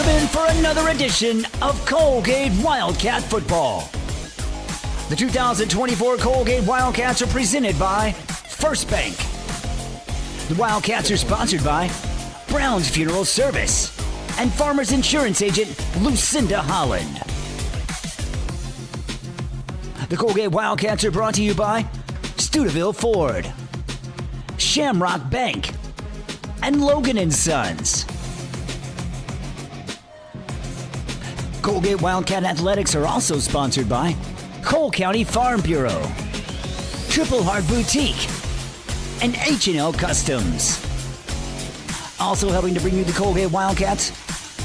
gentlemen, for another edition of Coalgate Wildcat Football. The 2024 Coalgate Wildcats are presented by First Bank. The Wildcats are sponsored by Brown's Funeral Service and Farmers Insurance Agent Lucinda Holland. The Coalgate Wildcats are brought to you by Studeville Ford, Shamrock Bank, and Logan & Sons. Coalgate Wildcat Athletics are also sponsored by Cole County Farm Bureau, Triple Heart Boutique, and H&L Customs. Also helping to bring you the Coalgate Wildcats,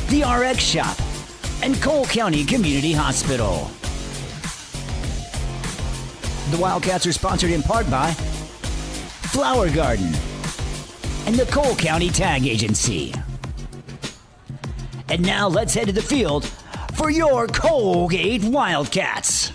the RX Shop, and Cole County Community Hospital. The Wildcats are sponsored in part by Flower Garden and the Cole County Tag Agency. And now let's head to the field for your Coalgate Wildcats.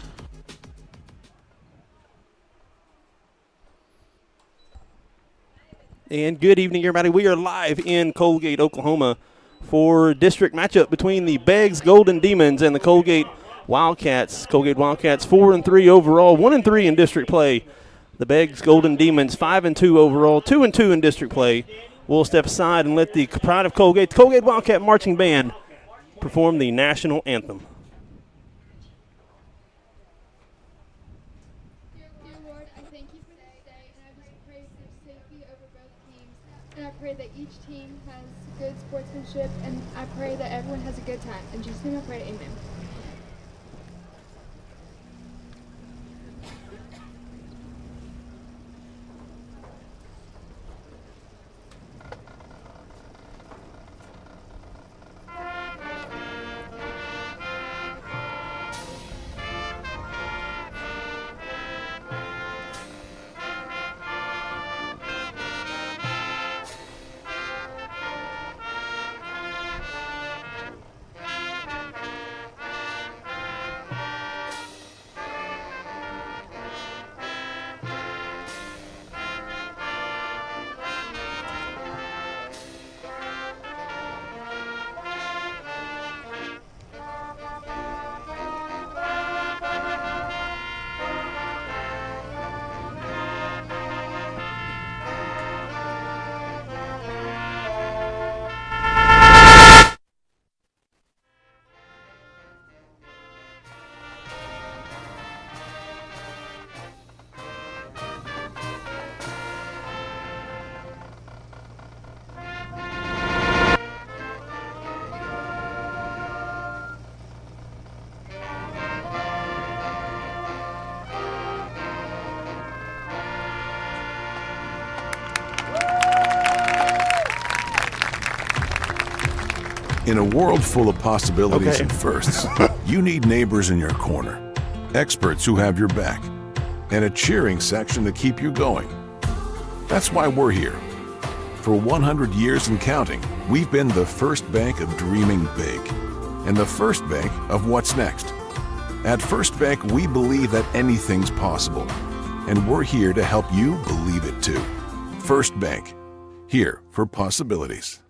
And good evening, everybody. We are live in Coalgate, Oklahoma for district matchup between the Beggs Golden Demons and the Coalgate Wildcats. Coalgate Wildcats 4-3 overall, 1-3 in district play. The Beggs Golden Demons 5-2 overall, 2-2 in district play. We'll step aside and let the pride of Coalgate, the Coalgate Wildcat Marching Band, perform the national anthem. Dear Lord, I thank you for this day, and I just pray for safety over both teams. And I pray that each team has good sportsmanship, and I pray that everyone has a good time. In Jesus' name I pray, amen. In a world full of possibilities and firsts, you need neighbors in your corner, experts who have your back, and a cheering section to keep you going. That's why we're here. For 100 years and counting, we've been the first bank of dreaming big, and the first bank of what's next. At First Bank, we believe that anything's possible, and we're here to help you believe it too. First Bank, here for possibilities.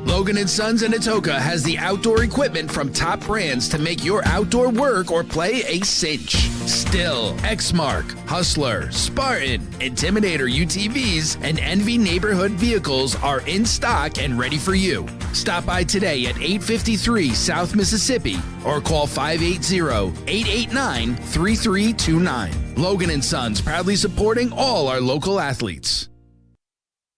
Logan & Sons in Atoka has the outdoor equipment from top brands to make your outdoor work or play a cinch. Still, Exmark, Hustler, Spartan, Intimidator UTVs, and Envy neighborhood vehicles are in stock and ready for you. Stop by today at 853 South Mississippi or call 580-889-3329. Logan & Sons proudly supporting all our local athletes.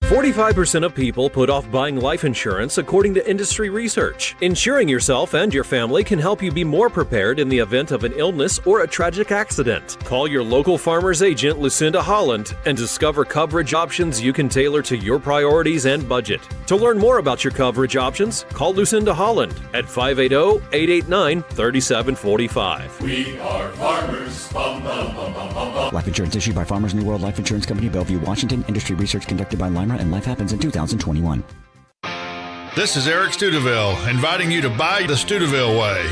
45% of people put off buying life insurance according to industry research. Insuring yourself and your family can help you be more prepared in the event of an illness or a tragic accident. Call your local farmer's agent, Lucinda Holland, and discover coverage options you can tailor to your priorities and budget. To learn more about your coverage options, call Lucinda Holland at 580-889-3745. We are farmers. Bum, bum, bum, bum, bum, bum. Life insurance issued by Farmers New World Life Insurance Company, Bellevue, Washington. Industry research conducted by Lima, and Life Happens in 2021. This is Eric Studeville, inviting you to buy the Studeville way.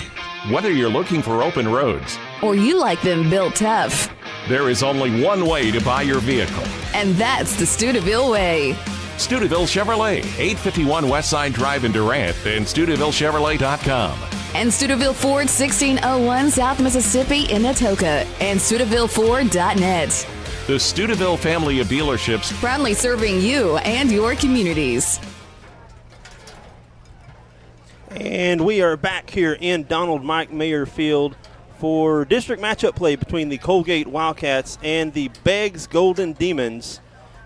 Whether you're looking for open roads or you like them built tough, there is only one way to buy your vehicle. And that's the Studeville way. Steubenville Chevrolet, 851 Westside Drive in Durant, and SteubenvilleChevrolet.com. And Steubenville Ford, 1601 South Mississippi in Atoka, and SteubenvilleFord.net. The Steubenville family of dealerships, Proudly serving you and your communities. And we are back here in Donald Mike Mayer Field for district matchup play between the Coalgate Wildcats and the Beggs Golden Demons.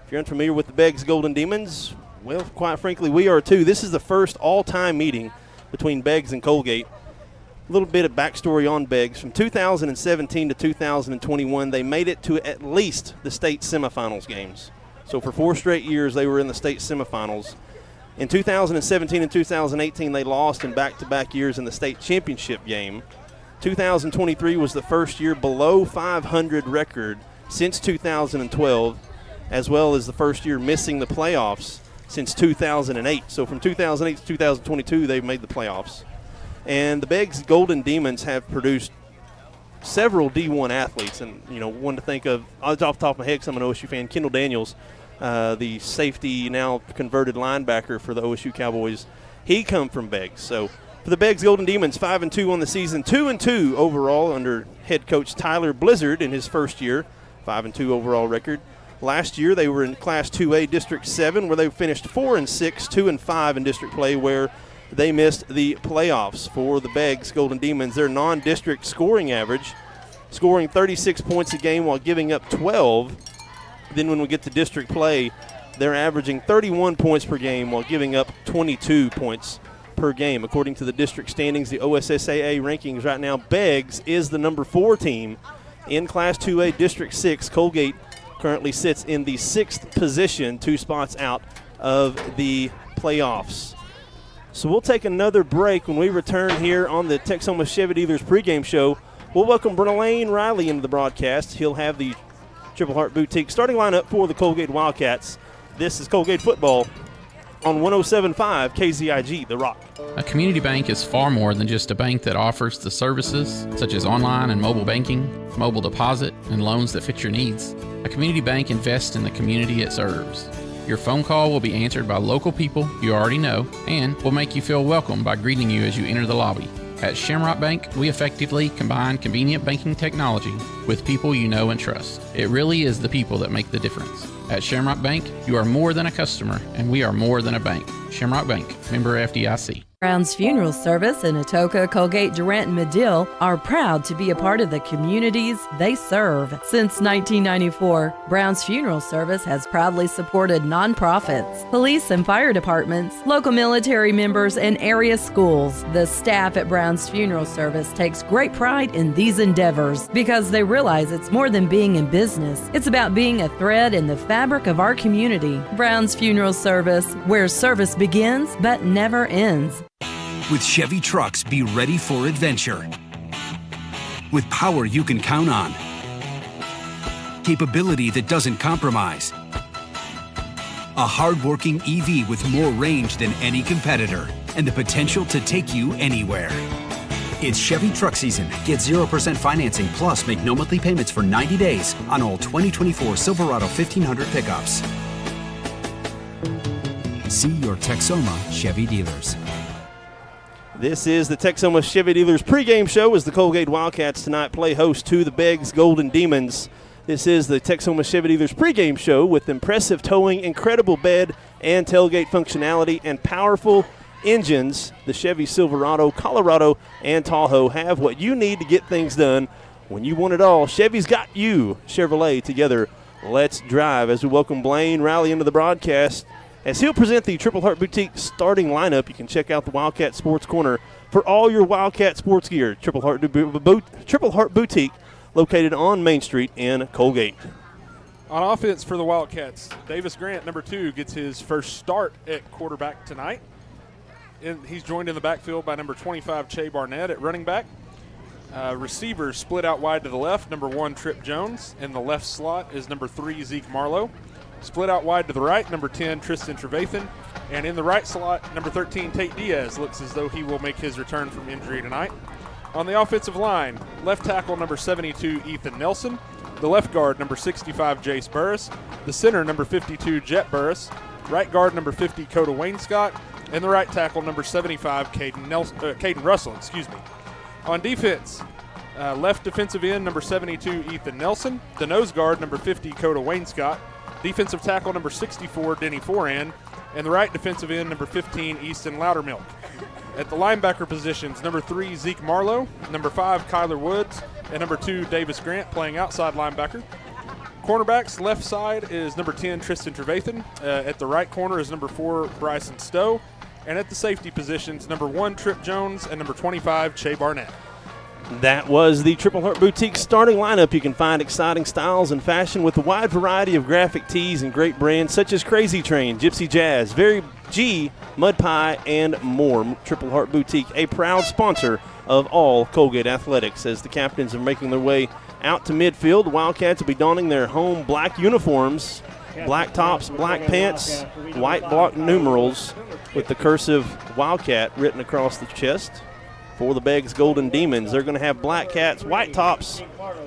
If you're unfamiliar with the Beggs Golden Demons, well, quite frankly, we are too. This is the first all-time meeting between Beggs and Coalgate. A little bit of backstory on Beggs. From 2017 to 2021, they made it to at least the state semifinals games. So for 4 straight years, they were in the state semifinals. In 2017 and 2018, they lost in back-to-back years in the state championship game. 2023 was the first year below 500 record since 2012, as well as the first year missing the playoffs since 2008. So from 2008 to 2022, they've made the playoffs. And the Beggs Golden Demons have produced several D1 athletes. And, one to think of, off the top of my head, because I'm an OSU fan, Kendall Daniels, the safety, now converted linebacker for the OSU Cowboys. He come from Beggs. So for the Beggs Golden Demons, 5-2 on the season, 2-2 overall under head coach Tyler Blizzard in his first year, 5-2 overall record. Last year they were in Class 2A District 7, where they finished 4-6, 2-5 in district play, where they missed the playoffs. For the Beggs Golden Demons, their non-district scoring average, scoring 36 points a game while giving up 12. Then when we get to district play, they're averaging 31 points per game while giving up 22 points per game. According to the district standings, the OSSAA rankings right now, Beggs is the number 4 team in Class 2A District 6. Coalgate currently sits in the 6th position, 2 spots out of the playoffs. So we'll take another break. When we return here on the Texoma Chevy Dealers pregame show, we'll welcome Blaine Riley into the broadcast. He'll have the Triple Heart Boutique starting lineup for the Coalgate Wildcats. This is Coalgate football on 107.5 KZIG, The Rock. A community bank is far more than just a bank that offers the services such as online and mobile banking, mobile deposit, and loans that fit your needs. A community bank invests in the community it serves. Your phone call will be answered by local people you already know and will make you feel welcome by greeting you as you enter the lobby. At Shamrock Bank, we effectively combine convenient banking technology with people you know and trust. It really is the people that make the difference. At Shamrock Bank, you are more than a customer, and we are more than a bank. Shamrock Bank, member FDIC. Brown's Funeral Service in Atoka, Coalgate, Durant, and Medill are proud to be a part of the communities they serve. Since 1994, Brown's Funeral Service has proudly supported nonprofits, police and fire departments, local military members, and area schools. The staff at Brown's Funeral Service takes great pride in these endeavors because they realize it's more than being in business. It's about being a thread in the fabric of our community. Brown's Funeral Service, where service begins but never ends. With Chevy trucks, be ready for adventure. With power you can count on. Capability that doesn't compromise. A hard-working EV with more range than any competitor and the potential to take you anywhere. It's Chevy truck season. Get 0% financing plus make no monthly payments for 90 days on all 2024 Silverado 1500 pickups. See your Texoma Chevy dealers. This is the Texoma Chevy Dealers pregame show as the Coalgate Wildcats tonight play host to the Beggs Golden Demons. This is the Texoma Chevy Dealers pregame show with impressive towing, incredible bed and tailgate functionality, and powerful engines. The Chevy Silverado, Colorado, and Tahoe have what you need to get things done when you want it all. Chevy's got you. Chevrolet together. Let's drive as we welcome Blaine Riley into the broadcast. As he'll present the Triple Heart Boutique starting lineup, you can check out the Wildcat Sports Corner for all your Wildcat sports gear. Triple Heart Boutique, located on Main Street in Coalgate. On offense for the Wildcats, Davis Grant, number 2, gets his first start at quarterback tonight. And he's joined in the backfield by number 25, Che Barnett at running back. Receivers split out wide to the left, number 1, Trip Jones. In the left slot is number 3, Zeke Marlowe. Split out wide to the right, number 10, Tristan Trevathan. And in the right slot, number 13, Tate Diaz. Looks as though he will make his return from injury tonight. On the offensive line, left tackle, number 72, Ethan Nelson. The left guard, number 65, Jace Burris. The center, number 52, Jet Burris. right guard number 50, Coda Wainscott, and the right tackle number 75, Caden Russell. On defense, left defensive end number 72, Ethan Nelson, the nose guard number 50, Coda Wainscott, defensive tackle number 64, Denny Foran, and the right defensive end number 15, Easton Loudermilk. At the linebacker positions, number 3, Zeke Marlowe, number 5, Kyler Woods, and number 2, Davis Grant playing outside linebacker. Cornerbacks, left side is number 10, Tristan Trevathan. At the right corner is number 4, Bryson Stowe. And at the safety positions, number 1, Trip Jones, and number 25, Che Barnett. That was the Triple Heart Boutique starting lineup. You can find exciting styles and fashion with a wide variety of graphic tees and great brands such as Crazy Train, Gypsy Jazz, Very G, Mud Pie, and more. Triple Heart Boutique, a proud sponsor of all Coalgate athletics. As the captains are making their way out to midfield, the Wildcats will be donning their home black uniforms, black tops, black pants, white block numerals with the cursive Wildcat written across the chest. For the Beggs Golden Demons, they're going to have black cats, white tops,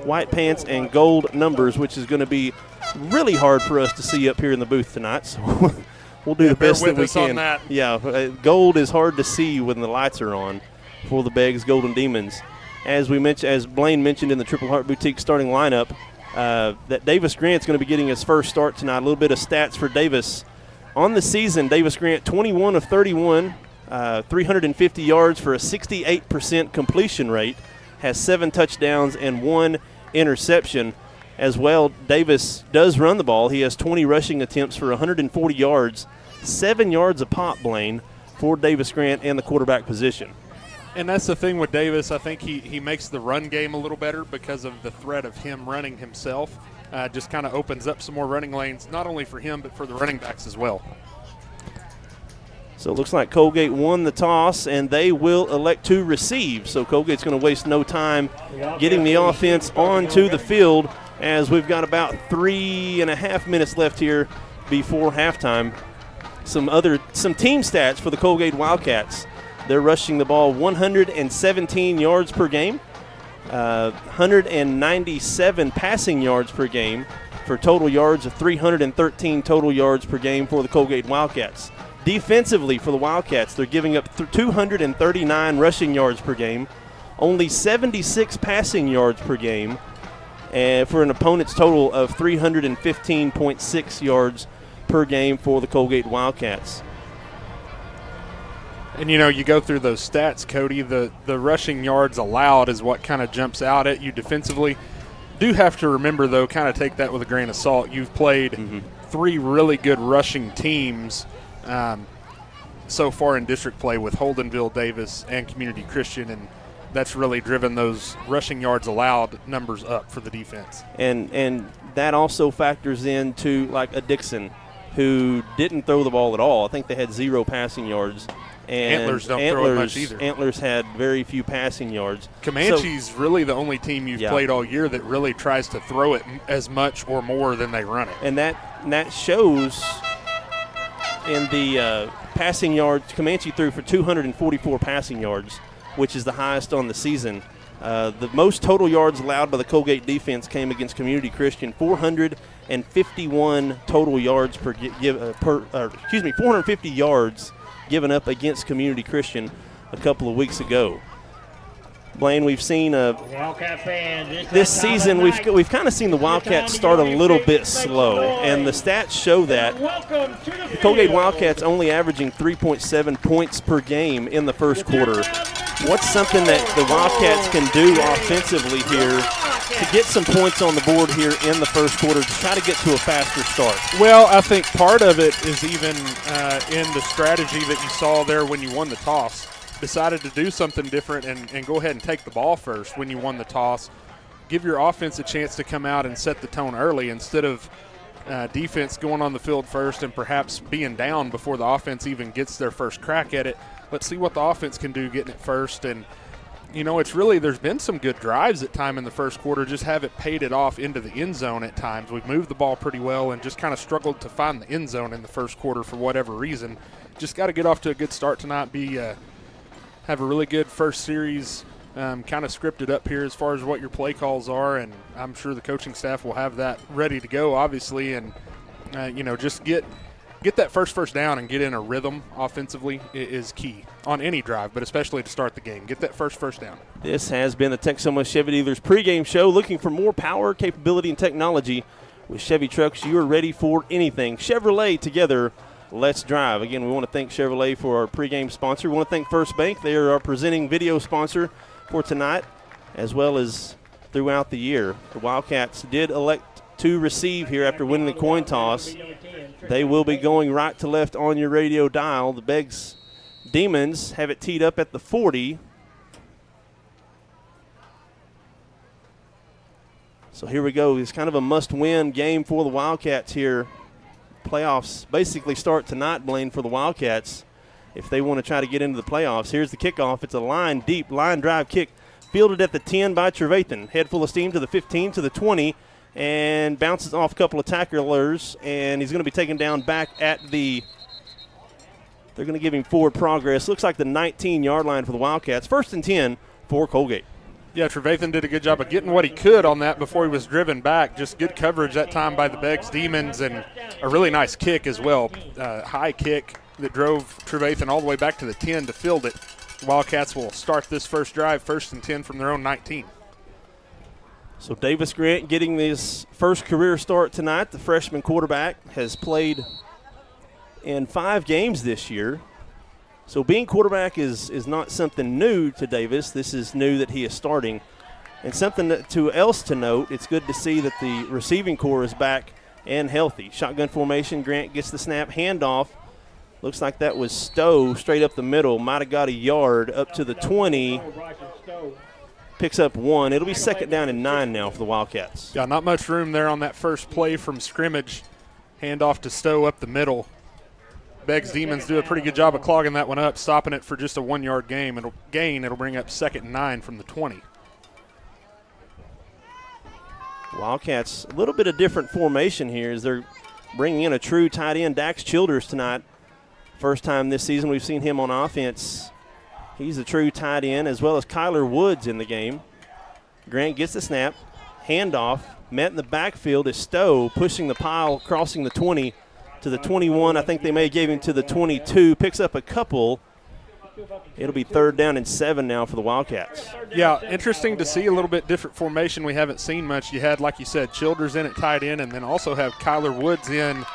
white pants, and gold numbers, which is going to be really hard for us to see up here in the booth tonight. So we'll do the best that we can. Yeah, gold is hard to see when the lights are on for the Beggs Golden Demons. As we mentioned, as Blaine mentioned in the Triple Heart Boutique starting lineup, that Davis Grant's going to be getting his first start tonight. A little bit of stats for Davis. On the season, Davis Grant 21 of 31. 350 yards for a 68% completion rate, has 7 touchdowns and 1 interception. As well, Davis does run the ball. He has 20 rushing attempts for 140 yards, 7 yards a pop, Blaine, for Davis Grant and the quarterback position. And that's the thing with Davis. I think he makes the run game a little better because of the threat of him running himself. Just kind of opens up some more running lanes, not only for him but for the running backs as well. So it looks like Coalgate won the toss, and they will elect to receive. So Coalgate's going to waste no time getting the offense onto the field, as we've got about 3.5 minutes left here before halftime. Some team stats for the Coalgate Wildcats. They're rushing the ball 117 yards per game, 197 passing yards per game, for total yards of 313 total yards per game for the Coalgate Wildcats. Defensively for the Wildcats, they're giving up 239 rushing yards per game, only 76 passing yards per game, and for an opponent's total of 315.6 yards per game for the Coalgate Wildcats. And, you go through those stats, Cody, the rushing yards allowed is what kind of jumps out at you defensively. Do have to remember, though, kind of take that with a grain of salt. You've played 3 really good rushing teams so far in district play with Holdenville, Davis, and Community Christian, and that's really driven those rushing yards allowed numbers up for the defense. And that also factors into like a Dixon, who didn't throw the ball at all. I think they had 0 passing yards. And Antlers don't throw it much either. Antlers had very few passing yards. Comanche's really the only team you've played all year that really tries to throw it as much or more than they run it. And that shows in the passing yards. Comanche threw for 244 passing yards, which is the highest on the season. The most total yards allowed by the Coalgate defense came against Community Christian, 451 total yards 450 yards given up against Community Christian a couple of weeks ago. Blaine, we've seen this season we've kind of seen the Wildcats start a little bit slow, and the stats show that. The Coalgate Wildcats only averaging 3.7 points per game in the first quarter. What's something that the Wildcats can do offensively here to get some points on the board here in the first quarter to try to get to a faster start? Well, I think part of it is even in the strategy that you saw there when you won the toss. Decided to do something different and go ahead and take the ball first when you won the toss. Give your offense a chance to come out and set the tone early instead of defense going on the field first and perhaps being down before the offense even gets their first crack at it. Let's see what the offense can do getting it first. And, it's really, there's been some good drives at time in the first quarter, just haven't paid it off into the end zone at times. We've moved the ball pretty well and just kind of struggled to find the end zone in the first quarter for whatever reason. Just got to get off to a good start tonight, have a really good first series kind of scripted up here as far as what your play calls are, and I'm sure the coaching staff will have that ready to go, obviously, and, just get get that first down and get in a rhythm offensively is key on any drive, but especially to start the game. Get that first down. This has been the Texoma Chevy Dealers pregame show. Looking for more power, capability, and technology with Chevy trucks. You are ready for anything. Chevrolet together. Let's drive. Again, we want to thank Chevrolet for our pregame sponsor. We want to thank First Bank. They are our presenting video sponsor for tonight as well as throughout the year. The Wildcats did elect to receive here after winning the coin toss. They will be going right to left on your radio dial. The Beggs Demons have it teed up at the 40. So here we go. It's kind of a must-win game for the Wildcats here. Playoffs basically start tonight, Blaine, for the Wildcats if they want to try to get into the playoffs. Here's the kickoff. It's a deep line drive kick fielded at the 10 by Trevathan. Head full of steam to the 15, to the 20, and bounces off a couple of tacklers, and he's going to be taken down back at the – they're going to give him forward progress. Looks like the 19-yard line for the Wildcats. 1st and 10 for Coalgate. Yeah, Trevathan did a good job of getting what he could on that before he was driven back. Just good coverage that time by the Beggs Demons, and a really nice kick as well. High kick that drove Trevathan all the way back to the 10 to field it. The Wildcats will start this first drive, 1st and 10 from their own 19. So Davis Grant getting his first career start tonight. The freshman quarterback has played in 5 games this year. So being quarterback is not something new to Davis. This is new that he is starting. And something else to note, it's good to see that the receiving core is back and healthy. Shotgun formation, Grant gets the snap, handoff. Looks like that was Stowe straight up the middle. Might have got a yard up to the 20. Picks up 1. It'll be 2nd down and 9 now for the Wildcats. Yeah, not much room there on that first play from scrimmage. Handoff to Stowe up the middle. Beggs Demons do a pretty good job of clogging that one up, stopping it for just a 1-yard gain. It'll bring up 2nd and 9 from the 20. Wildcats, a little bit of different formation here as they're bringing in a true tight end, Dax Childers, tonight. First time this season we've seen him on offense. He's a true tight end, as well as Kyler Woods in the game. Grant gets the snap, handoff, met in the backfield is Stowe, pushing the pile, crossing the 20 to the 21. I think they may have gave him to the 22. Picks up a couple. It'll be 3rd down and 7 now for the Wildcats. Yeah, interesting to see a little bit different formation we haven't seen much. You had, like you said, Childers in at tight end, and then also have Kyler Woods in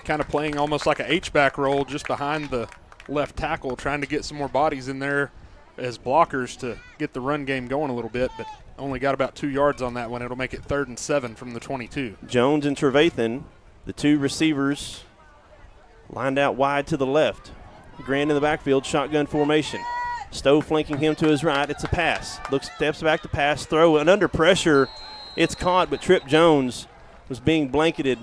kind of playing almost like a H-back role just behind the left tackle, trying to get some more bodies in there as blockers to get the run game going a little bit, but only got about 2 yards on that one. It'll make it 3rd and 7 from the 22. Jones and Trevathan, the 2 receivers, lined out wide to the left. Grant in the backfield, shotgun formation. Stowe flanking him to his right. It's a pass. Steps back to pass, throw, and under pressure, it's caught, but Trip Jones was being blanketed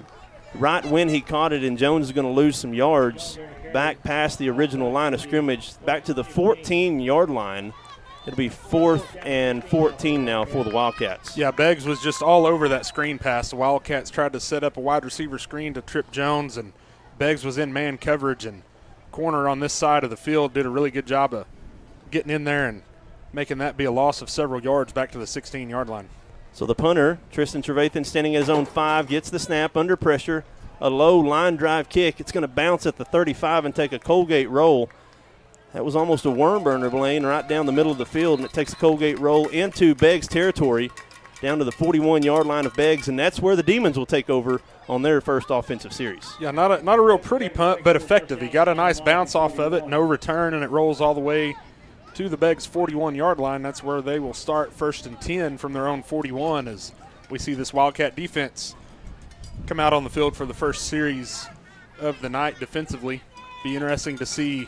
right when he caught it, and Jones is going to lose some yards back past the original line of scrimmage, back to the 14-yard line. It'll be 4th and 14 now for the Wildcats. Yeah, Beggs was just all over that screen pass. The Wildcats tried to set up a wide receiver screen to Trip Jones, and Beggs was in man coverage, and corner on this side of the field did a really good job of getting in there and making that be a loss of several yards back to the 16-yard line. So the punter, Tristan Trevathan, standing at his own 5, gets the snap under pressure. A low line drive kick. It's going to bounce at the 35 and take a Coalgate roll. That was almost a worm burner, Blaine, right down the middle of the field, and it takes a Coalgate roll into Beggs territory down to the 41-yard line of Beggs, and that's where the Demons will take over on their first offensive series. Yeah, not a real pretty punt, but effective. He got a nice bounce off of it, no return, and it rolls all the way to the Beggs 41-yard line. That's where they will start 1st and 10 from their own 41 as we see this Wildcat defense come out on the field for the first series of the night defensively. Be interesting to see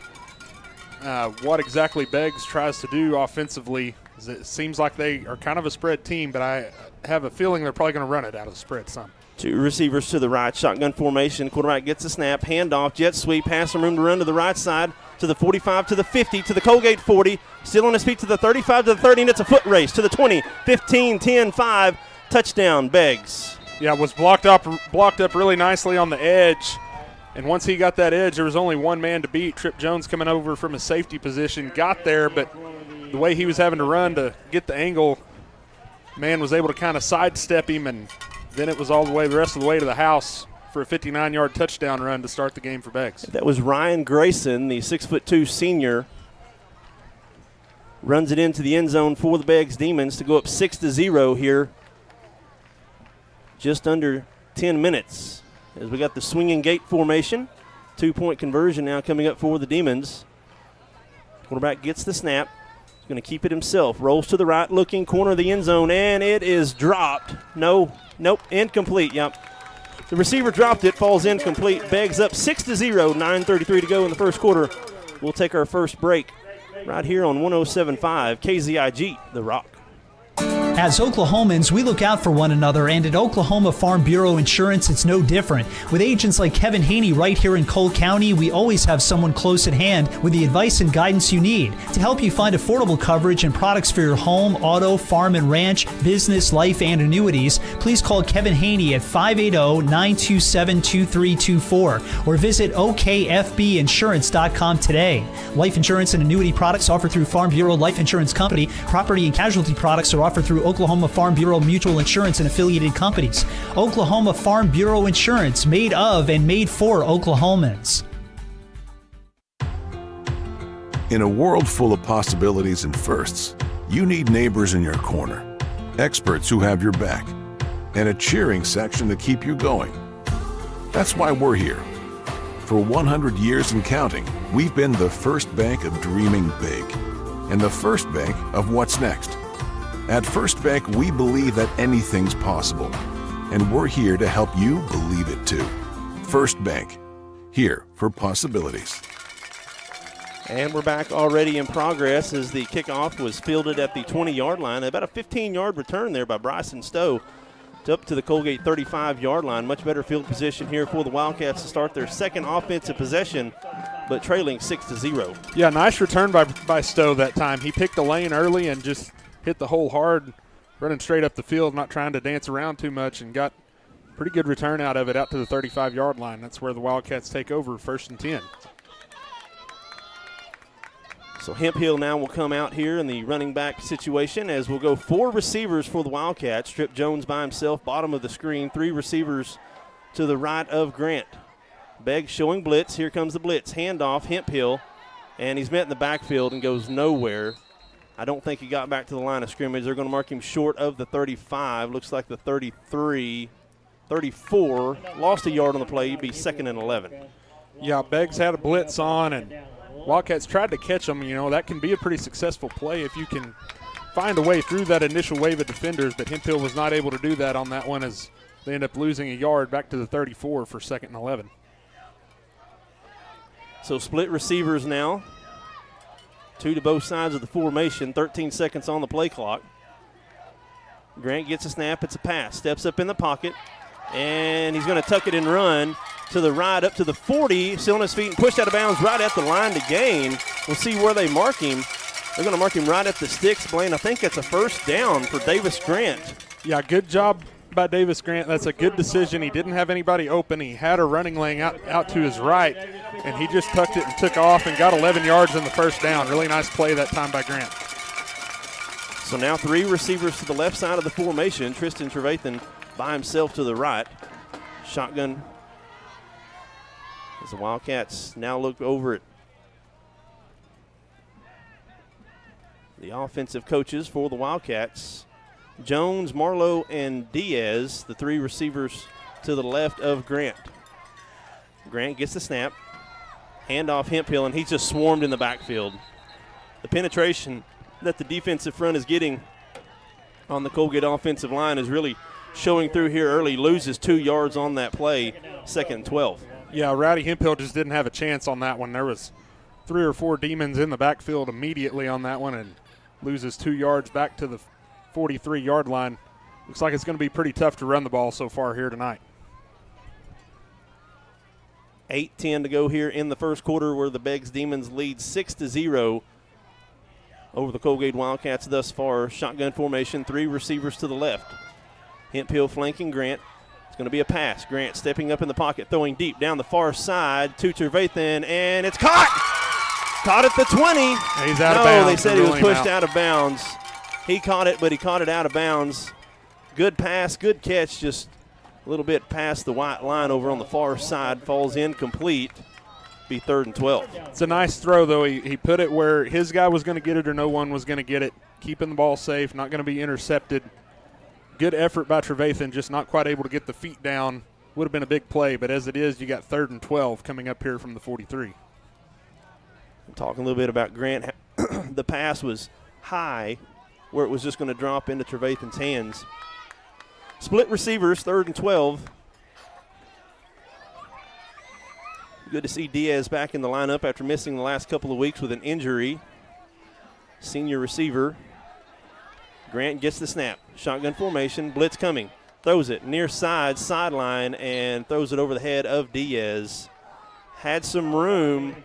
what exactly Beggs tries to do offensively. It seems like they are kind of a spread team, but I have a feeling they're probably going to run it out of the spread some. 2 receivers to the right, shotgun formation. Quarterback gets the snap, handoff, jet sweep, pass some room to run to the right side, to the 45, to the 50, to the Coalgate 40, still on his feet to the 35, to the 30, and it's a foot race to the 20, 15, 10, 5, touchdown, Beggs. Yeah, was blocked up really nicely on the edge. And once he got that edge, there was only one man to beat. Trip Jones coming over from a safety position, got there, but the way he was having to run to get the angle, man was able to kind of sidestep him, and then it was all the rest of the way to the house for a 59-yard touchdown run to start the game for Beggs. That was Ryan Grayson, the 6'2" senior. Runs it into the end zone for the Beggs Demons to go up 6-0 here. Just under 10 minutes as we got the swinging gate formation. 2-point conversion now coming up for the Demons. Quarterback gets the snap. He's going to keep it himself. Rolls to the right, looking corner of the end zone, and it is dropped. Nope, incomplete. Yep. The receiver dropped it, falls incomplete. Beggs up 6-0, 9:33 to go in the first quarter. We'll take our first break right here on 107.5 KZIG, The Rock. As Oklahomans, we look out for one another, and at Oklahoma Farm Bureau Insurance, it's no different. With agents like Kevin Haney right here in Cole County, we always have someone close at hand with the advice and guidance you need to help you find affordable coverage and products for your home, auto, farm and ranch, business, life, and annuities. Please call Kevin Haney at 580-927-2324 or visit okfbinsurance.com today. Life insurance and annuity products offered through Farm Bureau Life Insurance Company. Property and casualty products are offered through Oklahoma Farm Bureau Mutual Insurance and affiliated companies. Oklahoma Farm Bureau Insurance, made of and made for Oklahomans. In a world full of possibilities and firsts, you need neighbors in your corner, experts who have your back, and a cheering section to keep you going. That's why we're here. For 100 years and counting, we've been the first bank of dreaming big and the first bank of what's next. At First Bank, we believe that anything's possible, and we're here to help you believe it too. First Bank, here for possibilities. And we're back already in progress as the kickoff was fielded at the 20-yard line. About a 15-yard return there by Bryson Stowe up to the Coalgate 35-yard line. Much better field position here for the Wildcats to start their second offensive possession, but trailing 6-0. Yeah, nice return by Stowe that time. He picked the lane early and just hit the hole hard, running straight up the field, not trying to dance around too much, and got pretty good return out of it out to the 35-yard line. That's where the Wildcats take over, 1st and 10. So Hemphill now will come out here in the running back situation as we'll go 4 receivers for the Wildcats. Strip Jones by himself, bottom of the screen, 3 receivers to the right of Grant. Beggs showing blitz. Here comes the blitz. Handoff, Hemphill, and he's met in the backfield and goes nowhere. I don't think he got back to the line of scrimmage. They're going to mark him short of the 35. Looks like the 33, 34. Lost a yard on the play. He'd be 2nd and 11. Yeah, Beggs had a blitz on, and Wildcats tried to catch him. You know, that can be a pretty successful play if you can find a way through that initial wave of defenders, but Hemphill was not able to do that on that one as they end up losing a yard back to the 34 for 2nd and 11. So split receivers now. 2 to both sides of the formation, 13 seconds on the play clock. Grant gets a snap, it's a pass, steps up in the pocket, and he's going to tuck it and run to the right up to the 40, still on his feet and pushed out of bounds right at the line to gain. We'll see where they mark him. They're going to mark him right at the sticks, Blaine. I think it's a 1st down for Davis Grant. Yeah, good job by Davis Grant. That's a good decision. He didn't have anybody open. He had a running lane out to his right, and he just tucked it and took off and got 11 yards in the 1st down. Really nice play that time by Grant. So now 3 receivers to the left side of the formation. Tristan Trevathan by himself to the right. Shotgun as the Wildcats now look over at the offensive coaches for the Wildcats. Jones, Marlowe, and Diaz, the 3 receivers to the left of Grant. Grant gets the snap, handoff Hemphill, and he's just swarmed in the backfield. The penetration that the defensive front is getting on the Coalgate offensive line is really showing through here early. Loses 2 yards on that play, 2nd and 12. Yeah, Rowdy Hemphill just didn't have a chance on that one. There was 3 or 4 Demons in the backfield immediately on that one and loses 2 yards back to the 43-yard line. Looks like it's going to be pretty tough to run the ball so far here tonight. 8:10 to go here in the first quarter where the Beggs Demons lead 6-0 over the Coalgate Wildcats thus far. Shotgun formation, 3 receivers to the left. Hemphill flanking Grant. It's going to be a pass. Grant stepping up in the pocket, throwing deep down the far side to Trevathan, and it's caught! Caught at the 20. He's out of bounds. No, they said he was pushed out of bounds. He caught it, but he caught it out of bounds. Good pass, good catch, just a little bit past the white line over on the far side, falls incomplete. Be 3rd and 12. It's a nice throw, though. He put it where his guy was going to get it or no one was going to get it, keeping the ball safe, not going to be intercepted. Good effort by Trevathan, just not quite able to get the feet down. Would have been a big play, but as it is, you got 3rd and 12 coming up here from the 43. Talking a little bit about Grant. The pass was high where it was just going to drop into Trevathan's hands. Split receivers, 3rd and 12. Good to see Diaz back in the lineup after missing the last couple of weeks with an injury. Senior receiver. Grant gets the snap. Shotgun formation, blitz coming. Throws it near sideline, and throws it over the head of Diaz. Had some room,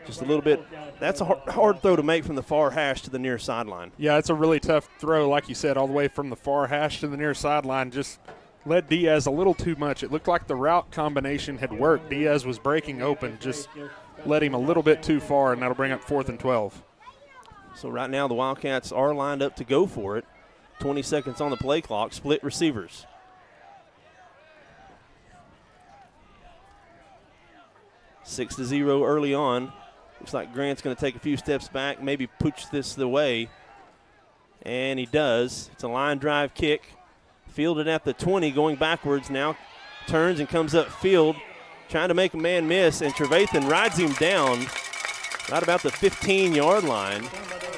just a little bit. That's a hard throw to make from the far hash to the near sideline. Yeah, it's a really tough throw, like you said, all the way from the far hash to the near sideline. Just led Diaz a little too much. It looked like the route combination had worked. Diaz was breaking open, just led him a little bit too far, and that'll bring up 4th and 12. So right now the Wildcats are lined up to go for it. 20 seconds on the play clock, split receivers. Six to 0 early on. Looks like Grant's going to take a few steps back, maybe pooch this the way. And he does. It's a line drive kick. Fielded at the 20, going backwards now. Turns and comes upfield, trying to make a man miss, and Trevathan rides him down right about the 15-yard line.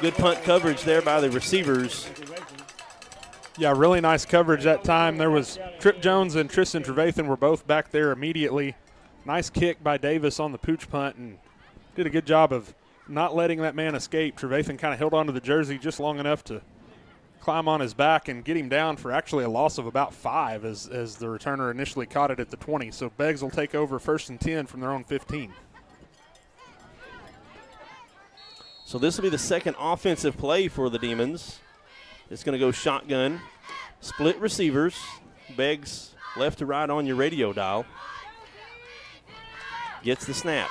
Good punt coverage there by the receivers. Yeah, really nice coverage that time. There was Trip Jones and Tristan Trevathan were both back there immediately. Nice kick by Davis on the pooch punt, and did a good job of not letting that man escape. Trevathan kind of held onto the jersey just long enough to climb on his back and get him down for actually a loss of about 5 as the returner initially caught it at the 20. So Beggs will take over 1st and 10 from their own 15. So this will be the second offensive play for the Demons. It's going to go shotgun, split receivers. Beggs left to right on your radio dial. Gets the snap.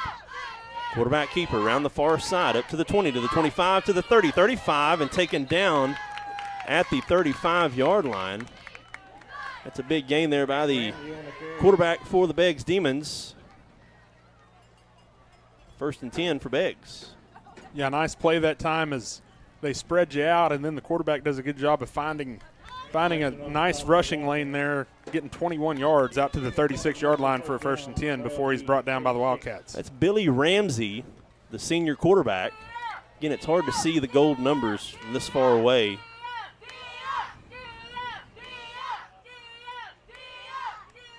Quarterback keeper around the far side, up to the 20, to the 25, to the 30, 35, and taken down at the 35-yard line. That's a big gain there by the quarterback for the Beggs Demons. 1st and 10 for Beggs. Yeah, nice play that time as they spread you out, and then the quarterback does a good job of finding a nice rushing lane there, getting 21 yards out to the 36-yard line for a 1st and 10 before he's brought down by the Wildcats. That's Billy Ramsey, the senior quarterback. Again, it's hard to see the gold numbers from this far away.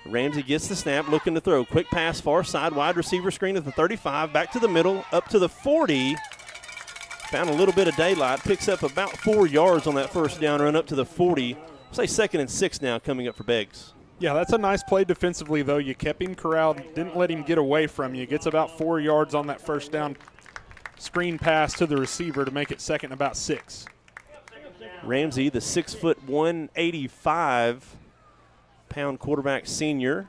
Ramsey gets the snap, looking to throw. Quick pass, far side, wide receiver screen at the 35, back to the middle, up to the 40. Found a little bit of daylight, picks up about 4 yards on that first down run up to the 40. Say 2nd and 6 now coming up for Beggs. Yeah, that's a nice play defensively, though. You kept him corralled, didn't let him get away from you. Gets about 4 yards on that first down screen pass to the receiver to make it 2nd and about 6. Ramsey, the 6'1", 185-pound quarterback senior,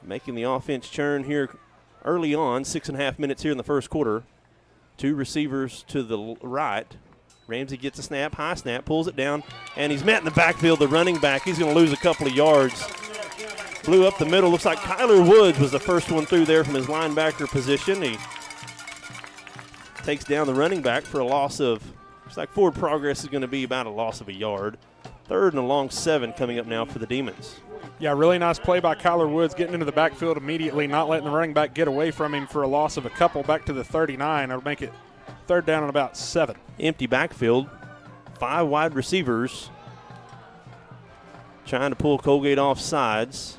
making the offense churn here early on. 6.5 minutes here in the first quarter. 2 receivers to the right. Ramsey gets a snap, high snap, pulls it down, and he's met in the backfield, the running back. He's going to lose a couple of yards. Blew up the middle. Looks like Kyler Woods was the first one through there from his linebacker position. He takes down the running back for a loss of, looks like forward progress is going to be about a loss of a yard. 3rd and a long 7 coming up now for the Demons. Yeah, really nice play by Kyler Woods, getting into the backfield immediately, not letting the running back get away from him for a loss of a couple back to the 39. That'll make it 3rd down and about 7. Empty backfield. 5 wide receivers trying to pull Coalgate off sides.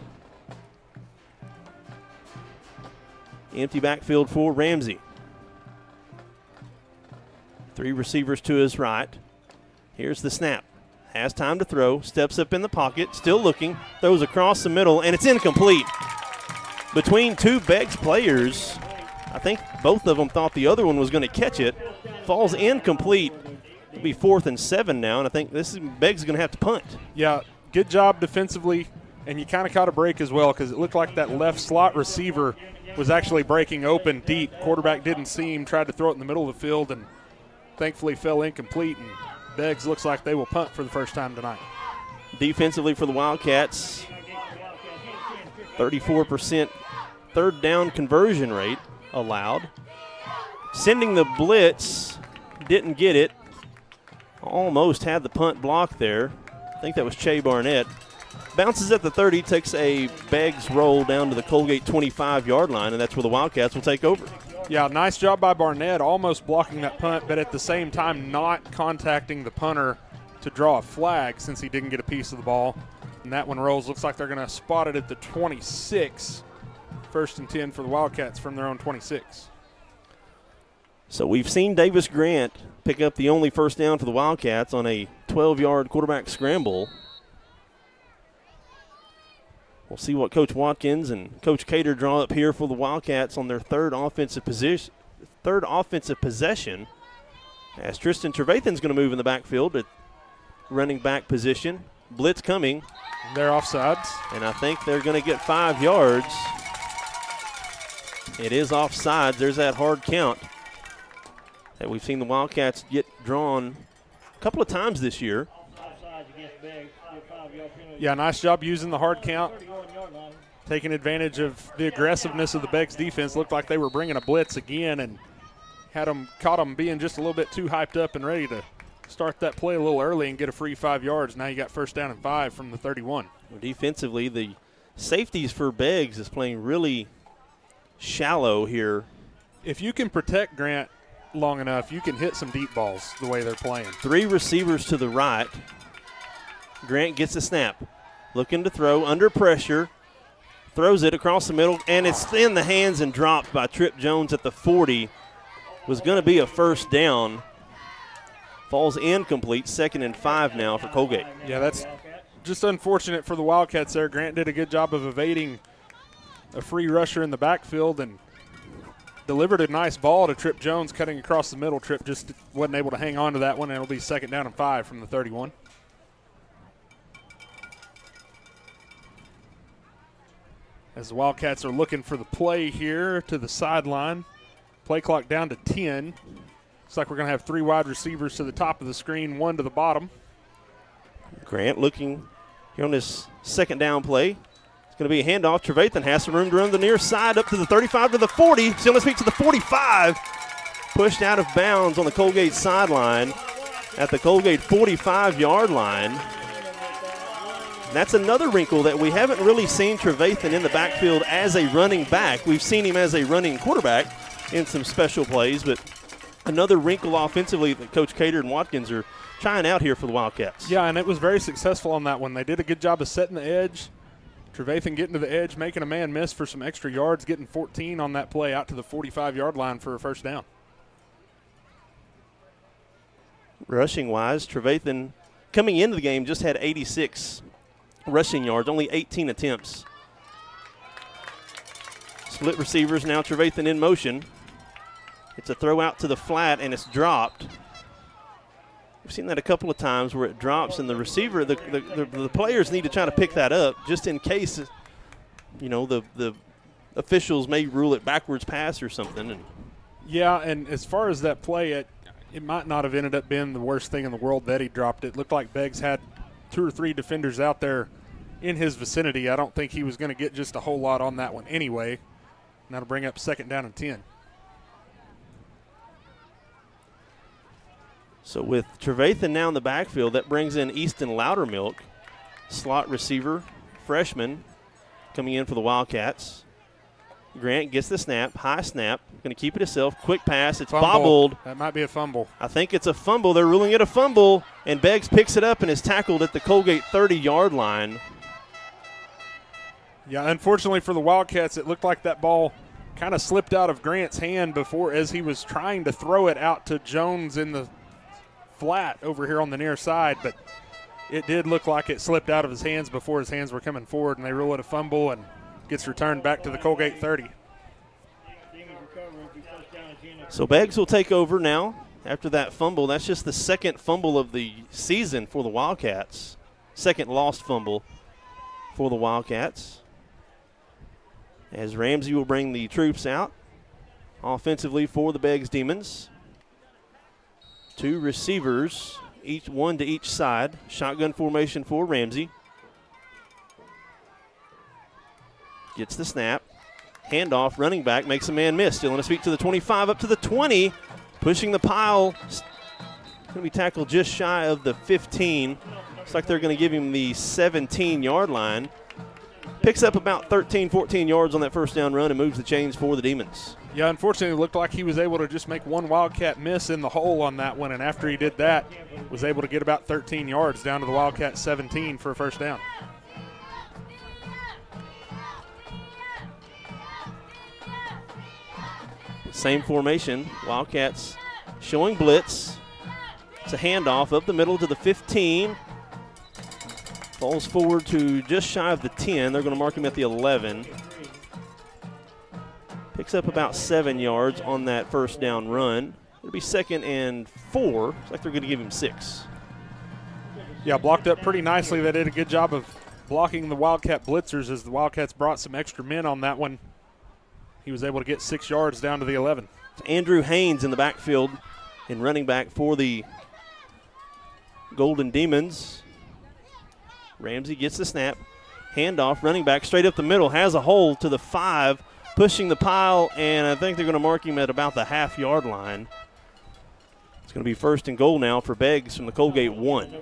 Empty backfield for Ramsey. 3 receivers to his right. Here's the snap. Has time to throw, steps up in the pocket, still looking, throws across the middle, and it's incomplete. Between 2 Beggs players, I think both of them thought the other one was going to catch it. Falls incomplete. It'll be 4th and 7 now, and I think Beggs is going to have to punt. Yeah, good job defensively, and you kind of caught a break as well because it looked like that left slot receiver was actually breaking open deep. Quarterback didn't see him, tried to throw it in the middle of the field, and thankfully fell incomplete, and Beggs looks like they will punt for the first time tonight. Defensively for the Wildcats, 34% third down conversion rate allowed. Sending the blitz, didn't get it. Almost had the punt block there. I think that was Che Barnett. Bounces at the 30, takes a Beggs roll down to the Coalgate 25-yard line, and that's where the Wildcats will take over. Yeah, nice job by Barnett, almost blocking that punt, but at the same time not contacting the punter to draw a flag since he didn't get a piece of the ball. And that one rolls. Looks like they're going to spot it at the 26. 1st and 10 for the Wildcats from their own 26. So we've seen Davis Grant pick up the only first down for the Wildcats on a 12-yard quarterback scramble. We'll see what Coach Watkins and Coach Cater draw up here for the Wildcats on their third offensive possession. As Tristan Trevathan's going to move in the backfield at running back position. Blitz coming. They're offsides. And I think they're going to get 5 yards. It is offsides. There's that hard count that we've seen the Wildcats get drawn a couple of times this year. Yeah, nice job using the hard count, taking advantage of the aggressiveness of the Beggs defense. Looked like they were bringing a blitz again and caught them being just a little bit too hyped up and ready to start that play a little early and get a free 5 yards. Now you got 1st down and 5 from the 31. Well, defensively, the safeties for Beggs is playing really shallow here. If you can protect Grant long enough, you can hit some deep balls the way they're playing. 3 receivers to the right. Grant gets a snap. Looking to throw, under pressure. Throws it across the middle, and it's in the hands and dropped by Trip Jones at the 40. Was going to be a 1st down. Falls incomplete. 2nd and 5 now for Coalgate. Yeah, that's just unfortunate for the Wildcats there. Grant did a good job of evading a free rusher in the backfield and delivered a nice ball to Trip Jones cutting across the middle. Trip just wasn't able to hang on to that one, and it'll be 2nd down and 5 from the 31. As the Wildcats are looking for the play here to the sideline. Play clock down to 10. Looks like we're going to have 3 wide receivers to the top of the screen, 1 to the bottom. Grant looking here on this 2nd down play. It's going to be a handoff. Trevathan has some room to run the near side up to the 35 to the 40. Still going to speak to the 45. Pushed out of bounds on the Coalgate sideline at the Coalgate 45-yard line. That's another wrinkle that we haven't really seen Trevathan in the backfield as a running back. We've seen him as a running quarterback in some special plays, but another wrinkle offensively that Coach Cater and Watkins are trying out here for the Wildcats. Yeah, and it was very successful on that one. They did a good job of setting the edge. Trevathan getting to the edge, making a man miss for some extra yards, getting 14 on that play out to the 45-yard line for a 1st down. Rushing-wise, Trevathan coming into the game just had 86 rushing yards, only 18 attempts. Split receivers, now Trevathan in motion. It's a throw out to the flat, and it's dropped. We've seen that a couple of times where it drops, and the receiver, the players need to try to pick that up just in case, you know, the officials may rule it backwards pass or something. And yeah, and as far as that play, it might not have ended up being the worst thing in the world that he dropped it. Looked like Beggs had 2 or 3 defenders out there in his vicinity. I don't think he was going to get just a whole lot on that one anyway. And that'll bring up 2nd down and 10. So with Trevathan now in the backfield, that brings in Easton Loudermilk, slot receiver, freshman, coming in for the Wildcats. Grant gets the snap, high snap, going to keep it himself, quick pass, it's bobbled. That might be a fumble. I think it's a fumble. They're ruling it a fumble, and Beggs picks it up and is tackled at the Coalgate 30-yard line. Yeah, unfortunately for the Wildcats, it looked like that ball kind of slipped out of Grant's hand before as he was trying to throw it out to Jones in the flat over here on the near side, but it did look like it slipped out of his hands before his hands were coming forward, and they rule it a fumble and gets returned back to the Coalgate 30. So Beggs will take over now after that fumble. That's just the 2nd fumble of the season for the Wildcats. 2nd lost fumble for the Wildcats. As Ramsey will bring the troops out offensively for the Beggs Demons. 2 receivers one to each side. Shotgun formation for Ramsey. Gets the snap. Handoff, running back, makes a man miss. Still on his feet to the 25, up to the 20. Pushing the pile. Going to be tackled just shy of the 15. Looks like they're going to give him the 17-yard line. Picks up about 13, 14 yards on that first down run and moves the chains for the Demons. Yeah, unfortunately, it looked like he was able to just make one Wildcat miss in the hole on that one, and after he did that, was able to get about 13 yards down to the Wildcat 17 for a first down. Same formation, Wildcats showing blitz. It's a handoff up the middle to the 15. Falls forward to just shy of the 10. They're going to mark him at the 11. Picks up about 7 yards on that first down run. It'll be 2nd and 4. Looks like they're going to give him 6. Yeah, blocked up pretty nicely. They did a good job of blocking the Wildcat blitzers as the Wildcats brought some extra men on that one. He was able to get 6 yards down to the 11. Andrew Haynes in the backfield and running back for the Golden Demons. Ramsey gets the snap. Handoff, running back straight up the middle, has a hole to the 5, pushing the pile, and I think they're going to mark him at about the half-yard line. It's going to be 1st and goal now for Beggs from the Coalgate 1.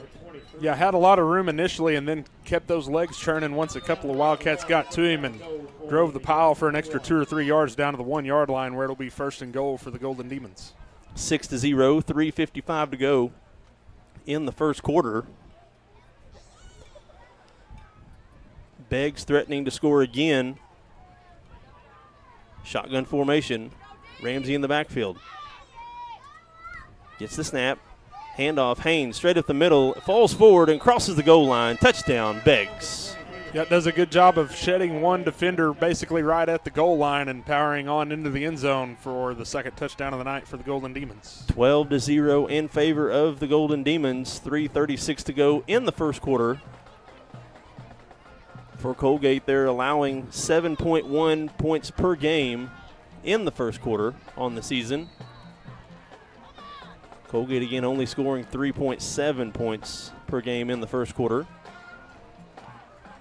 Yeah, had a lot of room initially and then kept those legs churning once a couple of Wildcats got to him and drove the pile for an extra 2 or 3 yards down to the 1-yard line where it'll be 1st and goal for the Golden Demons. 6-0, 3:55 to go in the first quarter. Beggs threatening to score again. Shotgun formation. Ramsey in the backfield. Gets the snap. Handoff, Haynes straight up the middle. Falls forward and crosses the goal line. Touchdown, Beggs. Yeah, does a good job of shedding one defender basically right at the goal line and powering on into the end zone for the second touchdown of the night for the Golden Demons. 12-0 in favor of the Golden Demons. 3:36 to go in the first quarter. For Coalgate, they're allowing 7.1 points per game in the first quarter on the season. Coalgate again only scoring 3.7 points per game in the first quarter.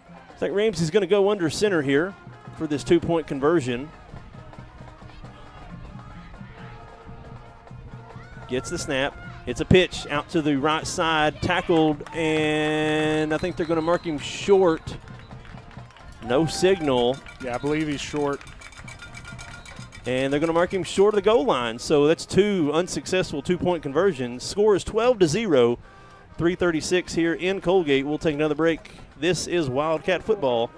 I think Ramsey's going to go under center here for this 2-point conversion. Gets the snap. It's a pitch out to the right side, tackled, and I think they're going to mark him short. No signal. Yeah, I believe he's short. And they're going to mark him short of the goal line. So that's 2 unsuccessful 2-point conversions. Score is 12-0. 3:36 here in Coalgate. We'll take another break. This is Wildcat Football,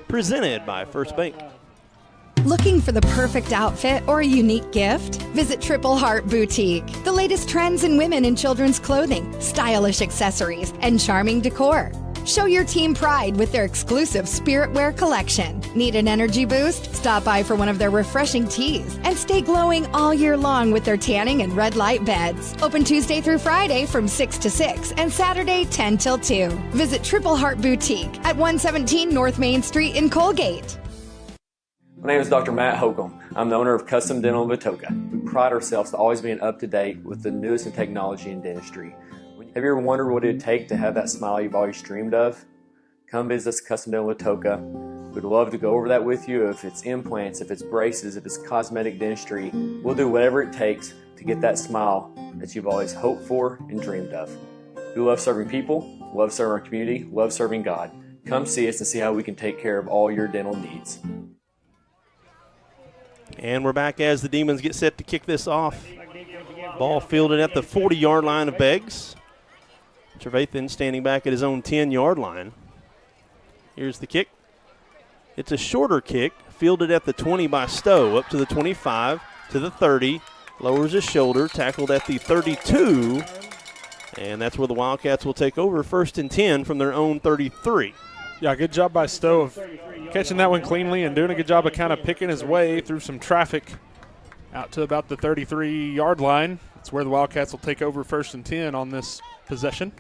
presented by First Bank. Looking for the perfect outfit or a unique gift? Visit Triple Heart Boutique. The latest trends in women and children's clothing, stylish accessories, and charming decor. Show your team pride with their exclusive Spirit Wear collection. Need an energy boost? Stop by for one of their refreshing teas and stay glowing all year long with their tanning and red light beds. Open Tuesday through Friday from 6 to 6 and Saturday 10 till 2. Visit Triple Heart Boutique at 117 North Main Street in Coalgate. My name is Dr. Matt Holcomb. I'm the owner of Custom Dental in Watoka. We pride ourselves to always being up to date with the newest in technology in dentistry. Have you ever wondered what it would take to have that smile you've always dreamed of? Come visit us at Custom Dental Watoka. We'd love to go over that with you. If it's implants, if it's braces, if it's cosmetic dentistry, we'll do whatever it takes to get that smile that you've always hoped for and dreamed of. We love serving people, love serving our community, love serving God. Come see us and see how we can take care of all your dental needs. And we're back as the Demons get set to kick this off. Ball fielded at the 40-yard line of Beggs. Trevathan standing back at his own 10-yard line. Here's the kick. It's a shorter kick, fielded at the 20 by Stowe, up to the 25, to the 30, lowers his shoulder, tackled at the 32, and that's where the Wildcats will take over 1st and 10 from their own 33. Yeah, good job by Stowe of catching that one cleanly and doing a good job of kind of picking his way through some traffic out to about the 33-yard line. That's where the Wildcats will take over 1st and 10 on this possession.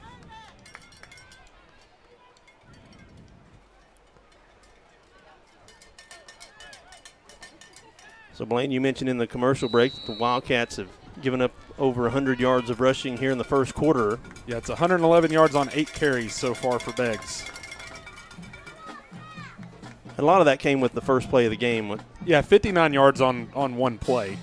So, Blaine, you mentioned in the commercial break that the Wildcats have given up over 100 yards of rushing here in the first quarter. Yeah, it's 111 yards on 8 carries so far for Beggs. And a lot of that came with the first play of the game. Yeah, 59 yards on one play.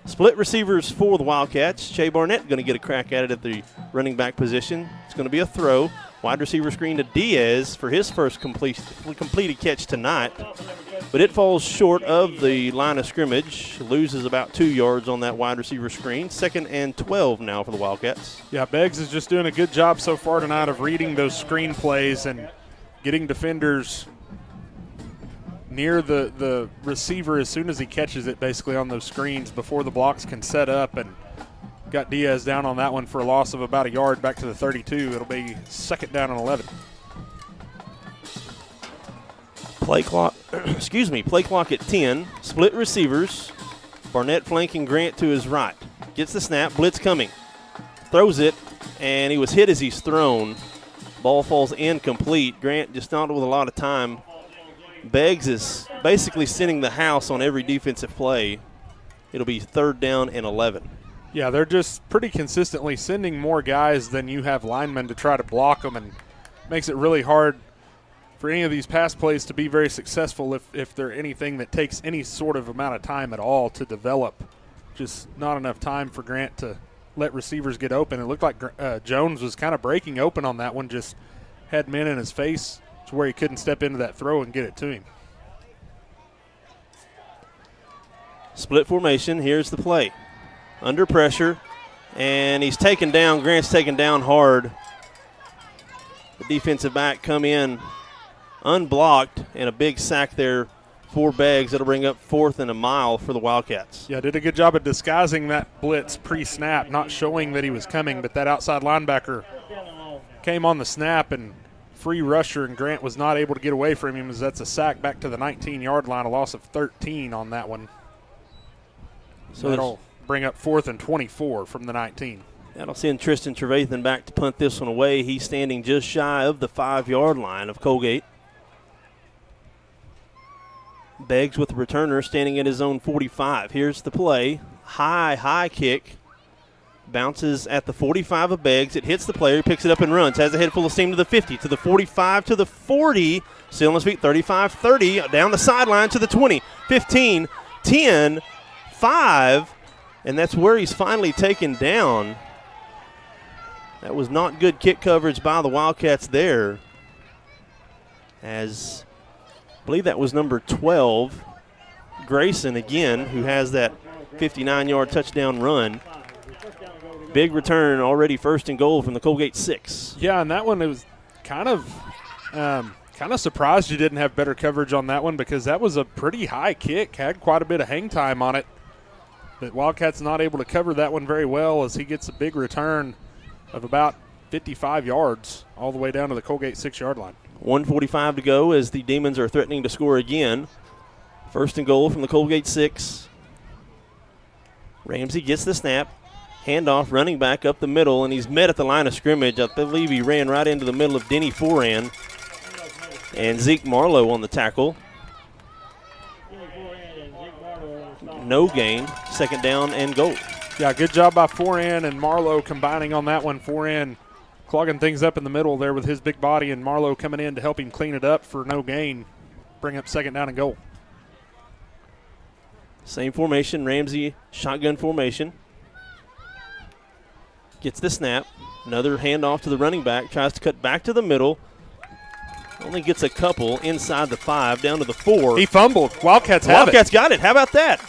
Split receivers for the Wildcats. Shea Barnett going to get a crack at it at the running back position. It's going to be a throw. Wide receiver screen to Diaz for his first completed catch tonight. But it falls short of the line of scrimmage. Loses about 2 yards on that wide receiver screen. 2nd and 12 now for the Wildcats. Yeah, Beggs is just doing a good job so far tonight of reading those screen plays and getting defenders near the receiver as soon as he catches it, basically on those screens before the blocks can set up, and got Diaz down on that one for a loss of about a yard back to the 32. It'll be 2nd down and 11. Play clock, play clock at 10. Split receivers. Barnett flanking Grant to his right. Gets the snap, blitz coming. Throws it, and he was hit as he's thrown. Ball falls incomplete. Grant just not with a lot of time. Beggs is basically sending the house on every defensive play. It'll be 3rd down and 11. Yeah, they're just pretty consistently sending more guys than you have linemen to try to block them, and makes it really hard for any of these pass plays to be very successful if they're anything that takes any sort of amount of time at all to develop. Just not enough time for Grant to let receivers get open. It looked like Jones was kind of breaking open on that one, just had men in his face to where he couldn't step into that throw and get it to him. Split formation. Here's the play. Under pressure, and he's taken down. Grant's taken down hard. The defensive back come in unblocked, and a big sack there for Beggs. That'll bring up 4th and a mile for the Wildcats. Yeah, did a good job of disguising that blitz pre-snap, not showing that he was coming, but that outside linebacker came on the snap and free rusher, and Grant was not able to get away from him as that's a sack back to the 19-yard line, a loss of 13 on that one. So that'll bring up 4th and 24 from the 19. That'll send Tristan Trevathan back to punt this one away. He's standing just shy of the 5-yard line of Coalgate. Beggs with the returner standing at his own 45. Here's the play. High kick. Bounces at the 45 of Beggs. It hits the player, picks it up and runs. Has a head full of steam to the 50, to the 45, to the 40. Still on his feet, 35, 30. Down the sideline to the 20, 15, 10, 5. And that's where he's finally taken down. That was not good kick coverage by the Wildcats there. As I believe that was number 12, Grayson again, who has that 59-yard touchdown run. Big return already, 1st and goal from the Coalgate 6. Yeah, and that one, it was kind of surprised you didn't have better coverage on that one, because that was a pretty high kick, had quite a bit of hang time on it. But Wildcats not able to cover that one very well as he gets a big return of about 55 yards all the way down to the Coalgate 6-yard line. 1:45 to go as the Demons are threatening to score again. 1st and goal from the Coalgate 6. Ramsey gets the snap. Handoff, running back up the middle, and he's met at the line of scrimmage. I believe he ran right into the middle of Denny Foran and Zeke Marlowe on the tackle. No gain, 2nd down and goal. Yeah, good job by Foran and Marlowe combining on that one. Foran clogging things up in the middle there with his big body, and Marlowe coming in to help him clean it up for no gain. Bring up 2nd down and goal. Same formation, Ramsey shotgun formation. Gets the snap. Another handoff to the running back. Tries to cut back to the middle. Only gets a couple inside the 5, down to the 4. He fumbled. Wildcats have it. Wildcats got it. How about that?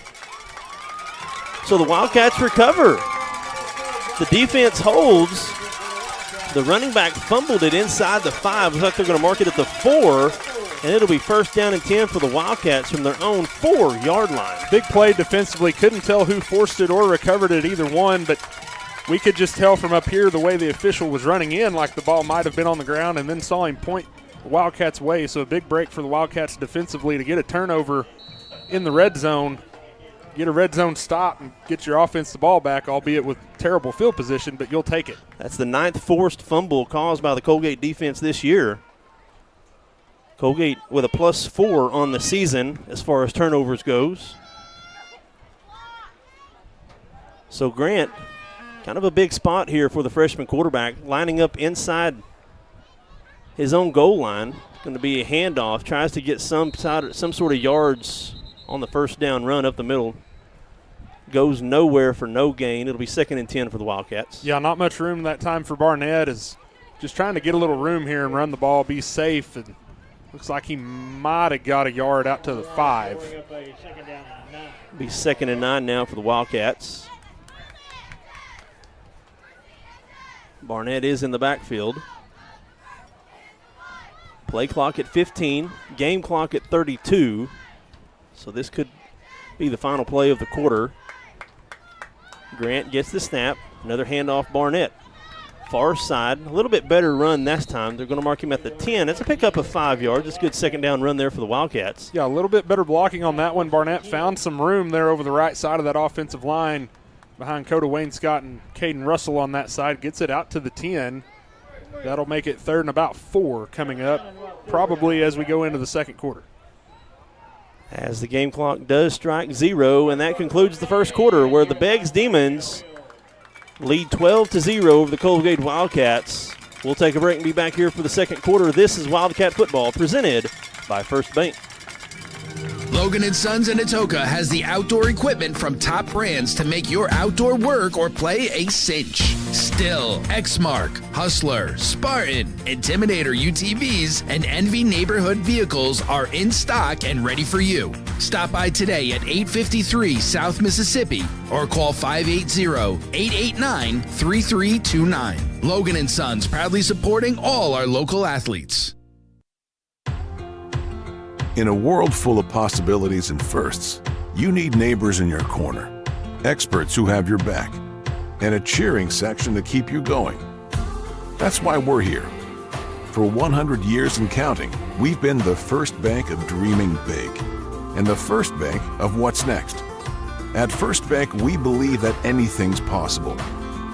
So the Wildcats recover. The defense holds. The running back fumbled it inside the 5. Looks like they're going to mark it at the 4. And it'll be 1st down and 10 for the Wildcats from their own 4-yard line. Big play defensively. Couldn't tell who forced it or recovered it, either one, but we could just tell from up here the way the official was running in like the ball might have been on the ground, and then saw him point the Wildcats' way. So a big break for the Wildcats defensively to get a turnover in the red zone, get a red zone stop, and get your offense the ball back, albeit with terrible field position, but you'll take it. That's the 9th forced fumble caused by the Coalgate defense this year. Coalgate with a +4 on the season as far as turnovers goes. So Grant, kind of a big spot here for the freshman quarterback, lining up inside his own goal line. Going to be a handoff, tries to get some sort of yards on the first down run up the middle. Goes nowhere for no gain. It'll be 2nd and 10 for the Wildcats. Yeah, not much room that time for Barnett. Is just trying to get a little room here and run the ball, be safe. And looks like he might have got a yard out to the 5. It'll be 2nd and 9 now for the Wildcats. Barnett is in the backfield. Play clock at 15, game clock at 32. So this could be the final play of the quarter. Grant gets the snap. Another handoff, Barnett. Far side, a little bit better run this time. They're going to mark him at the 10. That's a pickup of 5 yards. It's a good 2nd down run there for the Wildcats. Yeah, a little bit better blocking on that one. Barnett found some room there over the right side of that offensive line behind Coda Wainscott and Caden Russell on that side. Gets it out to the 10. That'll make it 3rd and about 4 coming up, probably as we go into the second quarter. As the game clock does strike 0, and that concludes the first quarter, where the Beggs Demons lead 12-0 over the Coalgate Wildcats. We'll take a break and be back here for the second quarter. This is Wildcat Football, presented by First Bank. Logan & Sons in Atoka has the outdoor equipment from top brands to make your outdoor work or play a cinch. Still, Exmark, Hustler, Spartan, Intimidator UTVs, and Envy neighborhood vehicles are in stock and ready for you. Stop by today at 853 South Mississippi or call 580-889-3329. Logan & Sons, proudly supporting all our local athletes. In a world full of possibilities and firsts, you need neighbors in your corner, experts who have your back, and a cheering section to keep you going. That's why we're here. For 100 years and counting, we've been the first bank of dreaming big and the first bank of what's next. At First Bank, we believe that anything's possible,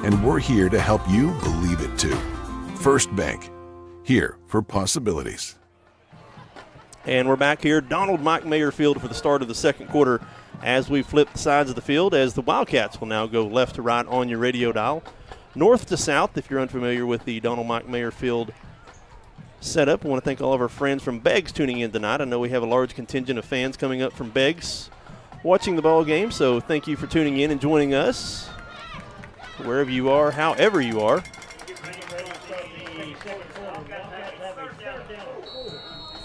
and we're here to help you believe it too. First Bank, here for possibilities. And we're back here, Donald Mike Mayer Field, for the start of the second quarter as we flip the sides of the field, as the Wildcats will now go left to right on your radio dial. North to south, if you're unfamiliar with the Donald Mike Mayer Field setup. I want to thank all of our friends from Beggs tuning in tonight. I know we have a large contingent of fans coming up from Beggs watching the ball game, so thank you for tuning in and joining us wherever you are, however you are.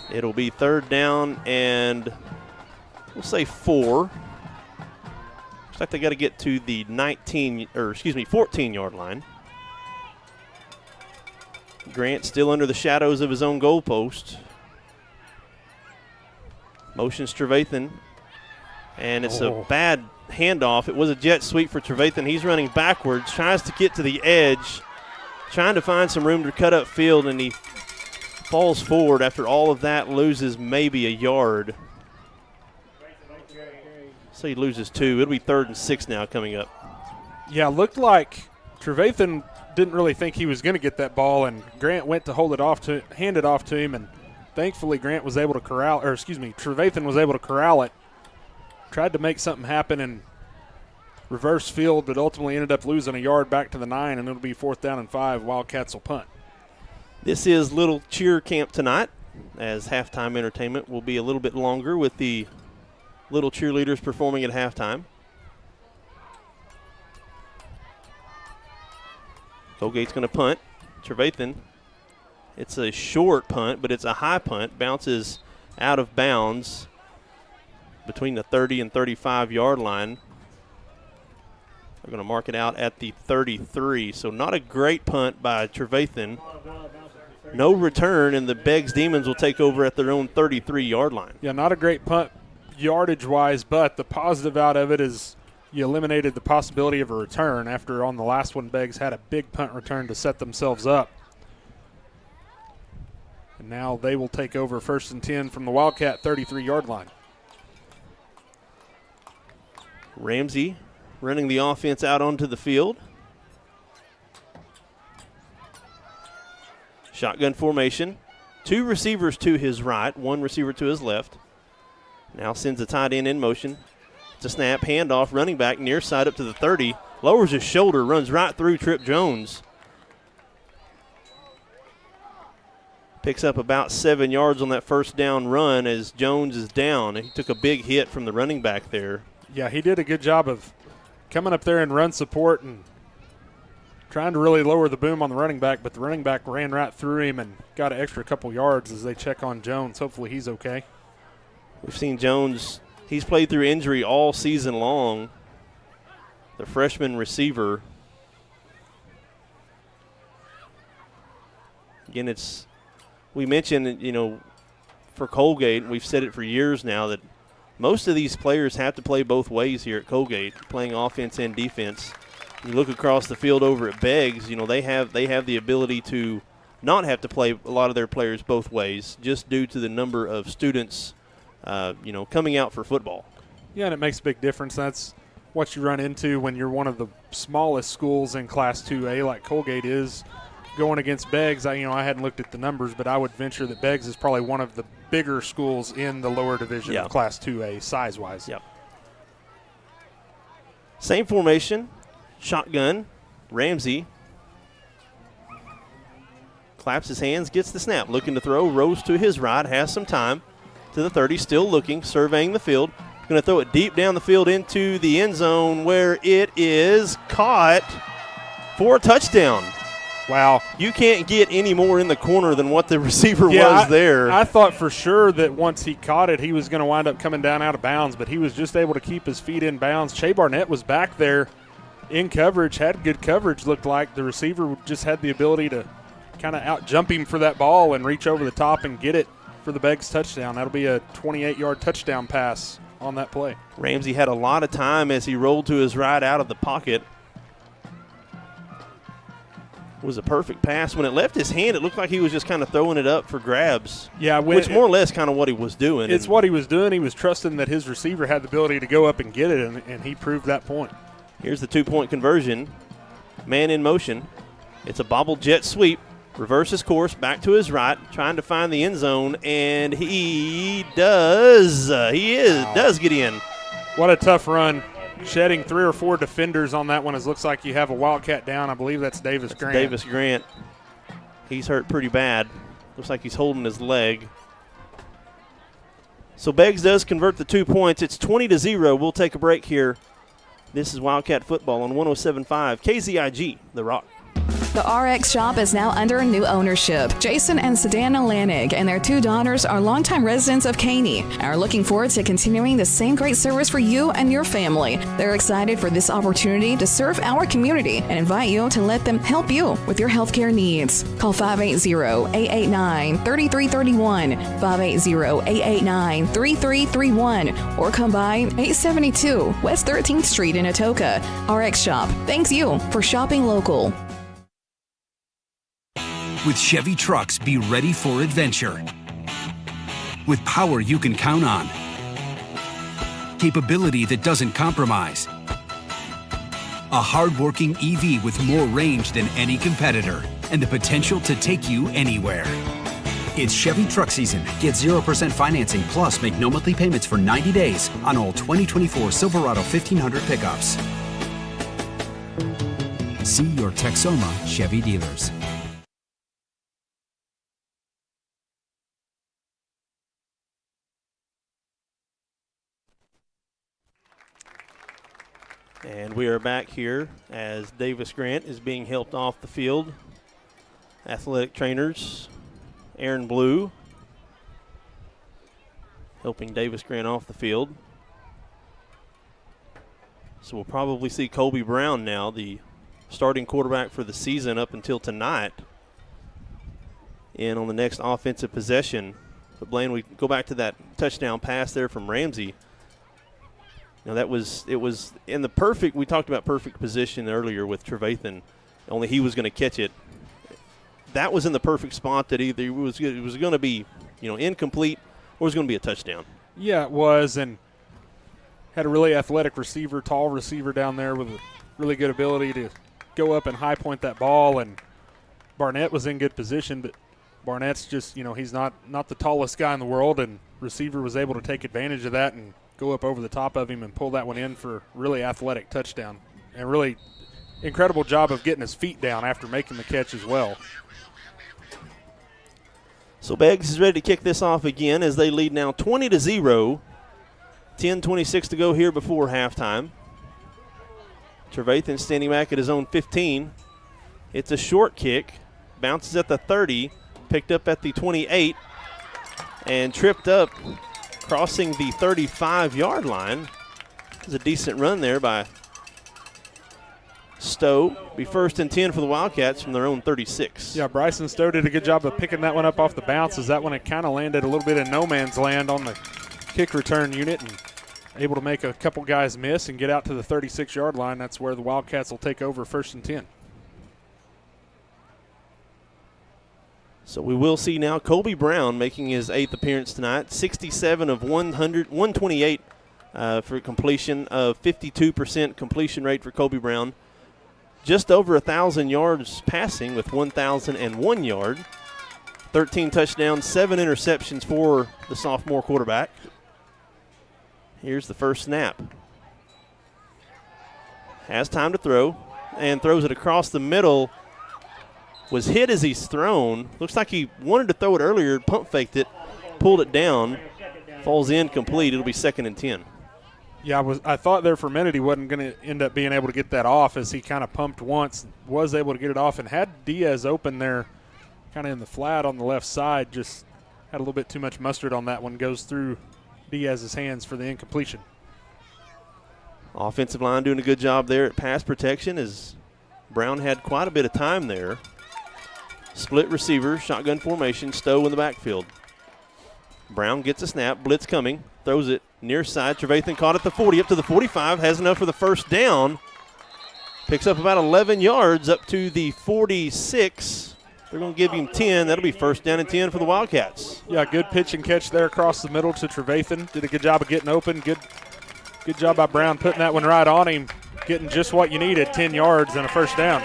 It'll be 3rd down and we'll say 4. Looks like they got to get to the 14-yard line. Grant still under the shadows of his own goalpost. Motions Trevathan, and it's a bad handoff. It was a jet sweep for Trevathan. He's running backwards, tries to get to the edge, trying to find some room to cut up field, and he falls forward. After all of that, loses maybe a yard. So he loses 2. It'll be 3rd and 6 now coming up. Yeah, looked like Trevathan didn't really think he was going to get that ball, and Grant went to hand it off to him, and thankfully Trevathan was able to corral it. Tried to make something happen and reverse field, but ultimately ended up losing a yard back to the 9, and it'll be 4th down and 5. Wildcats will punt. This is Little Cheer Camp tonight, as halftime entertainment will be a little bit longer with the little cheerleaders performing at halftime. Coalgate's going to punt. Trevathan, it's a short punt, but it's a high punt. Bounces out of bounds between the 30 and 35-yard line. They're going to mark it out at the 33, so not a great punt by Trevathan. No return, and the Beggs Demons will take over at their own 33-yard line. Yeah, not a great punt yardage-wise, but the positive out of it is you eliminated the possibility of a return after on the last one Beggs had a big punt return to set themselves up. And now they will take over 1st and 10 from the Wildcat 33-yard line. Ramsey running the offense out onto the field. Shotgun formation. 2 receivers to his right, 1 receiver to his left. Now sends the tight end in motion. It's a snap, handoff, running back near side up to the 30. lowers his shoulder, runs right through Trip Jones. Picks up about 7 yards on that first down run as Jones is down. He took a big hit from the running back there. Yeah, he did a good job of coming up there and run support and trying to really lower the boom on the running back, but the running back ran right through him and got an extra couple yards as they check on Jones. Hopefully he's okay. We've seen Jones, he's played through injury all season long. The freshman receiver. Again, we mentioned, for Coalgate, we've said it for years now, that most of these players have to play both ways here at Coalgate, playing offense and defense. You look across the field over at Beggs, they have the ability to not have to play a lot of their players both ways, just due to the number of students, coming out for football. Yeah, and it makes a big difference. That's what you run into when you're one of the smallest schools in Class 2A, like Coalgate is, going against Beggs. I hadn't looked at the numbers, but I would venture that Beggs is probably one of the bigger schools in the lower division of Class 2A, size-wise. Yep. Same formation, shotgun, Ramsey. Claps his hands, gets the snap, looking to throw, rolls to his right, has some time, to the 30, still looking, surveying the field. Going to throw it deep down the field into the end zone where it is caught for a touchdown. Wow. You can't get any more in the corner than what the receiver was there. I thought for sure that once he caught it, he was going to wind up coming down out of bounds, but he was just able to keep his feet in bounds. Che Barnett was back there in coverage, had good coverage, looked like. The receiver just had the ability to kind of out-jump him for that ball and reach over the top and get it for the Beggs touchdown. That'll be a 28-yard touchdown pass on that play. Ramsey had a lot of time as he rolled to his right out of the pocket. It was a perfect pass. When it left his hand, it looked like he was just kind of throwing it up for grabs. Yeah, which more or less kind of what he was doing. It's what he was doing. He was trusting that his receiver had the ability to go up and get it, and he proved that point. Here's the two-point conversion. Man in motion. It's a bobble jet sweep. Reverses course, back to his right, trying to find the end zone, and he does. Does get in. What a tough run. Shedding 3 or 4 defenders on that one. It looks like you have a Wildcat down. I believe that's Davis Grant. Davis Grant. He's hurt pretty bad. Looks like he's holding his leg. So Beggs does convert the 2 points. It's 20-0. We'll take a break here. This is Wildcat football on 107.5 KZIG, The Rock. The RX shop is now under new ownership. Jason and Sedana Lanig and their 2 daughters are longtime residents of Caney and are looking forward to continuing the same great service for you and your family. They're excited for this opportunity to serve our community and invite you to let them help you with your healthcare needs. Call 580-889-3331, 580-889-3331, or come by 872 West 13th Street in Atoka. RX Shop thanks you for shopping local. With Chevy trucks, be ready for adventure. With power you can count on. Capability that doesn't compromise. A hard-working EV with more range than any competitor and the potential to take you anywhere. It's Chevy truck season. Get 0% financing plus make no monthly payments for 90 days on all 2024 Silverado 1500 pickups. See your Texoma Chevy dealers. And we are back here as Davis Grant is being helped off the field. Athletic trainers, Aaron Blue, helping Davis Grant off the field. So we'll probably see Colby Brown now, the starting quarterback for the season up until tonight, in on the next offensive possession. But Blaine, we go back to that touchdown pass there from Ramsey. Now it was in the perfect, we talked about perfect position earlier with Trevathan, only he was going to catch it. That was in the perfect spot that either it was going to be, incomplete or it was going to be a touchdown. Yeah, it was, and had a really athletic receiver, tall receiver down there with a really good ability to go up and high point that ball, and Barnett was in good position, but Barnett's just, he's not the tallest guy in the world, and receiver was able to take advantage of that and go up over the top of him and pull that one in for really athletic touchdown. and really incredible job of getting his feet down after making the catch as well. So Beggs is ready to kick this off again as they lead now 20-0. 10:26 to go here before halftime. Trevathan standing back at his own 15. It's a short kick. Bounces at the 30. Picked up at the 28. And tripped up crossing the 35-yard line. It's a decent run there by Stowe. Be 1st and 10 for the Wildcats from their own 36. Yeah, Bryson Stowe did a good job of picking that one up off the bounce, as that one had kind of landed a little bit in no man's land on the kick return unit and able to make a couple guys miss and get out to the 36-yard line. That's where the Wildcats will take over 1st and 10. So we will see now Colby Brown making his 8th appearance tonight. 67 of 128 for completion, of 52% completion rate for Colby Brown. Just over 1,000 yards passing with 1,001 yard. 13 touchdowns, 7 interceptions for the sophomore quarterback. Here's the first snap. Has time to throw and throws it across the middle. Was hit as he's thrown. Looks like he wanted to throw it earlier, pump faked it, pulled it down, falls incomplete. It'll be 2nd and 10. Yeah, I thought there for a minute he wasn't going to end up being able to get that off, as he kind of pumped once, was able to get it off, and had Diaz open there kind of in the flat on the left side. Just had a little bit too much mustard on that one. Goes through Diaz's hands for the incompletion. Offensive line doing a good job there at pass protection, as Brown had quite a bit of time there. Split receiver, shotgun formation, Stowe in the backfield. Brown gets a snap, blitz coming, throws it near side. Trevathan caught at the 40, up to the 45, has enough for the first down. Picks up about 11 yards up to the 46. They're going to give him 10. That'll be 1st down and 10 for the Wildcats. Yeah, good pitch and catch there across the middle to Trevathan. Did a good job of getting open. Good job by Brown putting that one right on him, getting just what you needed, 10 yards and a first down.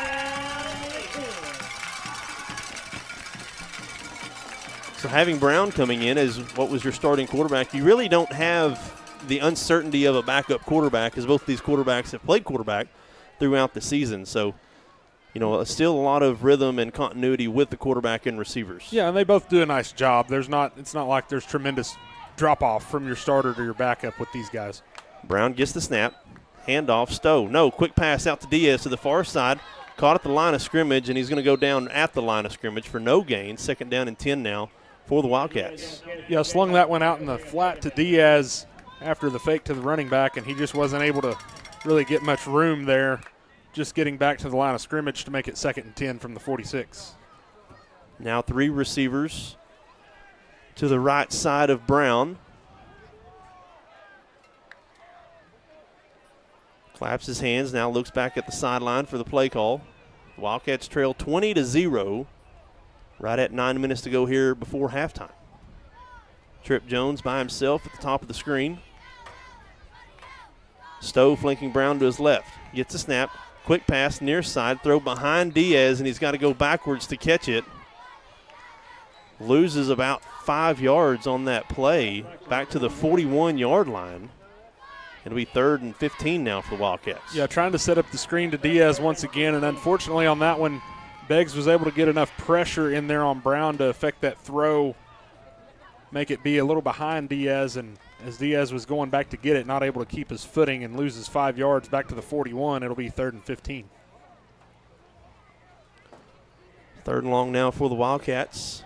So having Brown coming in as what was your starting quarterback, you really don't have the uncertainty of a backup quarterback, as both these quarterbacks have played quarterback throughout the season. So, still a lot of rhythm and continuity with the quarterback and receivers. Yeah, and they both do a nice job. It's not like there's tremendous drop-off from your starter to your backup with these guys. Brown gets the snap. Handoff, Stowe. No, quick pass out to Diaz to the far side. Caught at the line of scrimmage, and he's going to go down at the line of scrimmage for no gain. 2nd down and 10 now for the Wildcats. Yeah, slung that one out in the flat to Diaz after the fake to the running back, and he just wasn't able to really get much room there, just getting back to the line of scrimmage to make it 2nd and 10 from the 46. Now 3 receivers to the right side of Brown. Claps his hands, now looks back at the sideline for the play call. The Wildcats trail 20-0. Right at 9 minutes to go here before halftime. Trip Jones by himself at the top of the screen. Stowe flanking Brown to his left. Gets a snap. Quick pass near side. Throw behind Diaz, and he's got to go backwards to catch it. Loses about 5 yards on that play. Back to the 41-yard line. It'll be 3rd and 15 now for the Wildcats. Yeah, trying to set up the screen to Diaz once again, and unfortunately on that one, Beggs was able to get enough pressure in there on Brown to affect that throw, make it be a little behind Diaz, and as Diaz was going back to get it, not able to keep his footing and loses 5 yards back to the 41. It'll be 3rd and 15. 3rd and long now for the Wildcats.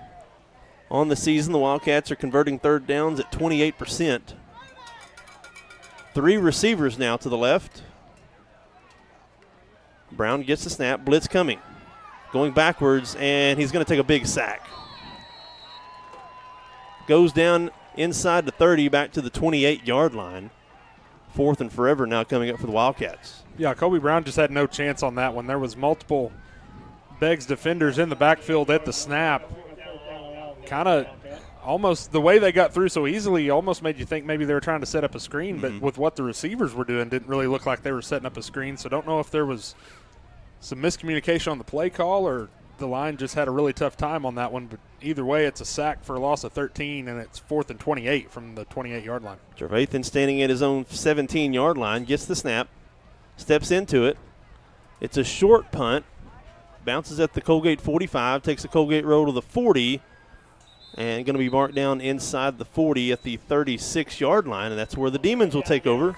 On the season, the Wildcats are converting 3rd downs at 28%. 3 receivers now to the left. Brown gets the snap, blitz coming. Going backwards, and he's going to take a big sack. Goes down inside the 30, back to the 28-yard line. 4th and forever now coming up for the Wildcats. Yeah, Colby Brown just had no chance on that one. There was multiple Beggs defenders in the backfield at the snap. Kind of almost the way they got through so easily almost made you think maybe they were trying to set up a screen, but with what the receivers were doing, didn't really look like they were setting up a screen. So don't know if there was some miscommunication on the play call or the line just had a really tough time on that one. But either way, it's a sack for a loss of 13, and it's 4th and 28 from the 28-yard line. Trevathan standing at his own 17-yard line, gets the snap, steps into it, It's a short punt. Bounces at the Coalgate 45, takes a Coalgate roll to the 40, and going to be marked down inside the 40 at the 36-yard line, and that's where the Demons will take over,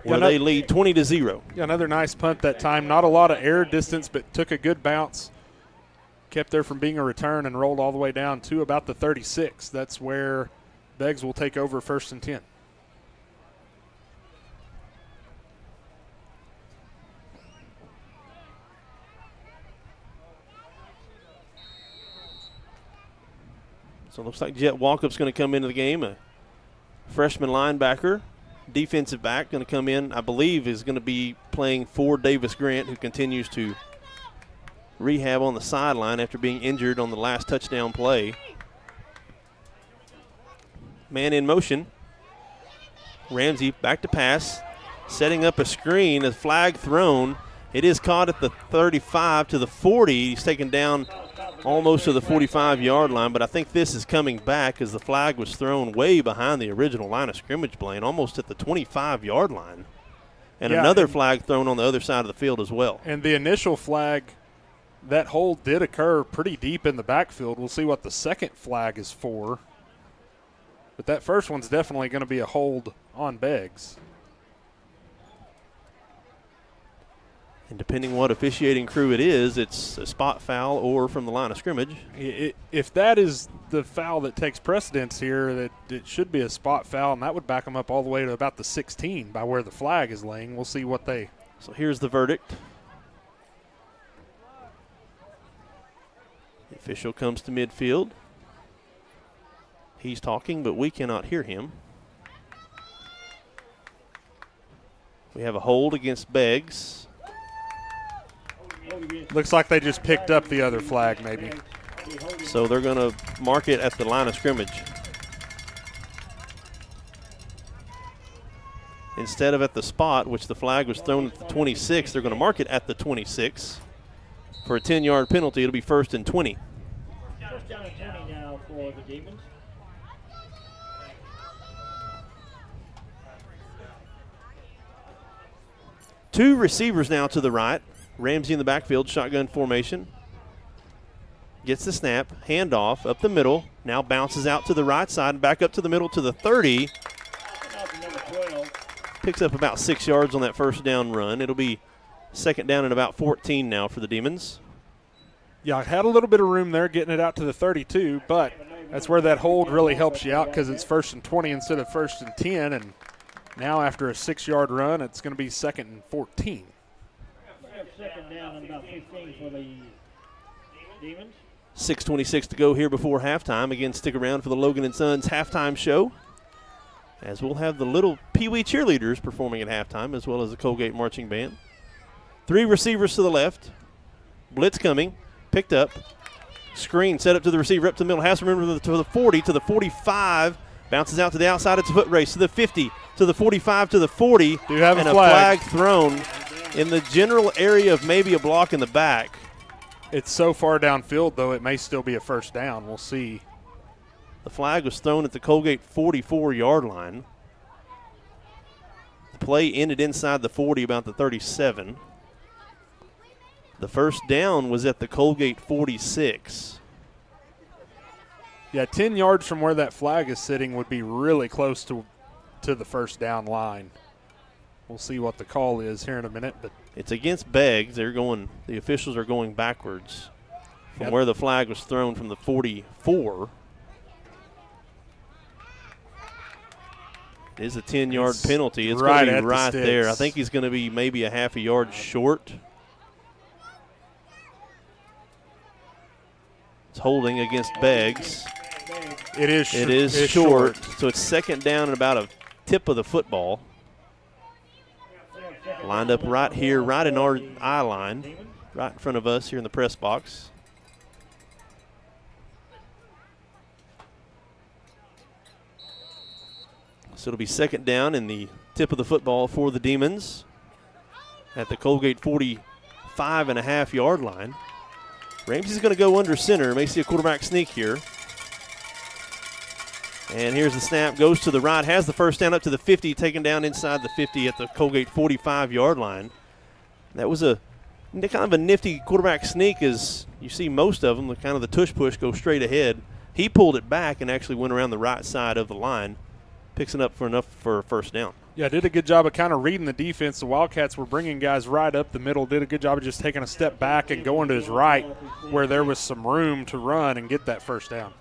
where they lead 20-0. Yeah, another nice punt that time. Not a lot of air distance, but took a good bounce. Kept there from being a return and rolled all the way down to about the 36. That's where Beggs will take over 1st and 10. So it looks like Jet Walkup's going to come into the game, a freshman linebacker. Defensive back going to come in, I believe, is going to be playing for Davis Grant, who continues to rehab on the sideline after being injured on the last touchdown play. Man in motion. Ramsey back to pass, setting up a screen, a flag thrown. It is caught at the 35 to the 40. He's taken down almost to the 45-yard line, but I think this is coming back as the flag was thrown way behind the original line of scrimmage, Blaine, almost at the 25-yard line. And another flag thrown on the other side of the field as well. And the initial flag, that hold did occur pretty deep in the backfield. We'll see what the second flag is for. But that first one's definitely going to be a hold on Beggs. And depending what officiating crew it is, it's a spot foul or from the line of scrimmage. If that is the foul that takes precedence here, that it should be a spot foul, and that would back them up all the way to about the 16 by where the flag is laying. We'll see what they. So here's the verdict. The official comes to midfield. He's talking, but we cannot hear him. We have a hold against Beggs. Looks like they just picked up the other flag, maybe. So they're going to mark it at the line of scrimmage. Instead of at the spot, which the flag was thrown at the 26, they're going to mark it at the 26. For a 10-yard penalty, it'll be 1st and 20. First down and 20 now for the Demons. Two receivers now to the right. Ramsey in the backfield, shotgun formation. Gets the snap, handoff up the middle. Now bounces out to the right side and back up to the middle to the 30. Picks up about 6 yards on that first down run. It'll be 2nd down and about 14 now for the Demons. Yeah, I had a little bit of room there getting it out to the 32, but that's where that hold really helps you out because it's 1st and 20 instead of 1st and 10. And now after a 6-yard run, it's going to be 2nd and 14. 2nd down and about 15 for the Demons. 6:26 to go here before halftime. Again, stick around for the Logan & Sons halftime show, as we'll have the little Pee Wee cheerleaders performing at halftime, as well as the Coalgate marching band. 3 receivers to the left. Blitz coming. Picked up. Screen set up to the receiver, up to the middle. Has to remember to the 40, to the 45. Bounces out to the outside. It's a foot race to the 50, to the 45, to the 40. Do have and a flag thrown in the general area of maybe a block in the back. It's so far downfield, though, it may still be a 1st down. We'll see. The flag was thrown at the Coalgate 44-yard line. The play ended inside the 40, about the 37. The 1st down was at the Coalgate 46. Yeah, 10 yards from where that flag is sitting would be really close to the 1st down line. We'll see what the call is here in a minute, but it's against Beggs. The officials are going backwards from where the flag was thrown from the 44. It is a 10-yard penalty. It's going to be right there. I think he's going to be maybe a half a yard short. It's holding against Beggs. It is short. So it's 2nd down and about a tip of the football. Lined up right here, right in our eye line, right in front of us here in the press box. So it'll be 2nd down in the tip of the football for the Demons at the Coalgate 45.5-yard line. Ramsey's going to go under center. May see a quarterback sneak here. And here's the snap. Goes to the right. Has the 1st down up to the 50. Taken down inside the 50 at the Coalgate 45-yard line. That was a kind of a nifty quarterback sneak as you see most of them, the kind of the tush push go straight ahead. He pulled it back and actually went around the right side of the line, picks it up for enough for a first down. Yeah, did a good job of kind of reading the defense. The Wildcats were bringing guys right up the middle, did a good job of just taking a step back and going to his right where there was some room to run and get that first down.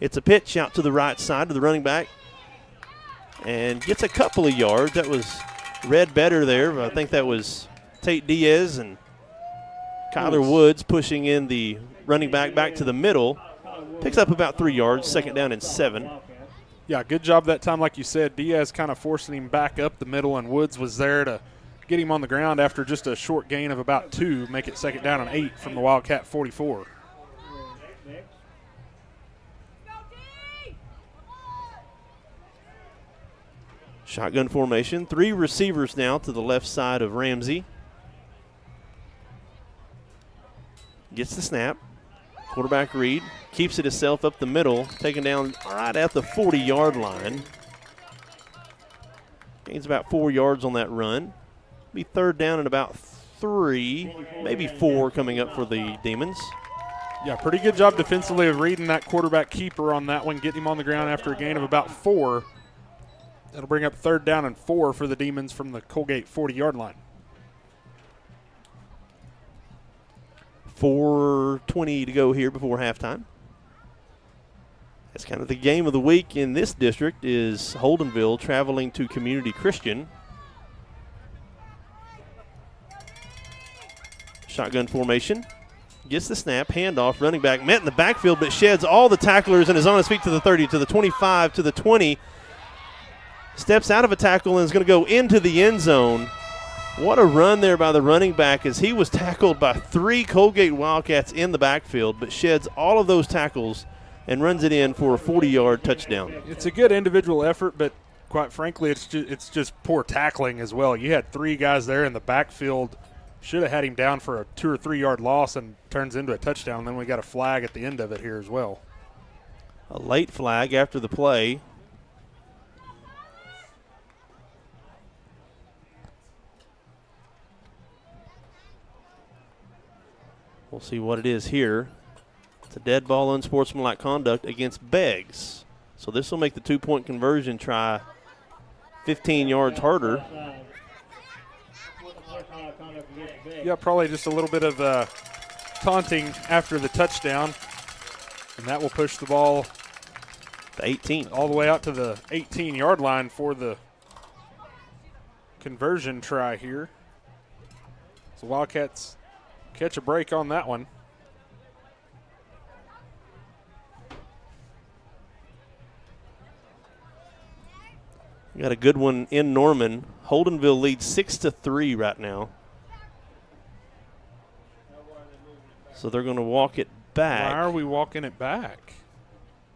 It's a pitch out to the right side to the running back and gets a couple of yards. That was read better there, but I think that was Tate Diaz and Kyler Woods pushing in the running back to the middle. Picks up about 3 yards, second down and 7. Yeah, good job that time, like you said. Diaz kind of forcing him back up the middle, and Woods was there to get him on the ground after just a short gain of about 2, make it second down and 8 from the Wildcat 44. Shotgun formation. 3 receivers now to the left side of Ramsey. Gets the snap. Quarterback read. Keeps it himself up the middle. Taken down right at the 40-yard line. Gains about 4 yards on that run. Be third down and about 3, maybe 4 coming up for the Demons. Yeah, pretty good job defensively of reading that quarterback keeper on that one, getting him on the ground after a gain of about 4. That'll bring up third down and 4 for the Demons from the Coalgate 40-yard line. 4:20 to go here before halftime. That's kind of the game of the week in this district is Holdenville traveling to Community Christian. Shotgun formation. Gets the snap, handoff, running back met in the backfield, but sheds all the tacklers and is on his feet to the 30, to the 25, to the 20. Steps out of a tackle and is going to go into the end zone. What a run there by the running back as he was tackled by 3 Coalgate Wildcats in the backfield, but sheds all of those tackles and runs it in for a 40-yard touchdown. It's a good individual effort, but quite frankly, it's just poor tackling as well. You had 3 guys there in the backfield. Should have had him down for a 2 or 3 yard loss and turns into a touchdown. Then we got a flag at the end of it here as well. A late flag after the play. We'll see what it is here. It's a dead ball, unsportsmanlike conduct against Beggs. So this will make the 2-point conversion try 15 yards harder. Yeah, probably just a little bit of taunting after the touchdown. And that will push the ball to 18. All the way out to the 18-yard line for the conversion try here. So Wildcats catch a break on that one. We got a good one in Norman. Holdenville leads 6-3 right now. So they're going to walk it back. Why are we walking it back?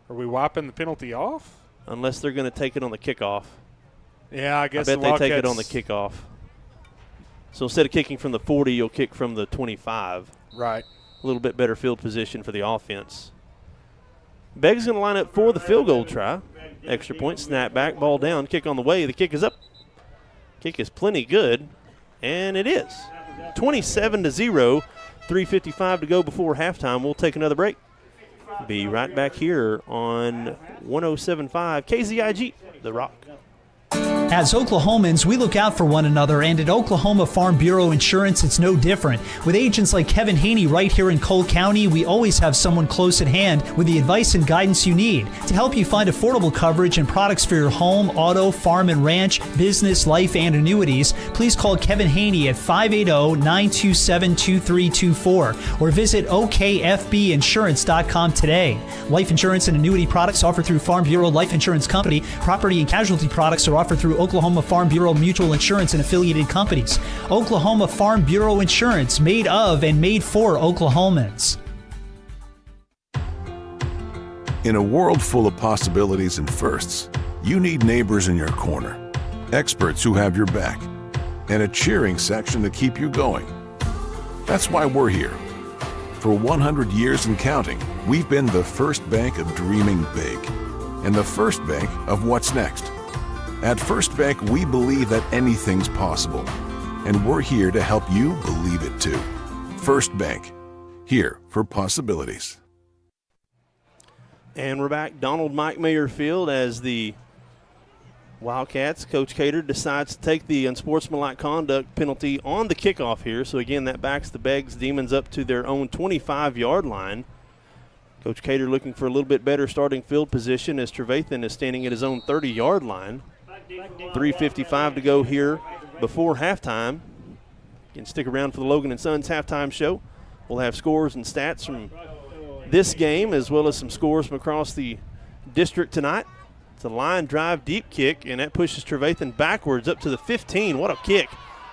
Are we wiping the penalty off? Unless they're going to take it on the kickoff. Yeah, I guess I bet they take it on the kickoff. So instead of kicking from the 40, you'll kick from the 25. Right. A little bit better field position for the offense. Beggs going to line up for the field goal try. Extra point, snap back, ball down, kick on the way. The kick is up. Kick is plenty good, and it is. 27-0. 3:55 to go before halftime. We'll take another break. Be right back here on 107.5 KZIG, The Rock. As Oklahomans, we look out for one another, and at Oklahoma Farm Bureau Insurance, it's no different. With agents like Kevin Haney right here in Cole County, we always have someone close at hand with the advice and guidance you need to help you find affordable coverage and products for your home, auto, farm and ranch, business, life, and annuities. Please call Kevin Haney at 580-927-2324 or visit okfbinsurance.com today. Life insurance and annuity products offered through Farm Bureau Life Insurance Company. Property and casualty products are offered through Oklahoma Farm Bureau Mutual Insurance and affiliated companies. Oklahoma Farm Bureau Insurance, made of and made for Oklahomans. In a world full of possibilities and firsts, you need neighbors in your corner, experts who have your back, and a cheering section to keep you going. That's why we're here. For 100 years and counting, we've been the first bank of dreaming big and the first bank of what's next. At First Bank, we believe that anything's possible, and we're here to help you believe it too. First Bank, here for possibilities. And we're back. Donald Mike Mayer Field as the Wildcats, Coach Cater decides to take the unsportsmanlike conduct penalty on the kickoff here. So, again, that backs the Beggs Demons up to their own 25-yard line. Coach Cater looking for a little bit better starting field position as Trevathan is standing at his own 30-yard line. 3:55 to go here before halftime. You can stick around for the Logan & Sons halftime show. We'll have scores and stats from this game as well as some scores from across the district tonight. It's a line drive deep kick, and that pushes Trevathan backwards up to the 15. What a kick.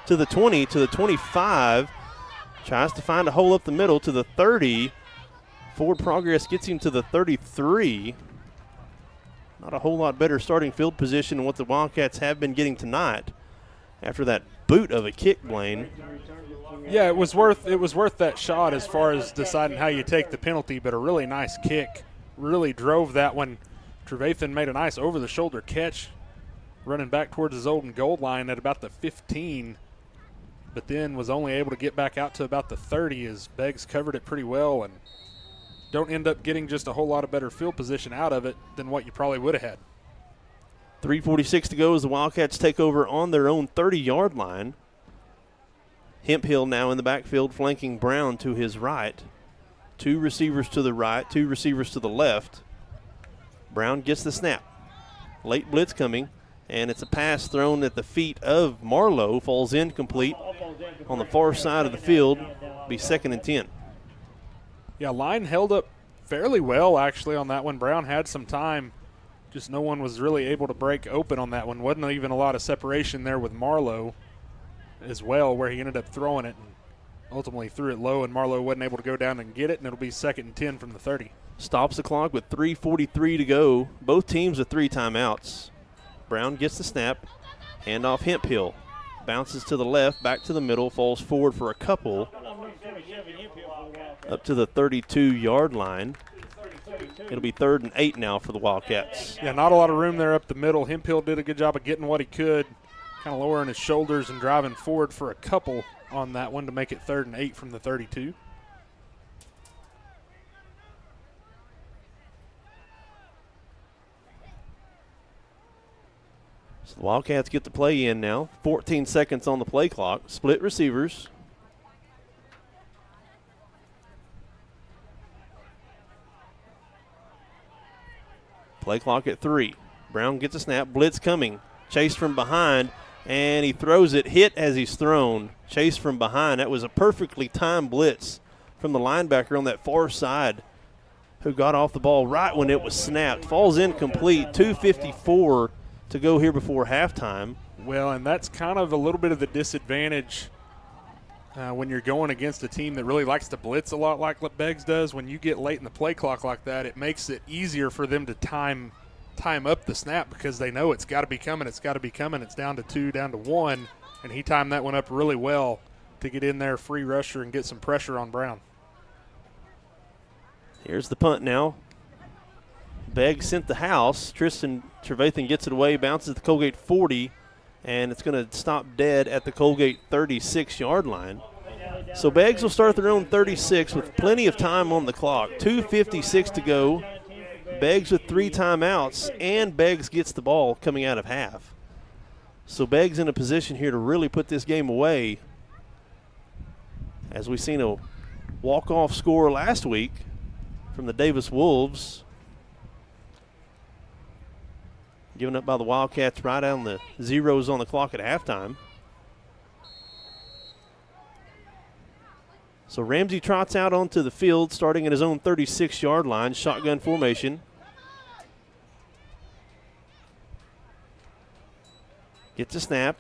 To the 20, to the 25. Tries to find a hole up the middle to the 30. Forward progress gets him to the 33. Not a whole lot better starting field position than what the Wildcats have been getting tonight after that boot of a kick, Blaine. Yeah, it was worth that shot as far as deciding how you take the penalty, but a really nice kick. Really drove that one. Trevathan made a nice over-the-shoulder catch running back towards his own goal line at about the 15, but then was only able to get back out to about the 30 as Beggs covered it pretty well and don't end up getting just a whole lot of better field position out of it than what you probably would have had. 3:46 to go as the Wildcats take over on their own 30-yard line. Hemphill now in the backfield flanking Brown to his right. Two receivers to the right, two receivers to the left. Brown gets the snap. Late blitz coming, and it's a pass thrown at the feet of Marlowe. Falls incomplete on the far side of the field. Be 2nd and 10. Yeah, line held up fairly well, actually, on that one. Brown had some time. Just no one was really able to break open on that one. Wasn't even a lot of separation there with Marlowe as well, where he ended up throwing it and ultimately threw it low, and Marlowe wasn't able to go down and get it, and it'll be 2nd and 10 from the 30. Stops the clock with 3:43 to go. Both teams with 3 timeouts. Brown gets the snap. Handoff Hemphill. Bounces to the left, back to the middle, falls forward for a couple. Up to the 32-yard line. It'll be 3rd and 8 now for the Wildcats. Yeah, not a lot of room there up the middle. Hemphill did a good job of getting what he could, kind of lowering his shoulders and driving forward for a couple on that one to make it 3rd and 8 from the 32. So the Wildcats get the play in now. 14 seconds on the play clock. Split receivers. Play clock at 3. Brown gets a snap. Blitz coming. Chase from behind, and he throws it. Hit as he's thrown. Chase from behind. That was a perfectly timed blitz from the linebacker on that far side who got off the ball right when it was snapped. Falls incomplete. 2:54 to go here before halftime. Well, and that's kind of a little bit of the disadvantage when you're going against a team that really likes to blitz a lot like Beggs does. When you get late in the play clock like that, it makes it easier for them to time up the snap because they know it's got to be coming, it's got to be coming. It's down to 2, down to 1, and he timed that one up really well to get in there, free rusher, and get some pressure on Brown. Here's the punt now. Beggs sent the house. Tristan Trevathan gets it away, bounces the Coalgate 40, and it's going to stop dead at the Coalgate 36-yard line. So Beggs will start their own 36 with plenty of time on the clock. 2:56 to go. Beggs with 3 timeouts, and Beggs gets the ball coming out of half. So Beggs in a position here to really put this game away. As we've seen a walk-off score last week from the Davis Wolves. Given up by the Wildcats right on the zeros on the clock at halftime. So Ramsey trots out onto the field starting at his own 36-yard line, shotgun formation. Gets a snap.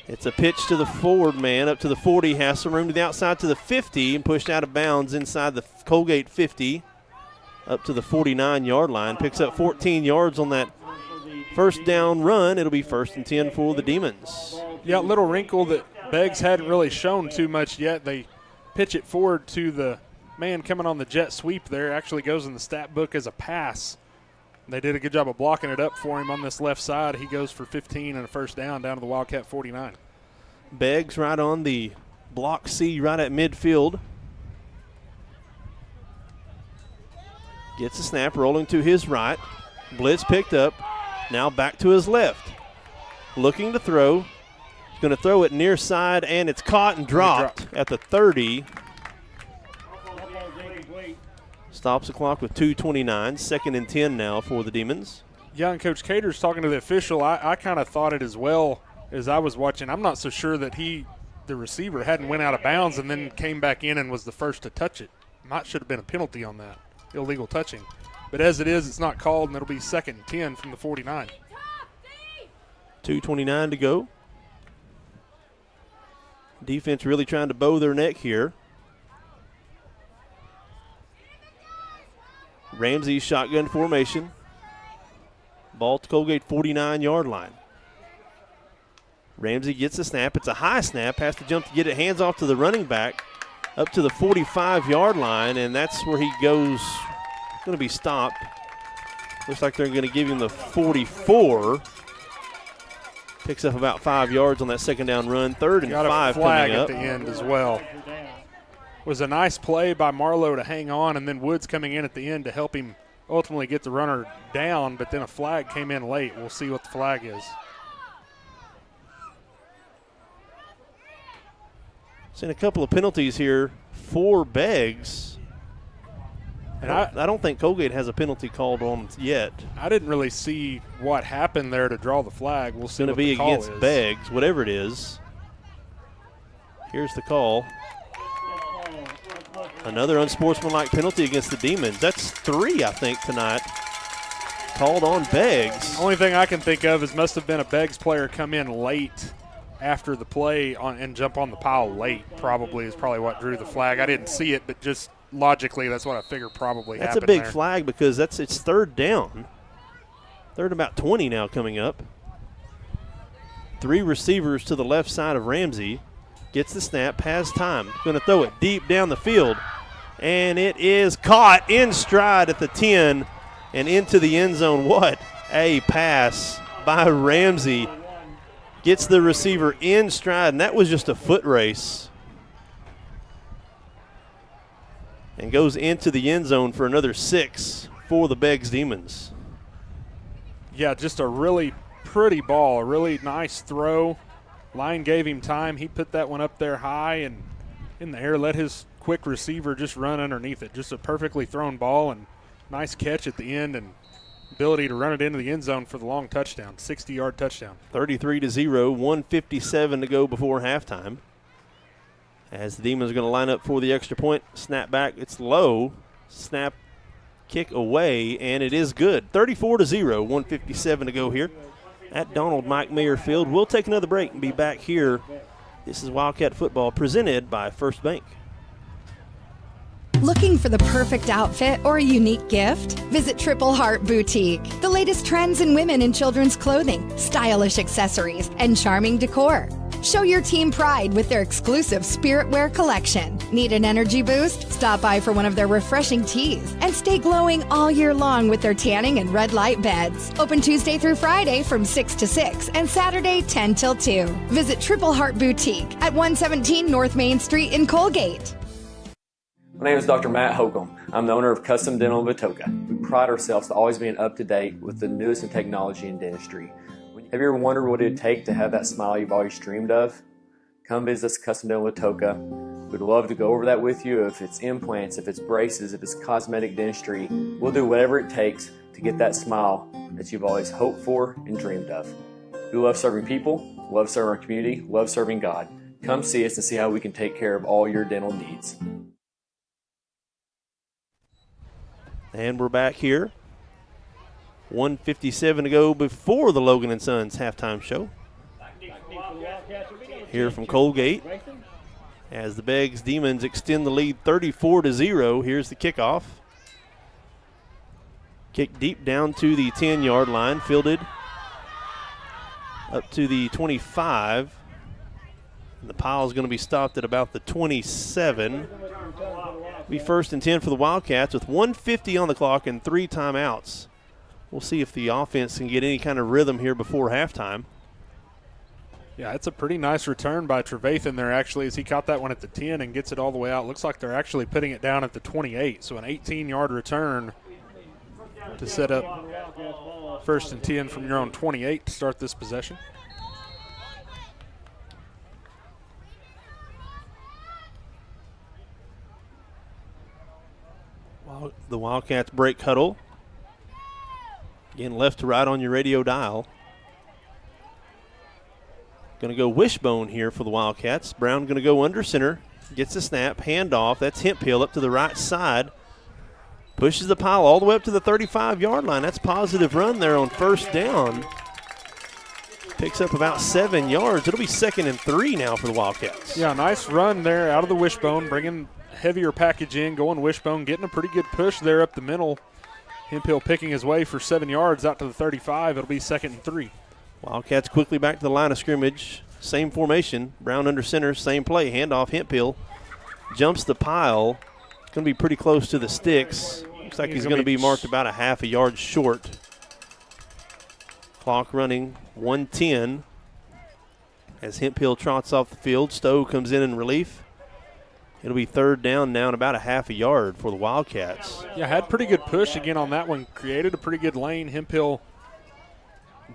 It's a pitch to the forward man up to the 40, has some room to the outside to the 50 and pushed out of bounds inside the Coalgate 50 up to the 49-yard line. Picks up 14 yards on that first down run. It'll be 1st and 10 for the Demons. Yeah, little wrinkle that Beggs hadn't really shown too much yet. They pitch it forward to the man coming on the jet sweep there. Actually goes in the stat book as a pass They did a good job of blocking it up for him on this left side. He goes for 15 and a first down to the Wildcat 49. Beggs right on the block C right at midfield. Gets a snap, rolling to his right. Blitz picked up. Now back to his left. Looking to throw. He's going to throw it near side, and it's caught and dropped at the 30. Stops the clock with 2:29. 2nd and 10 now for the Demons. Yeah, and Coach Cater's talking to the official. I kind of thought it as well as I was watching. I'm not so sure that the receiver, hadn't went out of bounds and then came back in and was the first to touch it. Might should have been a penalty on that, illegal touching. But as it is, it's not called, and it'll be 2nd and 10 from the 49. 2:29 to go. Defense really trying to bow their neck here. Ramsey's shotgun formation. Ball to Coalgate 49-yard line. Ramsey gets the snap. It's a high snap. Has to jump to get it. Hands off to the running back up to the 45-yard line, and that's where he goes. Going to be stopped. Looks like they're going to give him the 44. Picks up about 5 yards on that second down run. 3rd and 5 flag coming up. At the end as well. Was a nice play by Marlowe to hang on, and then Woods coming in at the end to help him ultimately get the runner down, but then a flag came in late. We'll see what the flag is. Seen a couple of penalties here for Beggs. And I don't think Coalgate has a penalty called on yet. I didn't really see what happened there to draw the flag. We'll see what the call is. It's going to be against Beggs, whatever it is. Here's the call. Another unsportsmanlike penalty against the Demons. That's 3, I think, tonight. Called on Beggs. The only thing I can think of is must have been a Beggs player come in late after the play and jump on the pile late, probably is probably what drew the flag. I didn't see it, but just logically that's what I figured probably happened. That's a big there. flag because it's 3rd down. 3rd and about 20 now coming up. 3 receivers to the left side of Ramsey. Gets the snap, has time. Going to throw it deep down the field. And it is caught in stride at the 10 and into the end zone. What a pass by Ramsey. Gets the receiver in stride, and that was just a foot race. And goes into the end zone for another 6 for the Beggs Demons. Yeah, just a really pretty ball, a really nice throw. Line gave him time. He put that one up there high and in the air, let his quick receiver just run underneath it. Just a perfectly thrown ball and nice catch at the end and ability to run it into the end zone for the long touchdown, 60-yard touchdown. 33-0, 1:57 to go before halftime. As the Demons are going to line up for the extra point. Snap back, it's low. Snap, kick away, and it is good. 34-0, 1:57 to go here at Donald Mike Mayer Field. We'll take another break and be back here. This is Wildcat Football presented by First Bank. Looking for the perfect outfit or a unique gift? Visit Triple Heart Boutique. The latest trends in women and children's clothing, stylish accessories, and charming decor. Show your team pride with their exclusive Spirit Wear collection. Need an energy boost? Stop by for one of their refreshing teas and stay glowing all year long with their tanning and red light beds. Open Tuesday through Friday from 6 to 6 and Saturday 10 till 2. Visit Triple Heart Boutique at 117 North Main Street in Coalgate. My name is Dr. Matt Holcomb. I'm the owner of Custom Dental in Watoka. We pride ourselves to always being up to date with the newest in technology and dentistry. Have you ever wondered what it would take to have that smile you've always dreamed of? Come visit us at Custom Dental in Watoka. We'd love to go over that with you. If it's implants, if it's braces, if it's cosmetic dentistry, we'll do whatever it takes to get that smile that you've always hoped for and dreamed of. We love serving people, love serving our community, love serving God. Come see us and see how we can take care of all your dental needs. And we're back here. 1:57 to go before the Logan & Sons halftime show. Here from Coalgate as the Beggs Demons extend the lead 34-0. Here's the kickoff. Kick deep down to the 10-yard line, fielded up to the 25. And the pile is going to be stopped at about the 27. Be 1st and 10 for the Wildcats with 1:50 on the clock and 3 timeouts. We'll see if the offense can get any kind of rhythm here before halftime. Yeah, it's a pretty nice return by Trevathan there, actually, as he caught that one at the 10 and gets it all the way out. Looks like they're actually putting it down at the 28, so an 18-yard return to set up 1st and 10 from your own 28 to start this possession. The Wildcats break huddle. Again, left to right on your radio dial. Going to go wishbone here for the Wildcats. Brown going to go under center. Gets the snap, handoff. That's Hemphill up to the right side. Pushes the pile all the way up to the 35-yard line. That's a positive run there on 1st down. Picks up about 7 yards. It'll be 2nd and 3 now for the Wildcats. Yeah, nice run there out of the wishbone, bringing heavier package in, going wishbone, getting a pretty good push there up the middle. Hemphill picking his way for 7 yards out to the 35. It'll be 2nd and 3. Wildcats quickly back to the line of scrimmage. Same formation. Brown under center, same play. Handoff, Hemphill jumps the pile. It's going to be pretty close to the sticks. Looks like he's going to be marked about a half a yard short. Clock running 1:10 as Hemphill trots off the field. Stowe comes in relief. It'll be 3rd down now and about a half a yard for the Wildcats. Yeah, had pretty good push again on that one. Created a pretty good lane. Hemphill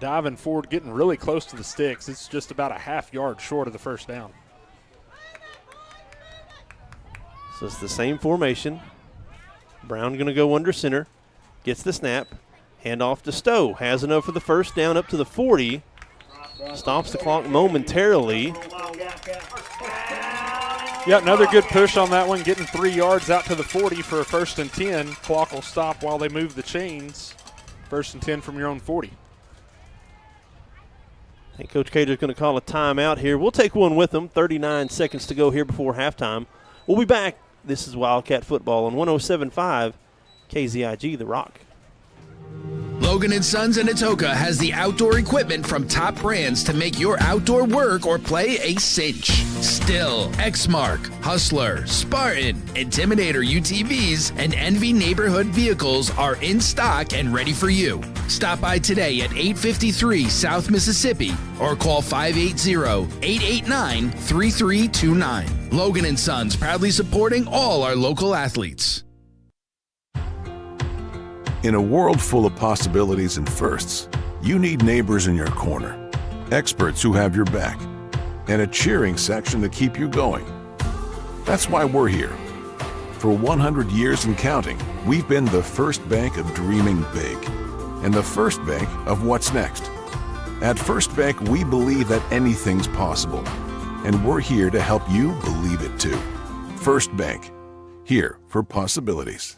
diving forward, getting really close to the sticks. It's just about a half yard short of the 1st down. So it's the same formation. Brown going to go under center. Gets the snap. Handoff to Stowe. Has enough for the 1st down up to the 40. Stops the clock momentarily. Yeah, another good push on that one, getting 3 yards out to the 40 for a 1st and 10. Clock will stop while they move the chains. 1st and 10 from your own 40. I think Coach Cater's going to call a timeout here. We'll take one with them. 39 seconds to go here before halftime. We'll be back. This is Wildcat Football on 107.5 KZIG, The Rock. Logan & Sons in Atoka has the outdoor equipment from top brands to make your outdoor work or play a cinch. Still, Exmark, Hustler, Spartan, Intimidator UTVs, and Envy neighborhood vehicles are in stock and ready for you. Stop by today at 853 South Mississippi or call 580-889-3329. Logan & Sons proudly supporting all our local athletes. In a world full of possibilities and firsts, you need neighbors in your corner, experts who have your back, and a cheering section to keep you going. That's why we're here. For 100 years and counting, we've been the first bank of dreaming big and the first bank of what's next. At First Bank, we believe that anything's possible, and we're here to help you believe it too. First Bank, here for possibilities.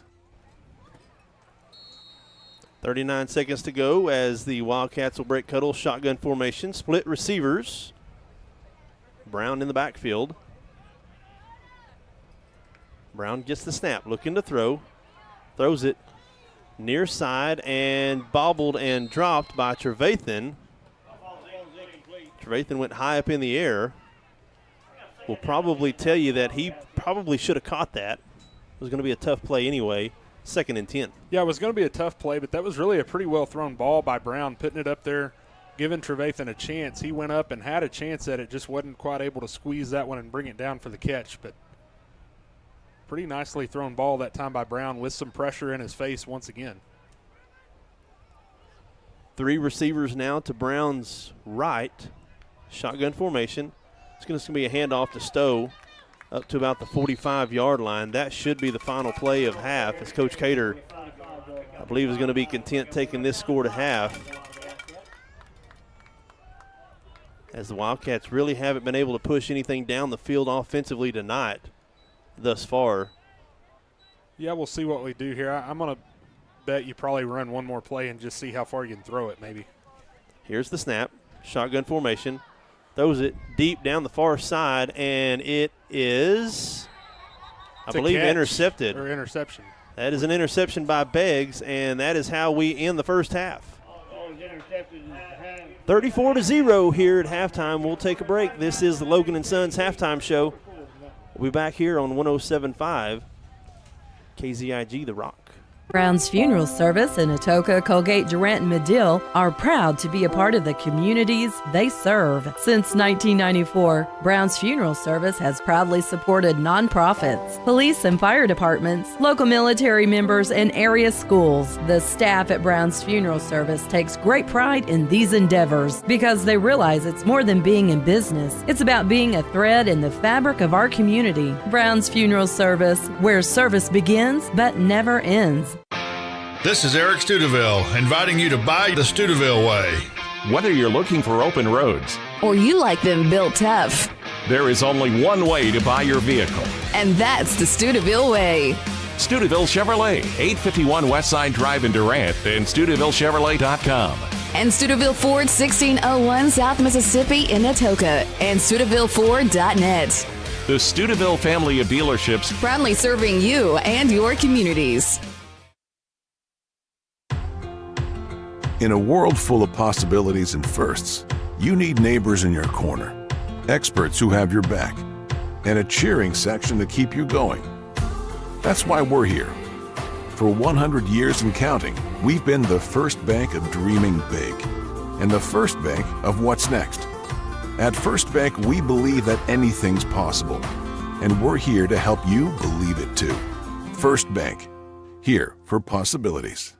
39 seconds to go as the Wildcats will break huddle, shotgun formation, split receivers. Brown in the backfield. Brown gets the snap, looking to throw. Throws it near side and bobbled and dropped by Trevathan. Trevathan went high up in the air. Will probably tell you that he probably should have caught that. It was going to be a tough play anyway. 2nd and 10. Yeah, it was going to be a tough play, but that was really a pretty well thrown ball by Brown, putting it up there, giving Trevathan a chance. He went up and had a chance at it, just wasn't quite able to squeeze that one and bring it down for the catch. But pretty nicely thrown ball that time by Brown with some pressure in his face once again. 3 receivers now to Brown's right. Shotgun formation. It's going to be a handoff to Stowe up to about the 45-yard line. That should be the final play of half, as Coach Cater, I believe, is going to be content taking this score to half, as the Wildcats really haven't been able to push anything down the field offensively tonight thus far. Yeah, we'll see what we do here. I'm going to bet you probably run one more play and just see how far you can throw it maybe. Here's the snap. Shotgun formation. Throws it deep down the far side, and it is, I believe, intercepted. Or interception. That is an interception by Beggs, and that is how we end the first half. 34-0 here at halftime. We'll take a break. This is the Logan & Sons halftime show. We'll be back here on 107.5 KZIG, The Rock. Brown's Funeral Service in Atoka, Coalgate, Durant, and Medill are proud to be a part of the communities they serve. Since 1994, Brown's Funeral Service has proudly supported nonprofits, police and fire departments, local military members, and area schools. The staff at Brown's Funeral Service takes great pride in these endeavors because they realize it's more than being in business. It's about being a thread in the fabric of our community. Brown's Funeral Service, where service begins but never ends. This is Eric Studeville, inviting you to buy the Studeville way. Whether you're looking for open roads Or you like them built tough, there is only one way to buy your vehicle. and that's the Studeville way. Studeville Chevrolet, 851 Westside Drive in Durant, and StudevilleChevrolet.com. And Studeville Ford, 1601 South Mississippi in Atoka, and StudevilleFord.net. The Studeville family of dealerships, Proudly serving you and your communities. In a world full of possibilities and firsts, you need neighbors in your corner, experts who have your back, and a cheering section to keep you going. That's why we're here. For 100 years and counting, we've been the first bank of dreaming big and the first bank of what's next. At First Bank, we believe that anything's possible, and we're here to help you believe it too. First Bank, here for possibilities.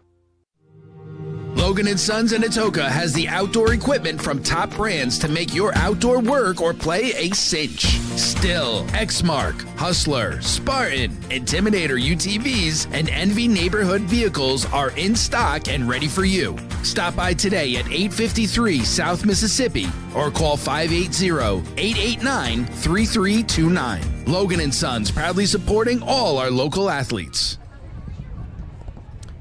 Logan & Sons in Atoka has the outdoor equipment from top brands to make your outdoor work or play a cinch. Still, Exmark, Hustler, Spartan, Intimidator UTVs, and Envy neighborhood vehicles are in stock and ready for you. Stop by today at 853 South Mississippi or call 580-889-3329. Logan & Sons, proudly supporting all our local athletes.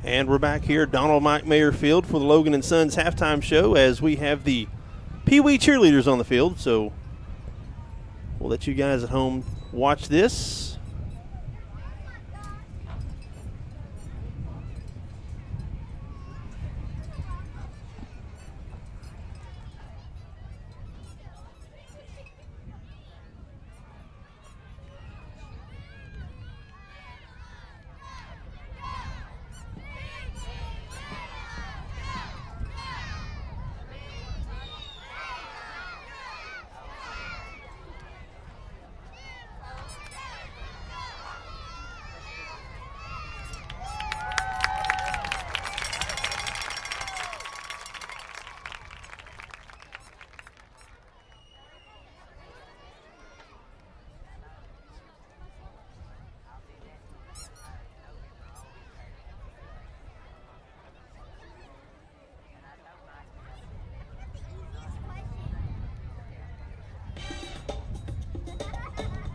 And we're back here at Donald Mike Mayer Field for the Logan & Sons halftime show as we have the Pee Wee cheerleaders on the field. So we'll let you guys at home watch this.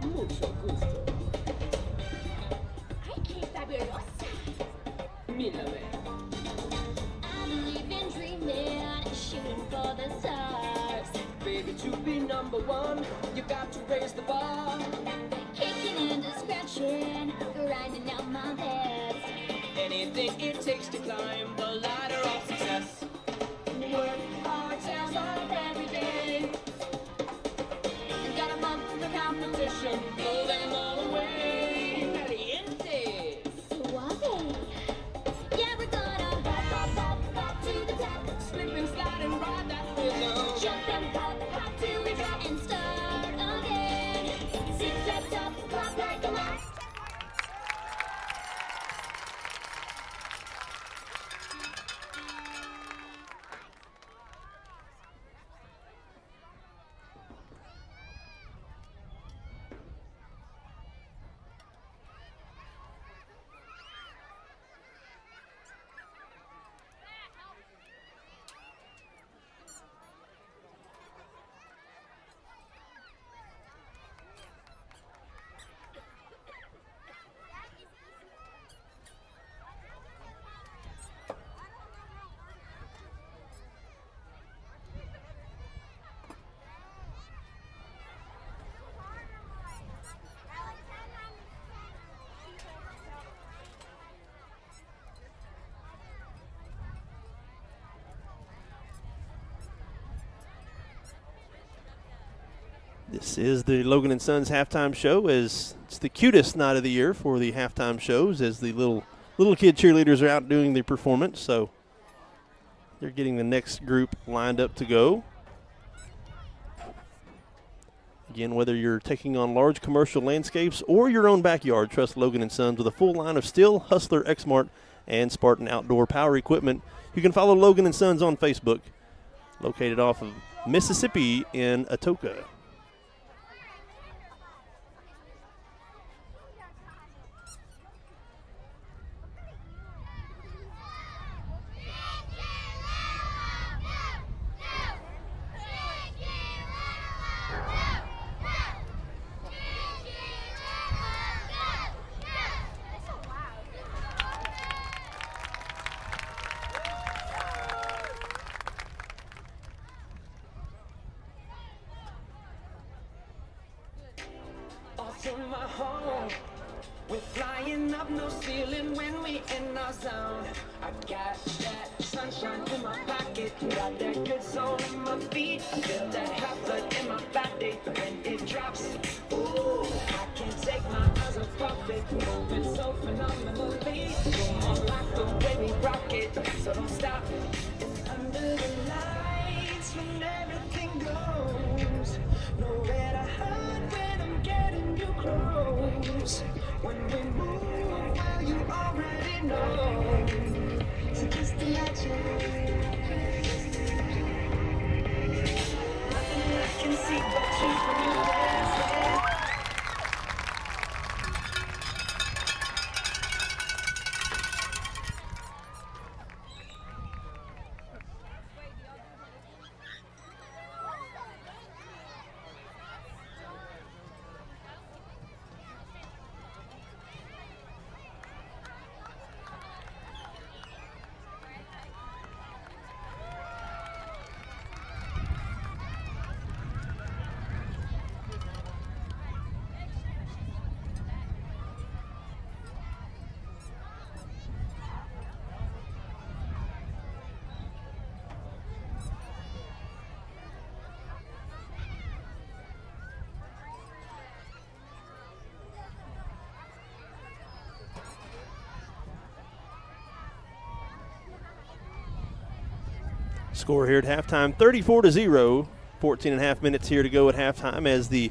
Mucho gusto. Ay, qué sabrosa. Mírame. I believe in dreaming, shooting for the stars. Baby, to be number one, you got to raise the bar. Kicking and scratching, grinding out my best. Anything it takes to climb the ladder of success. Work hard, sounds like every day. Got a month for competition, blow them all away. Caliente, suave. Yeah, we're gonna pop to the top, slip and slide and ride that rhythm. Jump and pop till we drop and start again. Sit up top, pop like a mouse. This is the Logan & Sons halftime show, as it's the cutest night of the year for the halftime shows, as the little little kid cheerleaders are out doing the performance, so they're getting the next group lined up to go. Again, whether you're taking on large commercial landscapes or your own backyard, trust Logan & Sons with a full line of Stihl, Hustler, Exmart, and Spartan outdoor power equipment. You can follow Logan & Sons on Facebook, located off of Mississippi in Atoka. In my home, we're flying up no ceiling when we in our zone. I got that sunshine in my pocket, got that good soul in my feet. I feel that hot blood in my body when it drops. Ooh, I can't take my eyes off it, moving so phenomenally. You're more like the way we rock it, so don't stop. It's under the lights when everything goes. Nowhere to hide when I'm getting you close. When we move, well, you already know. So just imagine. Nothing I can see but you when you dance. Score here at halftime, 34-0. 14 and a half minutes here to go at halftime as the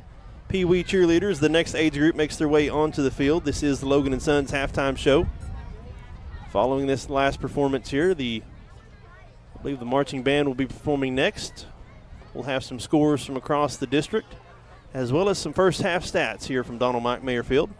Pee Wee cheerleaders, the next age group, makes their way onto the field. This is the Logan & Sons halftime show. Following this last performance here, I believe the marching band will be performing next. We'll have some scores from across the district, as well as some first half stats here from Donald Mike Mayerfield.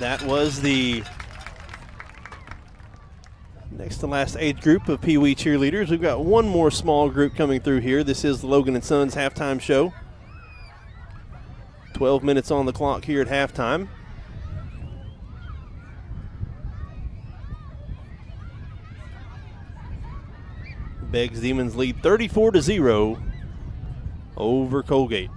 That was the next to last age group of Pee Wee cheerleaders. We've got one more small group coming through here. This is the Logan & Sons halftime show. 12 minutes on the clock here at halftime. Beggs Demons lead 34-0 over Coalgate.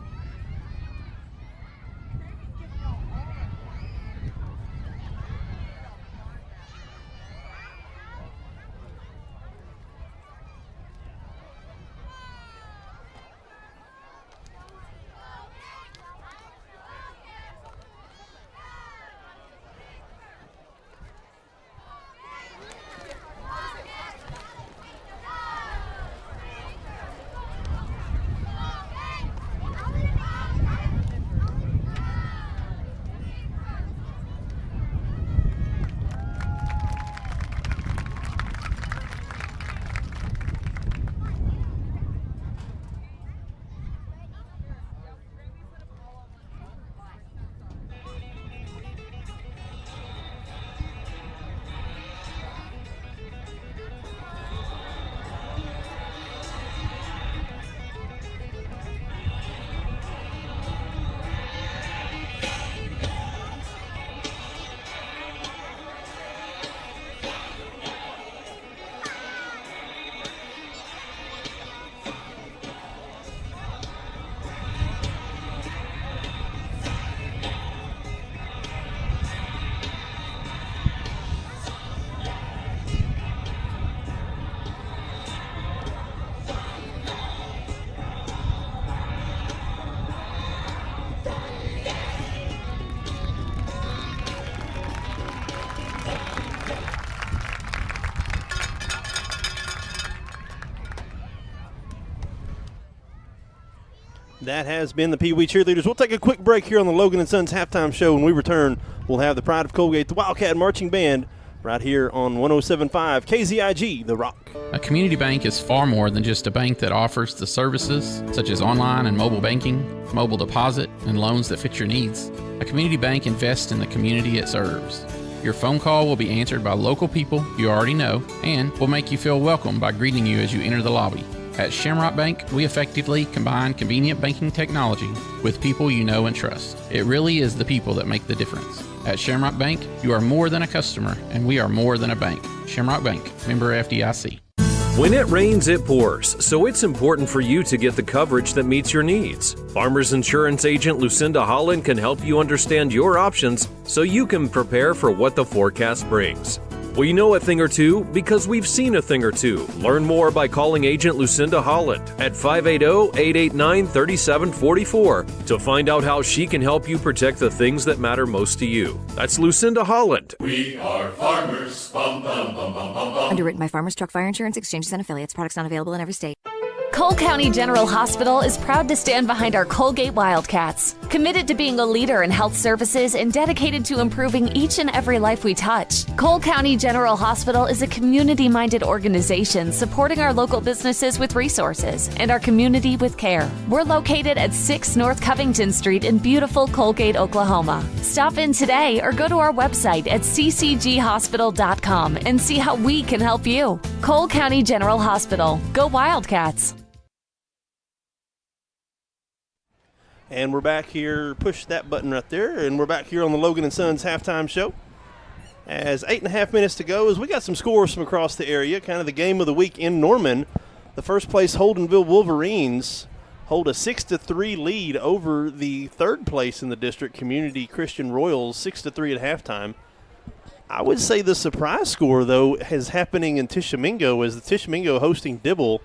That has been the Pee Wee Cheerleaders. We'll take a quick break here on the Logan & Sons halftime show. When we return, we'll have the Pride of Coalgate, the Wildcat Marching Band, right here on 107.5 KZIG, The Rock. A community bank is far more than just a bank that offers the services such as online and mobile banking, mobile deposit, and loans that fit your needs. A community bank invests in the community it serves. Your phone call will be answered by local people you already know and will make you feel welcome by greeting you as you enter the lobby. At Shamrock Bank, we effectively combine convenient banking technology with people you know and trust. It really is the people that make the difference. At Shamrock Bank, you are more than a customer, and we are more than a bank. Shamrock Bank, member FDIC. When it rains, it pours, so it's important for you to get the coverage that meets your needs. Farmers Insurance agent Lucinda Holland can help you understand your options so you can prepare for what the forecast brings. We know a thing or two because we've seen a thing or two. Learn more by calling Agent Lucinda Holland at 580-889-3744 to find out how she can help you protect the things that matter most to you. That's Lucinda Holland. We are farmers. Bum, bum, bum, bum, bum, bum. Underwritten by Farmers Truck Fire Insurance Exchanges and Affiliates. Products not available in every state. Cole County General Hospital is proud to stand behind our Coalgate Wildcats, committed to being a leader in health services and dedicated to improving each and every life we touch. Cole County General Hospital is a community-minded organization supporting our local businesses with resources and our community with care. We're located at 6 North Covington Street in beautiful Coalgate, Oklahoma. Stop in today or go to our website at ccghospital.com and see how we can help you. Cole County General Hospital. Go Wildcats. And we're back here, push that button right there, and we're back here on the Logan & Sons halftime show. As 8.5 minutes to go, as we got some scores from across the area, kind of the game of the week in Norman. The first place Holdenville Wolverines hold a 6-3 lead over the third place in the district, Community Christian Royals, 6-3 at halftime. I would say the surprise score, though, is happening in Tishomingo, as the Tishomingo hosting Dibble,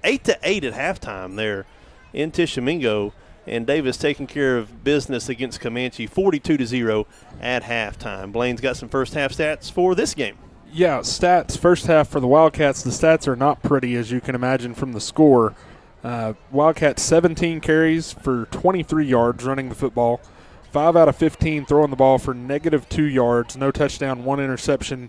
8-8 at halftime there in Tishomingo. And Davis taking care of business against Comanche, 42-0 at halftime. Blaine's got some first half stats for this game. Yeah, stats, first half for the Wildcats. The stats are not pretty, as you can imagine from the score. Wildcats 17 carries for 23 yards running the football. 5 out of 15 throwing the ball for -2 yards. No touchdown, 1 interception.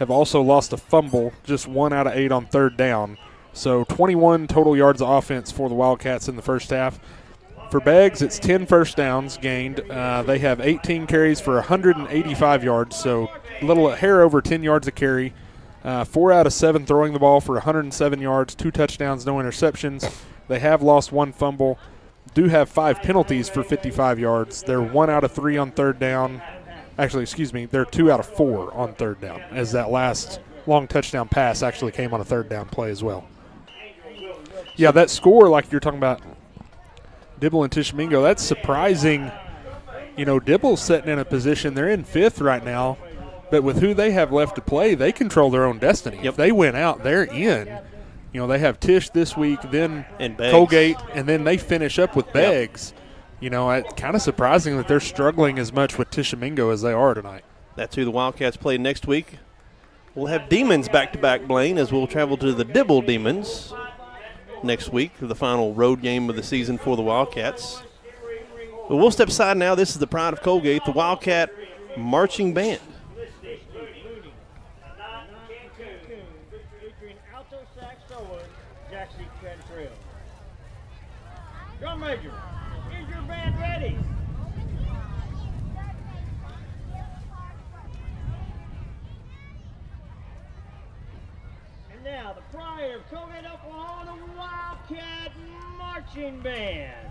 Have also lost a fumble, just 1 out of 8 on third down. So 21 total yards of offense for the Wildcats in the first half. For Beggs, it's 10 first downs gained. They have 18 carries for 185 yards, so a little hair over 10 yards a carry. 4 out of 7 throwing the ball for 107 yards, 2 touchdowns, no interceptions. They have lost 1 fumble. do have 5 penalties for 55 yards. They're 1 out of 3 on third down. Actually, excuse me, they're 2 out of 4 on third down, as that last long touchdown pass actually came on a third down play as well. Yeah, that score, like you're talking about, Dibble and Tishomingo, that's surprising. You know, Dibble's sitting in a position, they're in 5th right now, but with who they have left to play, they control their own destiny. If they win out, they're in. You know, they have Tisch this week, then Coalgate, and then they finish up with Beggs. You know, it's kind of surprising that they're struggling as much with Tishomingo as they are tonight. That's who the Wildcats play next week. We'll have Demons back-to-back, Blaine, as we'll travel to the Dibble Demons next week for the final road game of the season for the Wildcats. But we'll step aside now. This is the pride of Coalgate, the Wildcat Marching Band. Drum major, is your band ready? And now the pride of Coalgate, Oklahoma, the Wildcat Marching Band.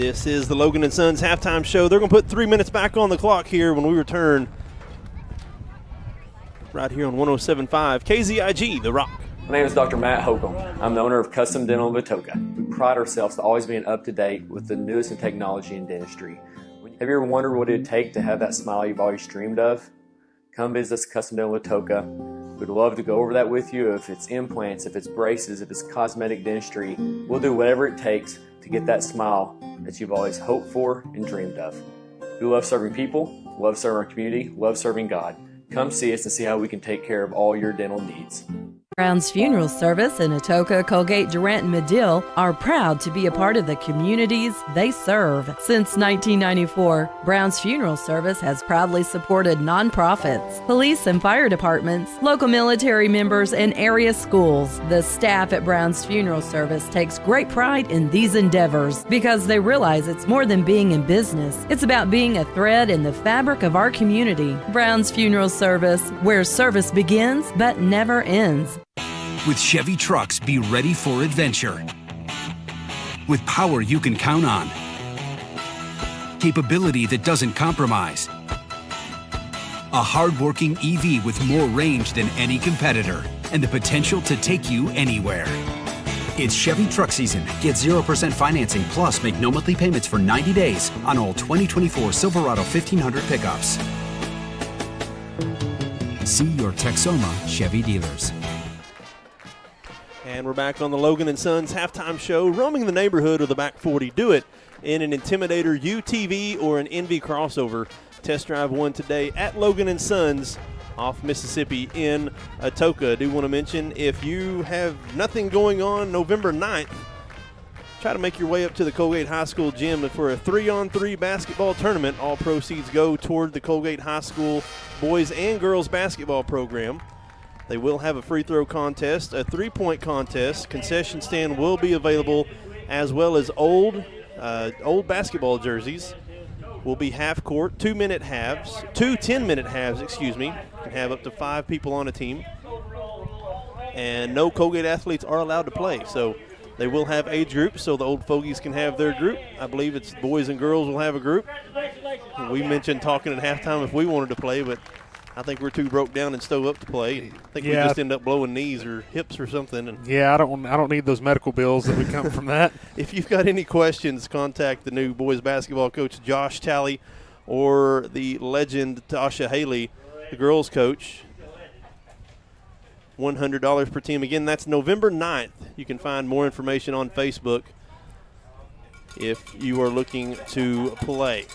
This is the Logan & Sons halftime show. They're going to put 3 minutes back on the clock here when we return right here on 107.5 KZIG, The Rock. My name is Dr. Matt Holcomb. I'm the owner of Custom Dental in Vitoka. We pride ourselves to always being up to date with the newest in technology in dentistry. Have you ever wondered what it would take to have that smile you've always dreamed of? Come visit us at Custom Dental in Vitoka. We'd love to go over that with you. If it's implants, if it's braces, if it's cosmetic dentistry, we'll do whatever it takes to get that smile that you've always hoped for and dreamed of. We love serving people, love serving our community, love serving God. Come see us and see how we can take care of all your dental needs. Brown's Funeral Service in Atoka, Coalgate, Durant, and Medill are proud to be a part of the communities they serve. Since 1994, Brown's Funeral Service has proudly supported nonprofits, police and fire departments, local military members, and area schools. The staff at Brown's Funeral Service takes great pride in these endeavors because they realize it's more than being in business. It's about being a thread in the fabric of our community. Brown's Funeral Service, where service begins but never ends. With Chevy trucks, be ready for adventure. With power you can count on. Capability that doesn't compromise. A hard-working EV with more range than any competitor and the potential to take you anywhere. It's Chevy truck season. Get 0% financing plus make no monthly payments for 90 days on all 2024 Silverado 1500 pickups. See your Texoma Chevy dealers. And we're back on the Logan & Sons halftime show, roaming the neighborhood with the back 40. Do it in an Intimidator UTV or an NV crossover. Test drive one today at Logan & Sons off Mississippi in Atoka. I do want to mention, if you have nothing going on November 9th, try to make your way up to the Coalgate High School gym for a 3-on-3 basketball tournament. All proceeds go toward the Coalgate High School boys and girls basketball program. They will have a free throw contest, a three-point contest. Concession stand will be available, as well as old basketball jerseys. Will be half court, 2-minute halves, 2 10-minute halves, excuse me. You can have up to 5 people on a team. And no Coalgate athletes are allowed to play. So they will have age groups, so the old fogies can have their group. I believe it's boys and girls will have a group. We mentioned talking at halftime if we wanted to play, but I think we're too broke down and stove up to play. I think we just end up blowing knees or hips or something. And I don't need those medical bills that would come from that. If you've got any questions, contact the new boys basketball coach, Josh Talley, or the legend, Tasha Haley, the girls coach. $100 per team. Again, that's November 9th. You can find more information on Facebook if you are looking to play.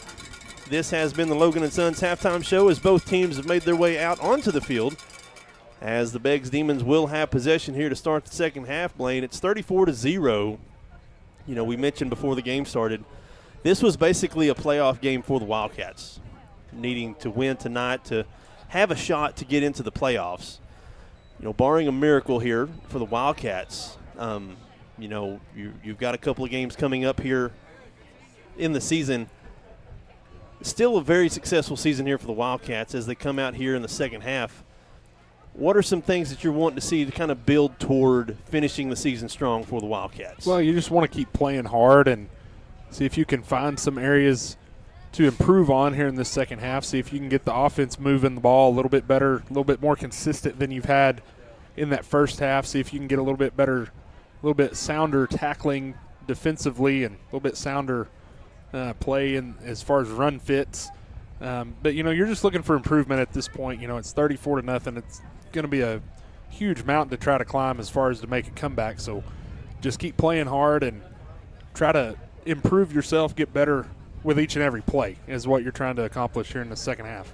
This has been the Logan & Sons halftime show as both teams have made their way out onto the field. As the Beggs Demons will have possession here to start the second half, Blaine. It's 34-0. You know, we mentioned before the game started, this was basically a playoff game for the Wildcats, needing to win tonight to have a shot to get into the playoffs. You know, barring a miracle here for the Wildcats, you know, you've got a couple of games coming up here in the season. Still a very successful season here for the Wildcats as they come out here in the second half. What are some things that you're wanting to see to kind of build toward finishing the season strong for the Wildcats? Well, you just want to keep playing hard and see if you can find some areas to improve on here in this second half. See if you can get the offense moving the ball a little bit better, a little bit more consistent than you've had in that first half. See if you can get a little bit better, a little bit sounder tackling defensively and a little bit sounder play in as far as run fits. But, you know, you're just looking for improvement at this point. You know, it's 34-0. It's going to be a huge mountain to try to climb as far as to make a comeback. So just keep playing hard and try to improve yourself, get better with each and every play is what you're trying to accomplish here in the second half.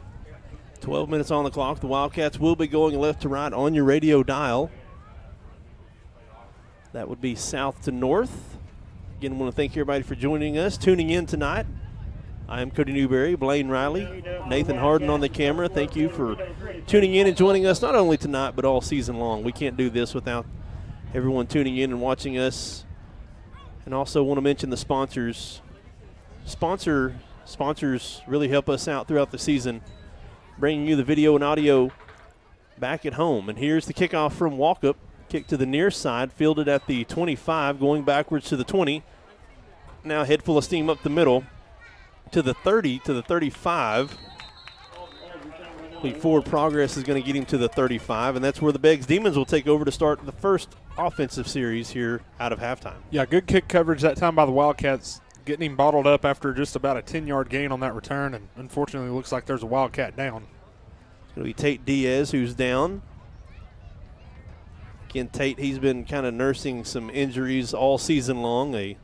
12 minutes on the clock. The Wildcats will be going left to right on your radio dial. That would be south to north. Again, I want to thank everybody for joining us, tuning in tonight. I am Cody Newberry, Blaine Riley, Nathan Harden on the camera. Thank you for tuning in and joining us not only tonight but all season long. We can't do this without everyone tuning in and watching us. And also want to mention the sponsors. Sponsors really help us out throughout the season, bringing you the video and audio back at home. And here's the kickoff from Walkup. Kick to the near side, fielded at the 25, going backwards to the 20. now head full of steam up the middle to the 30, to the 35. Forward progress is going to get him to the 35, and that's where the Beggs Demons will take over to start the first offensive series here out of halftime. Yeah, good kick coverage that time by the Wildcats, getting him bottled up after just about a 10-yard gain on that return, and unfortunately it looks like there's a Wildcat down. It's going to be Tate Diaz who's down. Again, Tate, he's been kind of nursing some injuries all season long. A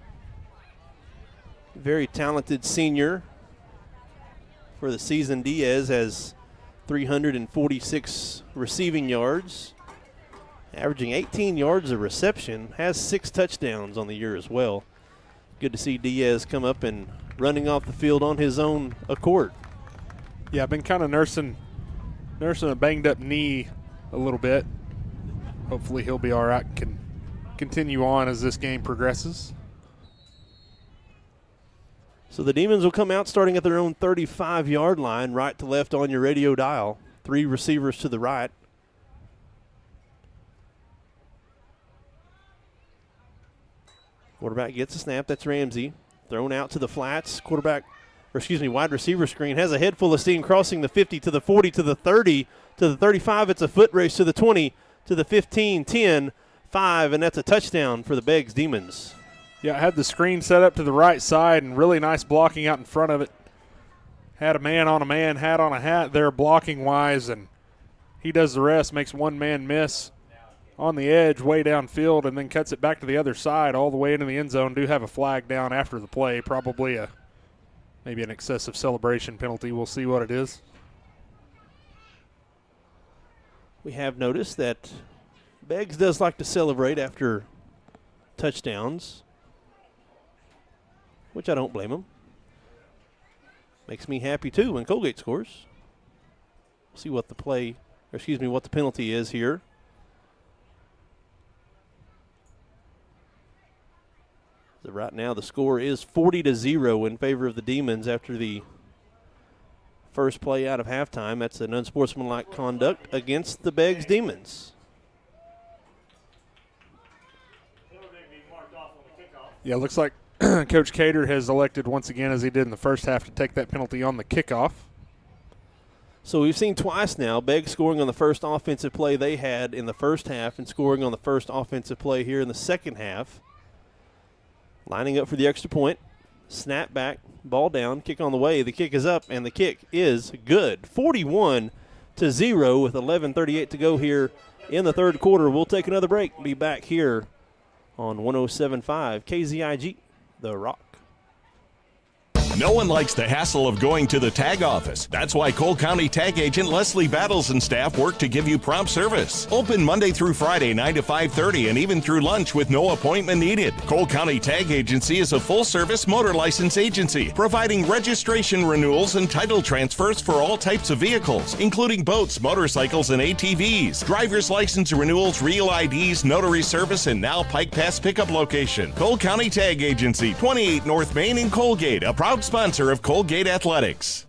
very talented senior for the season. Diaz has 346 receiving yards, averaging 18 yards a reception, has 6 touchdowns on the year as well. Good to see Diaz come up and running off the field on his own accord. Yeah, I've been kind of nursing a banged-up knee a little bit. Hopefully he'll be all right and can continue on as this game progresses. So the Demons will come out starting at their own 35-yard line, right to left on your radio dial. 3 receivers to the right. Quarterback gets a snap. That's Ramsey. Thrown out to the flats. Wide receiver screen. Has a head full of steam crossing the 50 to the 40 to the 30 to the 35. It's a foot race to the 20 to the 15, 10, 5, and that's a touchdown for the Beggs Demons. Yeah, I had the screen set up to the right side and really nice blocking out in front of it. Had a man on a man, hat on a hat there blocking-wise, and he does the rest, makes one man miss on the edge way downfield and then cuts it back to the other side all the way into the end zone. Do have a flag down after the play, probably maybe an excessive celebration penalty. We'll see what it is. We have noticed that Beggs does like to celebrate after touchdowns, which I don't blame him. Makes me happy too when Coalgate scores. See what the what the penalty is here. So right now the score is 40-0 in favor of the Demons after the first play out of halftime. That's an unsportsmanlike conduct against the Beggs Demons. Yeah, looks like Coach Cater has elected once again, as he did in the first half, to take that penalty on the kickoff. So we've seen twice now, Beggs scoring on the first offensive play they had in the first half and scoring on the first offensive play here in the second half. Lining up for the extra point. Snap back, ball down, kick on the way. The kick is up, and the kick is good. 41-0 with 11:38 to go here in the third quarter. We'll take another break. Be back here on 107.5 KZIG, The Rock. No one likes the hassle of going to the tag office. That's why Cole County Tag Agent Leslie Battles and staff work to give you prompt service. Open Monday through Friday, 9 to 5:30, and even through lunch with no appointment needed. Cole County Tag Agency is a full-service motor license agency, providing registration renewals and title transfers for all types of vehicles, including boats, motorcycles, and ATVs. Driver's license renewals, real IDs, notary service, and now Pike Pass pickup location. Cole County Tag Agency, 28 North Main in Coalgate, a proud sponsor of Coalgate Athletics.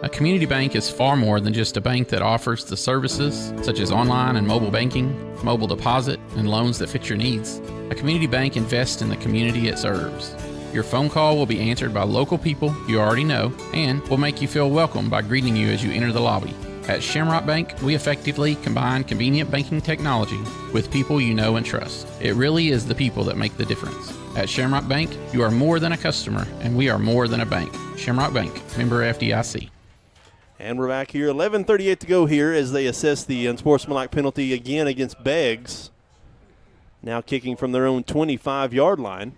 A community bank is far more than just a bank that offers the services such as online and mobile banking, mobile deposit, and loans that fit your needs. A community bank invests in the community it serves. Your phone call will be answered by local people you already know and will make you feel welcome by greeting you as you enter the lobby. At Shamrock Bank, we effectively combine convenient banking technology with people you know and trust. It really is the people that make the difference. At Shamrock Bank, you are more than a customer, and we are more than a bank. Shamrock Bank, member FDIC. And we're back here. 11:38 to go here as they assess the unsportsmanlike penalty again against Beggs. Now kicking from their own 25-yard line.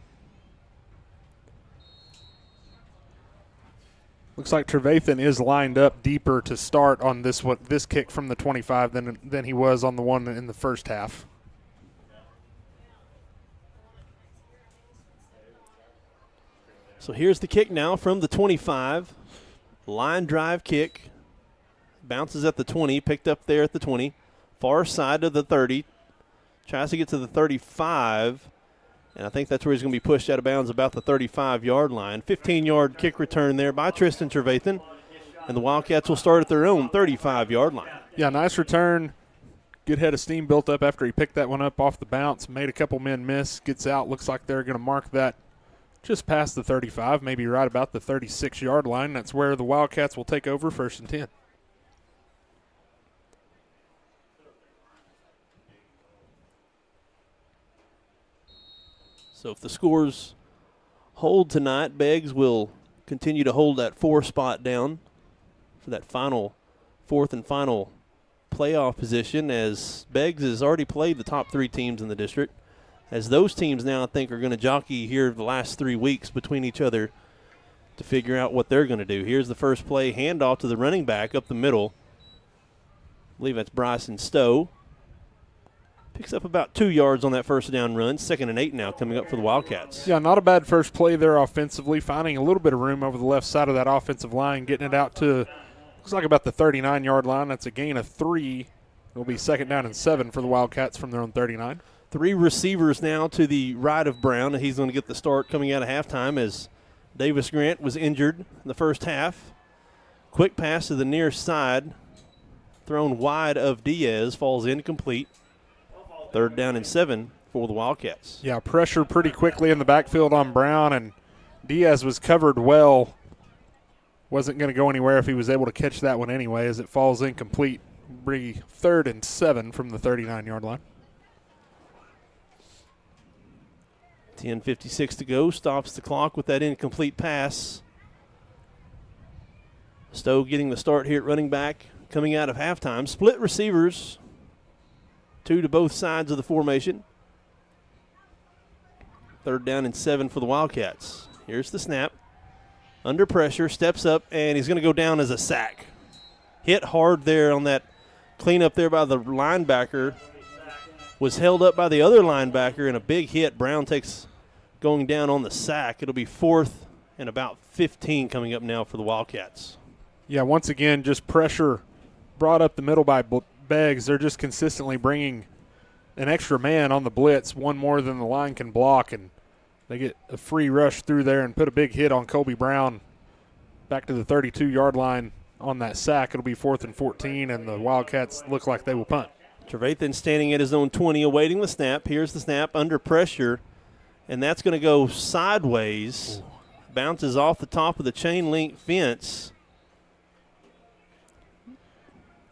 Looks like Trevathan is lined up deeper to start on this kick from the 25 than he was on the one in the first half. So here's the kick now from the 25. Line drive kick. Bounces at the 20, picked up there at the 20. Far side of the 30. Tries to get to the 35. And I think that's where he's going to be pushed out of bounds about the 35-yard line. 15-yard kick return there by Tristan Trevathan. And the Wildcats will start at their own 35-yard line. Yeah, nice return. Good head of steam built up after he picked that one up off the bounce. Made a couple men miss. Gets out. Looks like they're going to mark that just past the 35, maybe right about the 36-yard line. That's where the Wildcats will take over 1st and 10. So if the scores hold tonight, Beggs will continue to hold that 4 spot down for that final 4th and final playoff position, as Beggs has already played the top 3 teams in the district, as those teams now I think are going to jockey here the last 3 weeks between each other to figure out what they're going to do. Here's the first play, handoff to the running back up the middle. I believe that's Bryson Stowe. Picks up about 2 yards on that first down run. 2nd and 8 now coming up for the Wildcats. Yeah, not a bad first play there offensively, finding a little bit of room over the left side of that offensive line, getting it out to, looks like about the 39-yard line. That's a gain of 3. It'll be 2nd down and 7 for the Wildcats from their own 39. 3 receivers now to the right of Brown. He's going to get the start coming out of halftime as Davis Grant was injured in the first half. Quick pass to the near side, thrown wide of Diaz, falls incomplete. 3rd down and 7 for the Wildcats. Yeah, pressure pretty quickly in the backfield on Brown, and Diaz was covered well. Wasn't going to go anywhere if he was able to catch that one anyway, as it falls incomplete. Bring 3rd and 7 from the 39-yard line. 10:56 to go. Stops the clock with that incomplete pass. Stowe getting the start here at running back coming out of halftime. Split receivers. 2 to both sides of the formation. 3rd down and 7 for the Wildcats. Here's the snap. Under pressure, steps up, and he's going to go down as a sack. Hit hard there on that cleanup there by the linebacker. Was held up by the other linebacker, and a big hit. Brown takes going down on the sack. It'll be 4th and about 15 coming up now for the Wildcats. Yeah, once again, just pressure brought up the middle by Beggs. They're just consistently bringing an extra man on the blitz, one more than the line can block, and they get a free rush through there and put a big hit on Colby Brown back to the 32-yard line on that sack. It'll be 4th and 14, and the Wildcats look like they will punt. Trevathan standing at his own 20, awaiting the snap. Here's the snap under pressure, and that's going to go sideways. Ooh. Bounces off the top of the chain link fence.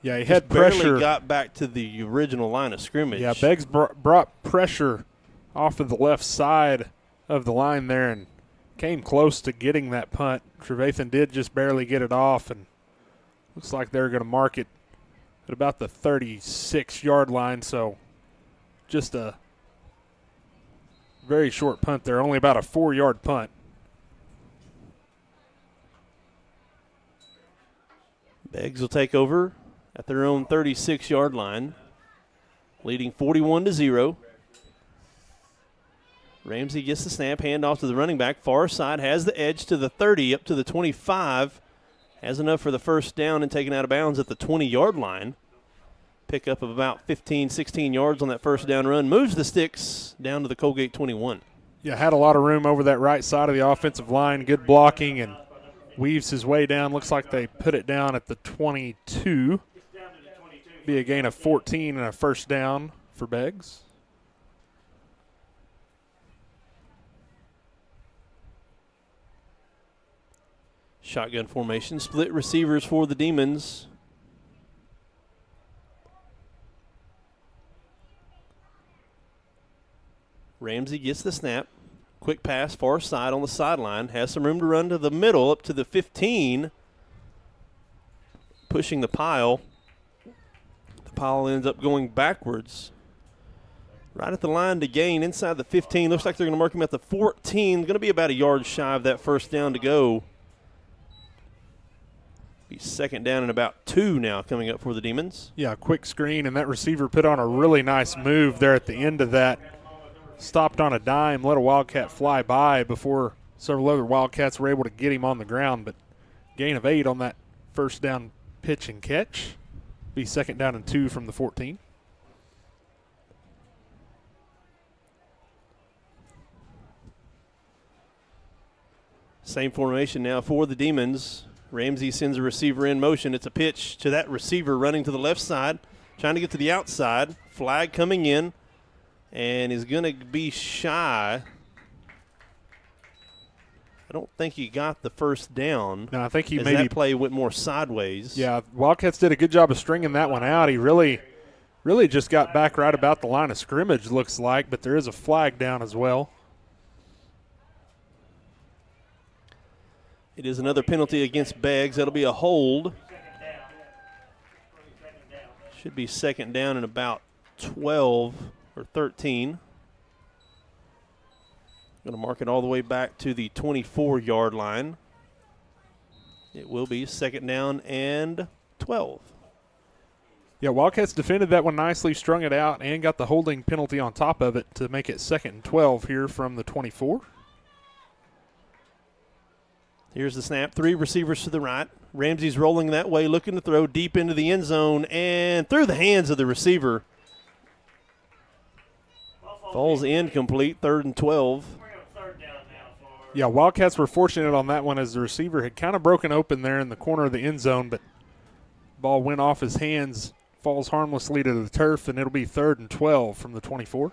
Yeah, he had pressure. Barely got back to the original line of scrimmage. Yeah, Beggs brought pressure off of the left side of the line there and came close to getting that punt. Trevathan did just barely get it off, and looks like they're going to mark it at about the 36-yard line, so just a very short punt there, only about a 4-yard punt. Beggs will take over at their own 36-yard line, leading 41-0. Ramsey gets the snap, handoff to the running back. Far side has the edge to the 30, up to the 25. Has enough for the first down and taken out of bounds at the 20-yard line. Pickup of about 15, 16 yards on that first down run. Moves the sticks down to the Coalgate 21. Yeah, had a lot of room over that right side of the offensive line. Good blocking and weaves his way down. Looks like they put it down at the 22. Be a gain of 14 and a first down for Beggs. Shotgun formation, split receivers for the Demons. Ramsey gets the snap. Quick pass, far side on the sideline. Has some room to run to the middle, up to the 15. Pushing the pile. The pile ends up going backwards. Right at the line to gain inside the 15. Looks like they're going to mark him at the 14. Going to be about a yard shy of that first down to go. Be 2nd down and about 2 now coming up for the Demons. Yeah, quick screen, and that receiver put on a really nice move there at the end of that. Stopped on a dime, let a Wildcat fly by before several other Wildcats were able to get him on the ground, but gain of 8 on that first down pitch and catch. Be 2nd down and 2 from the 14. Same formation now for the Demons. Ramsey sends a receiver in motion. It's a pitch to that receiver running to the left side, trying to get to the outside. Flag coming in, and is going to be shy I don't think he got the first down. No, I think he maybe that play went more sideways. Yeah, Wildcats did a good job of stringing that one out. He really just got back right about the line of scrimmage, looks like, but there is a flag down as well. It is another penalty against Beggs. That'll be a hold. Should be second down and about 12 or 13. Going to mark it all the way back to the 24-yard line. It will be second down and 12. Yeah, Wildcats defended that one nicely, strung it out, and got the holding penalty on top of it to make it second and 12 here from the 24. Here's the snap. 3 receivers to the right. Ramsey's rolling that way, looking to throw deep into the end zone and through the hands of the receiver. Falls incomplete, 3rd and 12. Yeah, Wildcats were fortunate on that one as the receiver had kind of broken open there in the corner of the end zone, but ball went off his hands, falls harmlessly to the turf, and it'll be 3rd and 12 from the 24.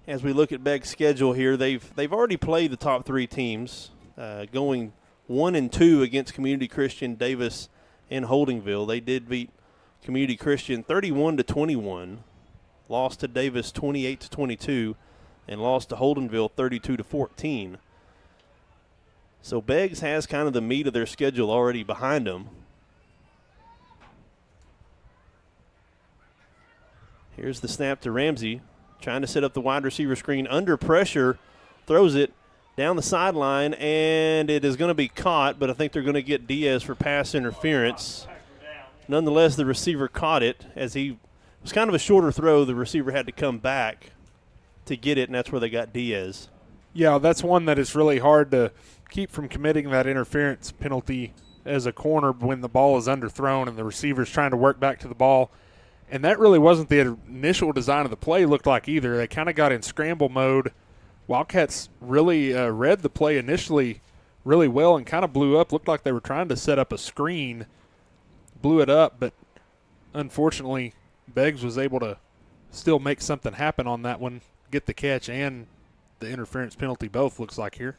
As we look at Begg's schedule here, they've already played the top 3 teams, going 1-2 against Community Christian, Davis, and Holdingville. They did beat Community Christian 31-21, lost to Davis 28-22, and lost to Holdingville 32-14. So Beggs has kind of the meat of their schedule already behind them. Here's the snap to Ramsey, trying to set up the wide receiver screen under pressure, throws it down the sideline, and it is going to be caught, but I think they're going to get Diaz for pass interference. Nonetheless, the receiver caught it as it was kind of a shorter throw. The receiver had to come back to get it, and that's where they got Diaz. Yeah, that's one that is really hard to keep from committing that interference penalty as a corner when the ball is underthrown and the receiver's trying to work back to the ball. And that really wasn't the initial design of the play, looked like either. They kind of got in scramble mode. Wildcats really read the play initially really well and kind of blew up. Looked like they were trying to set up a screen, blew it up, but unfortunately Beggs was able to still make something happen on that one, get the catch and the interference penalty both, looks like here.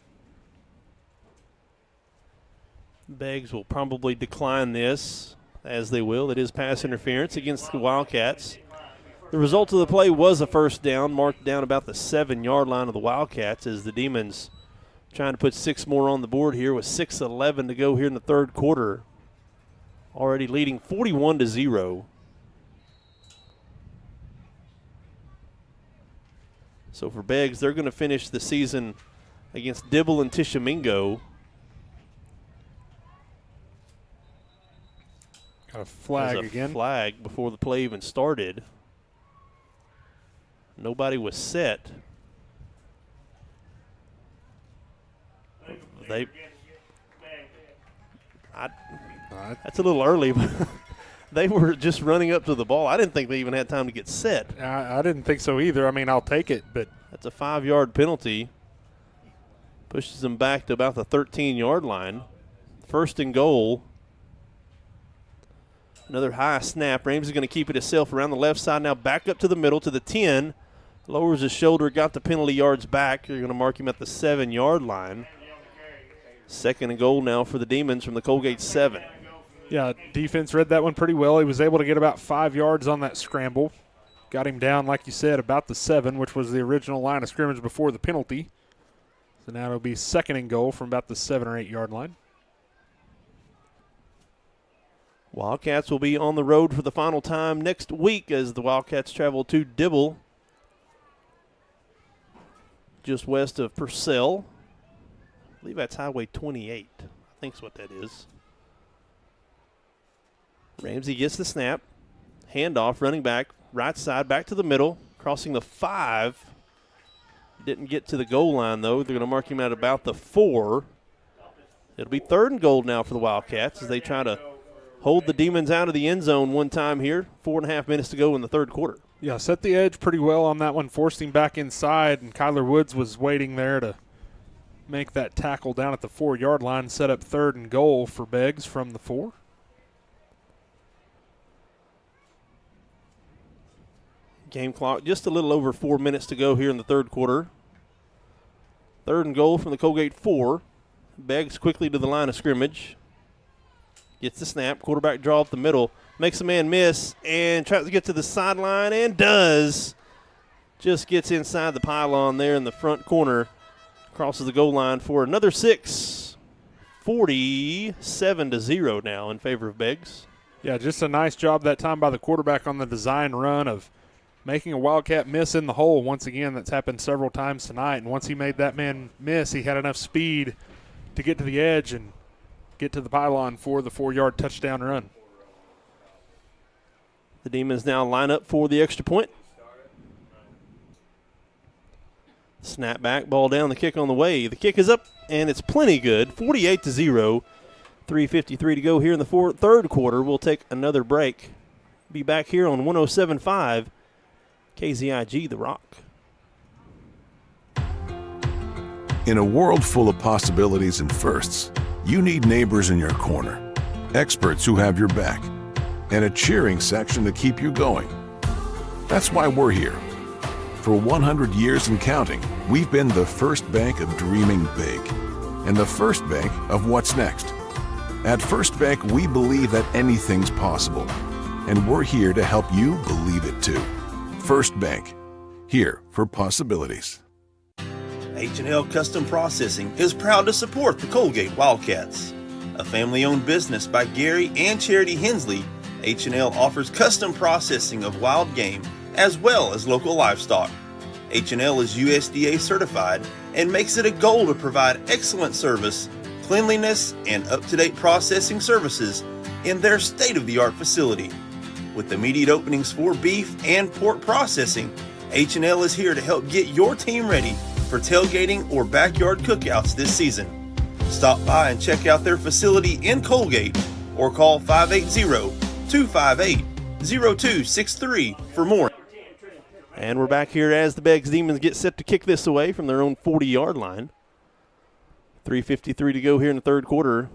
Beggs will probably decline this, as they will. It is pass interference against the Wildcats. The result of the play was a first down, marked down about the 7-yard line of the Wildcats as the Demons trying to put 6 more on the board here with 6:11 to go here in the third quarter. Already leading 41-0. So for Beggs, they're going to finish the season against Dibble and Tishomingo. Got a flag again. Flag before the play even started. Nobody was set. That's a little early, but they were just running up to the ball. I didn't think they even had time to get set. I didn't think so either. I mean, I'll take it, but that's a 5-yard penalty. Pushes them back to about the 13-yard line. 1st and goal. Another high snap. Ramsey's going to keep it himself around the left side now, back up to the middle to the 10. Lowers his shoulder, got the penalty yards back. They're going to mark him at the 7-yard line. 2nd and goal now for the Demons from the Coalgate 7. Yeah, defense read that one pretty well. He was able to get about 5 yards on that scramble. Got him down, like you said, about the 7, which was the original line of scrimmage before the penalty. So now it'll be 2nd and goal from about the 7 or 8-yard line. Wildcats will be on the road for the final time next week as the Wildcats travel to Dibble, just west of Purcell. I believe that's Highway 28. I think that's what that is. Ramsey gets the snap. Handoff, running back, right side, back to the middle, crossing the 5. Didn't get to the goal line, though. They're going to mark him at about the 4. It'll be 3rd and goal now for the Wildcats as they try to hold the Demons out of the end zone one time here. 4.5 minutes to go in the third quarter. Yeah, set the edge pretty well on that one, forced him back inside, and Kyler Woods was waiting there to make that tackle down at the 4-yard line, set up 3rd and goal for Beggs from the 4. Game clock just a little over 4 minutes to go here in the third quarter. 3rd and goal from the Coalgate 4. Beggs quickly to the line of scrimmage. Gets the snap. Quarterback draw up the middle. Makes a man miss and tries to get to the sideline and does. Just gets inside the pylon there in the front corner. Crosses the goal line for another 6. 47-0 now in favor of Beggs. Yeah, just a nice job that time by the quarterback on the design run of making a Wildcat miss in the hole. Once again, that's happened several times tonight. And once he made that man miss, he had enough speed to get to the edge and get to the pylon for the 4-yard touchdown run. The Demons now line up for the extra point. Snap back, ball down, the kick on the way. The kick is up, and it's plenty good. 48-0. 3:53 to go here in the third quarter. We'll take another break. Be back here on 107.5 KZIG, The Rock. In a world full of possibilities and firsts, you need neighbors in your corner, experts who have your back, and a cheering section to keep you going. That's why we're here. For 100 years and counting, we've been the first bank of dreaming big and the first bank of what's next. At First Bank, we believe that anything's possible, and we're here to help you believe it too. First Bank, here for possibilities. H&L Custom Processing is proud to support the Coalgate Wildcats. A family-owned business by Gary and Charity Hensley, H&L offers custom processing of wild game as well as local livestock. H&L is USDA certified and makes it a goal to provide excellent service, cleanliness, and up-to-date processing services in their state-of-the-art facility. With immediate openings for beef and pork processing, H&L is here to help get your team ready for tailgating or backyard cookouts this season. Stop by and check out their facility in Coalgate or call 580-258-0263 for more. And we're back here as the Beggs Demons get set to kick this away from their own 40-yard line. 3:53 to go here in the third quarter.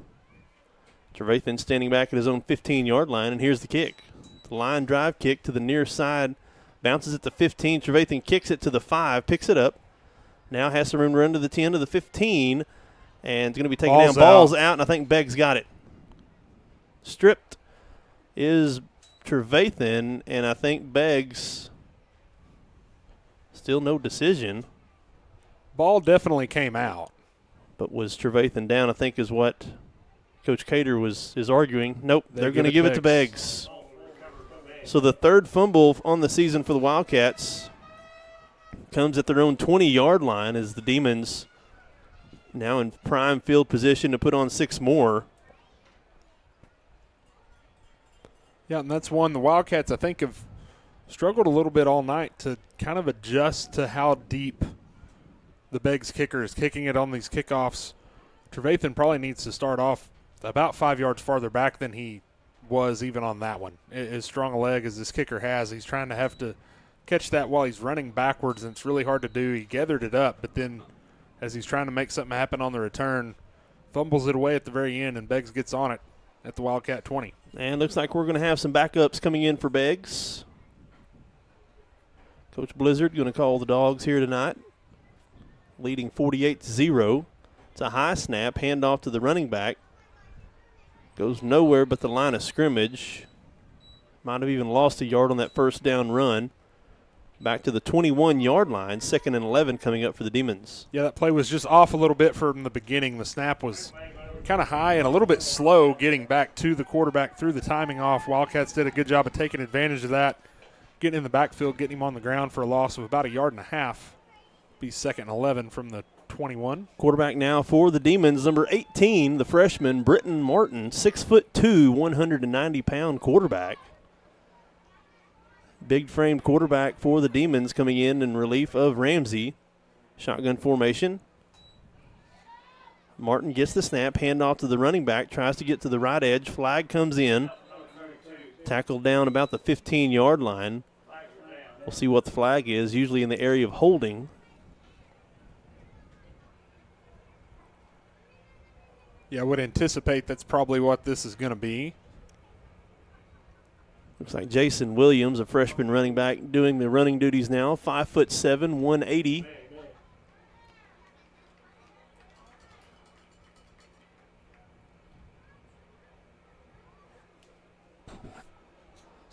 Trevathan standing back at his own 15-yard line, and here's the kick. The line drive kick to the near side, bounces it to 15. Trevathan kicks it to the 5, picks it up. Now has some room to run to the 10 to the 15, and it's going to be taken down. Ball's out, and I think Beggs got it. Stripped is Trevathan, and I think Beggs, still no decision. Ball definitely came out. But was Trevathan down, I think, is what Coach Cater is arguing. Nope, they're going to give it to Beggs. So the third fumble on the season for the Wildcats comes at their own 20-yard line as the Demons now in prime field position to put on 6 more. Yeah, and that's one the Wildcats, I think, have struggled a little bit all night to kind of adjust to how deep the Beggs kicker is kicking it on these kickoffs. Trevathan probably needs to start off about 5 yards farther back than he was even on that one. As strong a leg as this kicker has, he's trying to have to catch that while he's running backwards, and it's really hard to do. He gathered it up, but then as he's trying to make something happen on the return, fumbles it away at the very end, and Beggs gets on it at the Wildcat 20. And looks like we're going to have some backups coming in for Beggs. Coach Blizzard going to call the Dogs here tonight, leading 48-0. It's a high snap, handoff to the running back. Goes nowhere but the line of scrimmage. Might have even lost a yard on that first down run. Back to the 21-yard line, 2nd and 11 coming up for the Demons. Yeah, that play was just off a little bit from the beginning. The snap was kind of high and a little bit slow getting back to the quarterback, threw the timing off. Wildcats did a good job of taking advantage of that, getting in the backfield, getting him on the ground for a loss of about 1.5 yards. Be 2nd and 11 from the 21. Quarterback now for the Demons, number 18, the freshman Britton Martin, 6'2", 190-pound quarterback. Big framed quarterback for the Demons coming in relief of Ramsey. Shotgun formation. Martin gets the snap, handoff to the running back, tries to get to the right edge. Flag comes in. Tackled down about the 15-yard line. We'll see what the flag is, usually in the area of holding. Yeah, I would anticipate that's probably what this is going to be. Looks like Jason Williams, a freshman running back, doing the running duties now. 5'7", 180.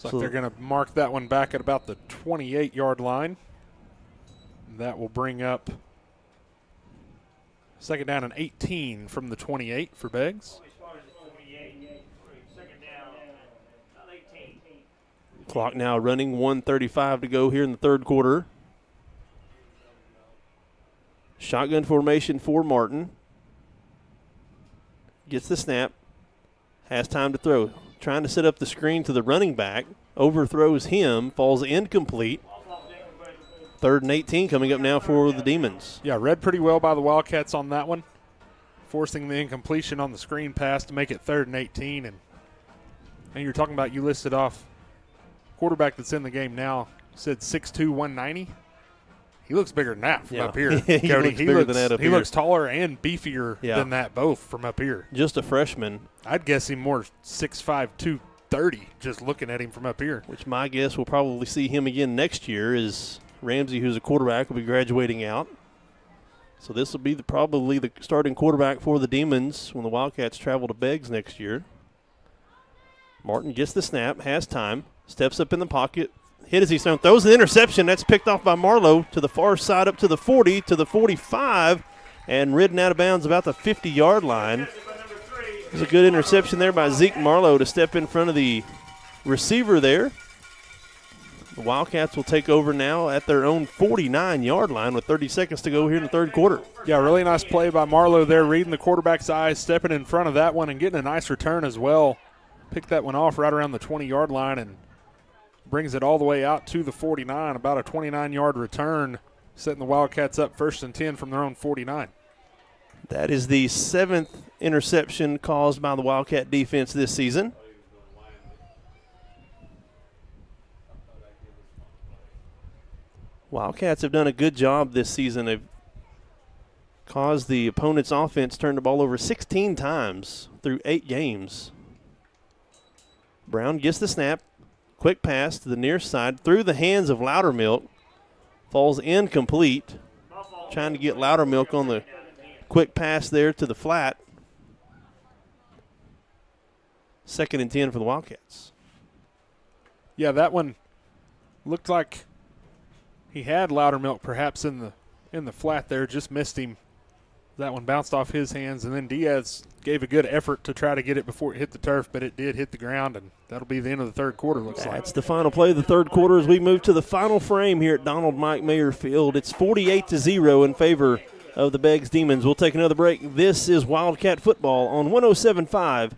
Looks like they're going to mark that one back at about the 28-yard line. That will bring up second down and 18 from the 28 for Beggs. Clock now running, 1:35 to go here in the third quarter. Shotgun formation for Martin. Gets the snap. Has time to throw. Trying to set up the screen to the running back. Overthrows him. Falls incomplete. 3rd and 18 coming up now for the Demons. Yeah, read pretty well by the Wildcats on that one. Forcing the incompletion on the screen pass to make it 3rd and 18. And you're talking about, you listed off quarterback that's in the game now, said 6'2", 190. He looks bigger than that from up here. He looks bigger than that up here. He looks taller and beefier than that both from up here. Just a freshman. I'd guess him more 6'5", 230 just looking at him from up here. Which my guess we'll probably see him again next year is Ramsey, who's a quarterback, will be graduating out. So this will be probably the starting quarterback for the Demons when the Wildcats travel to Beggs next year. Martin gets the snap, has time, steps up in the pocket, hit as he's thrown, throws an interception. That's picked off by Marlowe to the far side up to the 40, to the 45, and ridden out of bounds about the 50-yard line. There's a good interception there by Zeke Marlowe to step in front of the receiver there. The Wildcats will take over now at their own 49-yard line with 30 seconds to go here in the third quarter. Yeah, really nice play by Marlowe there, reading the quarterback's eyes, stepping in front of that one and getting a nice return as well. Picked that one off right around the 20-yard line and brings it all the way out to the 49, about a 29-yard return, setting the Wildcats up 1st and 10 from their own 49. That is the 7th interception caused by the Wildcat defense this season. Wildcats have done a good job this season. They've caused the opponent's offense turn the ball over 16 times through 8 games. Brown gets the snap. Quick pass to the near side through the hands of Loudermilk. Falls incomplete. Trying to get Loudermilk on the quick pass there to the flat. 2nd and 10 for the Wildcats. Yeah, that one looked like he had Loudermilk perhaps in the flat there, just missed him. That one bounced off his hands, and then Diaz gave a good effort to try to get it before it hit the turf, but it did hit the ground, and that'll be the end of the third quarter, looks like. That's the final play of the third quarter as we move to the final frame here at Donald Mike Mayer Field. It's 48-0 in favor of the Beggs Demons. We'll take another break. This is Wildcat Football on 107.5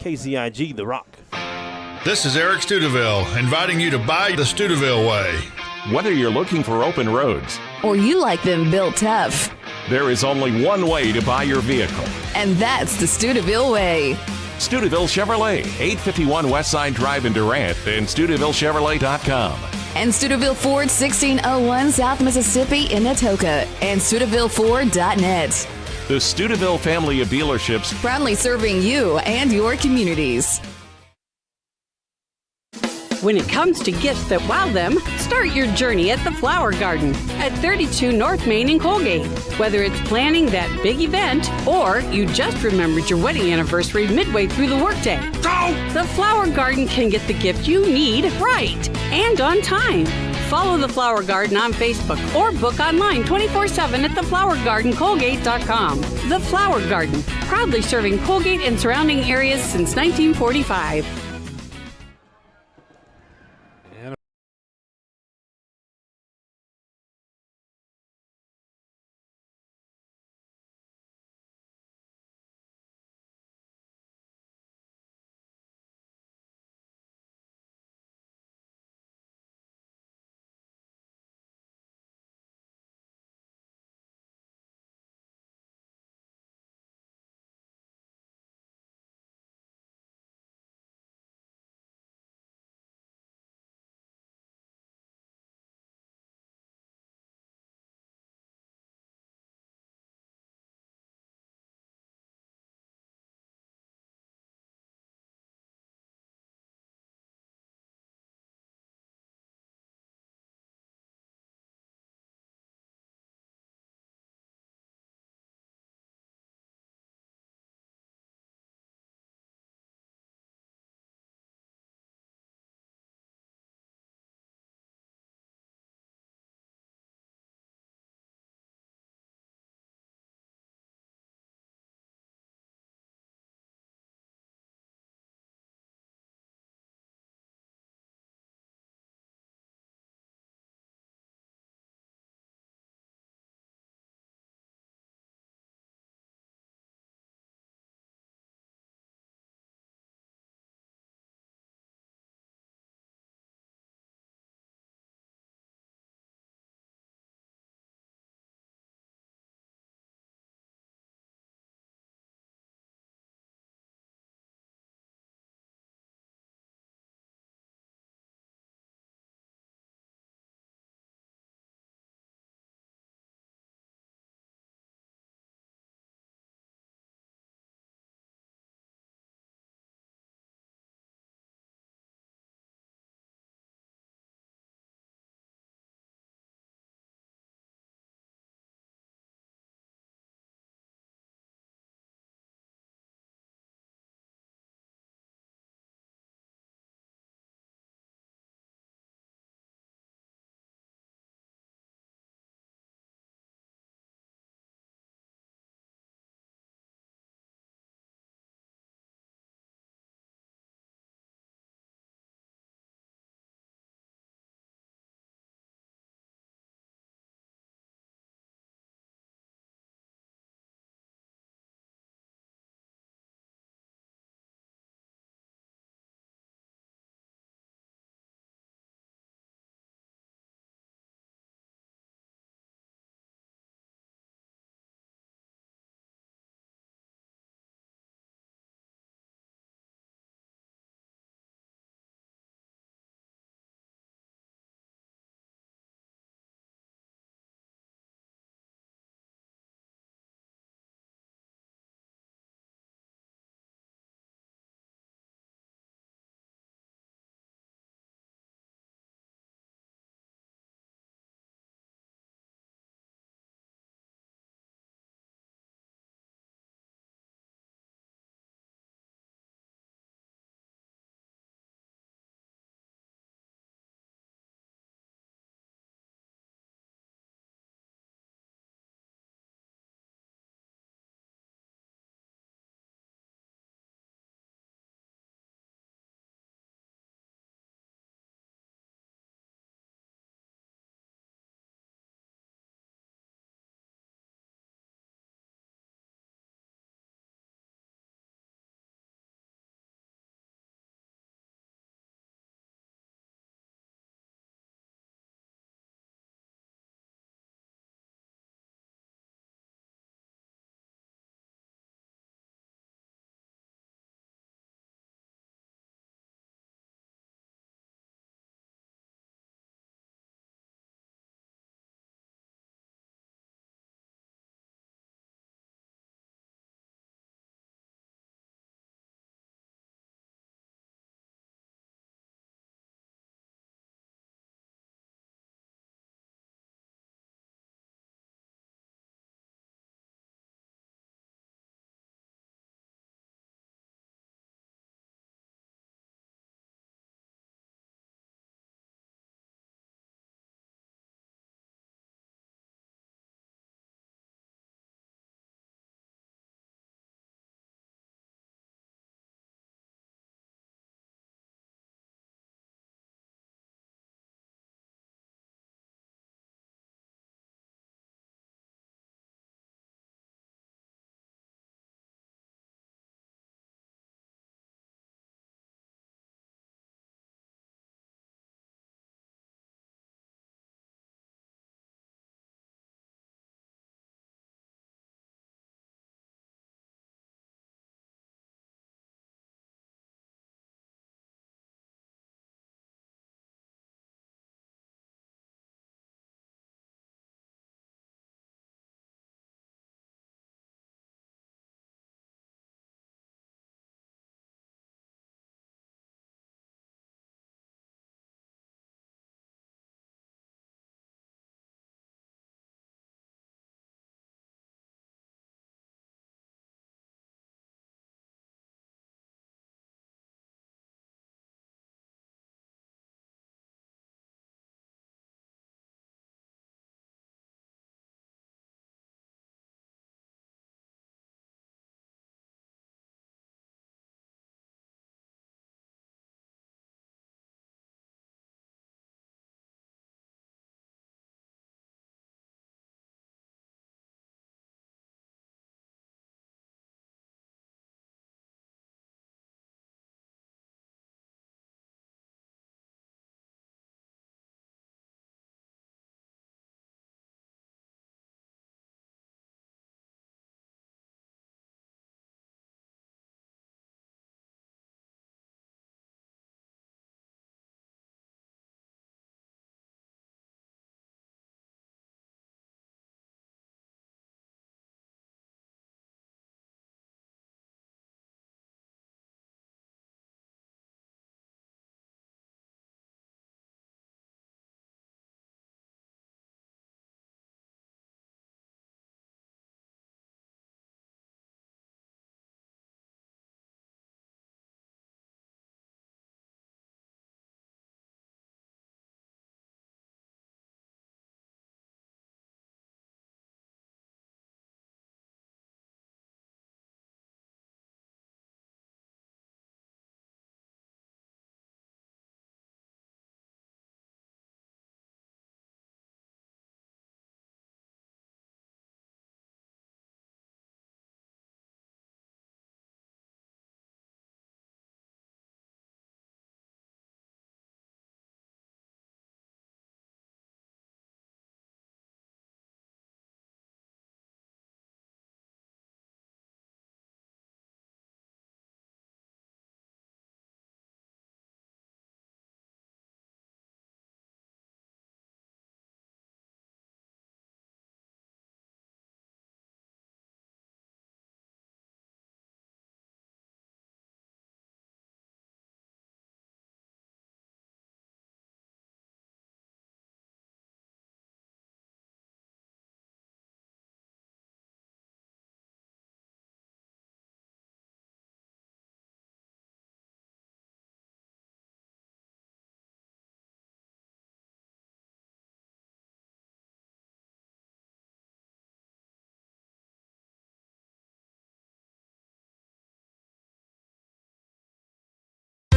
KZIG The Rock. This is Eric Studeville inviting you to buy the Studeville way. Whether you're looking for open roads Or you like them built tough. There is only one way to buy your vehicle. And that's the Studeville way. Studeville Chevrolet, 851 Westside Drive in Durant, and StudevilleChevrolet.com. And Studeville Ford, 1601 South Mississippi in Atoka. And StudevilleFord.net. The Studeville family of dealerships, Proudly serving you and your communities. When it comes to gifts that wow them, start your journey at the Flower Garden at 32 North Main in Coalgate. Whether it's planning that big event or you just remembered your wedding anniversary midway through the workday, the Flower Garden can get the gift you need right and on time. Follow the Flower Garden on Facebook or book online 24/7 at theflowergardencolgate.com. The Flower Garden, proudly serving Coalgate and surrounding areas since 1945.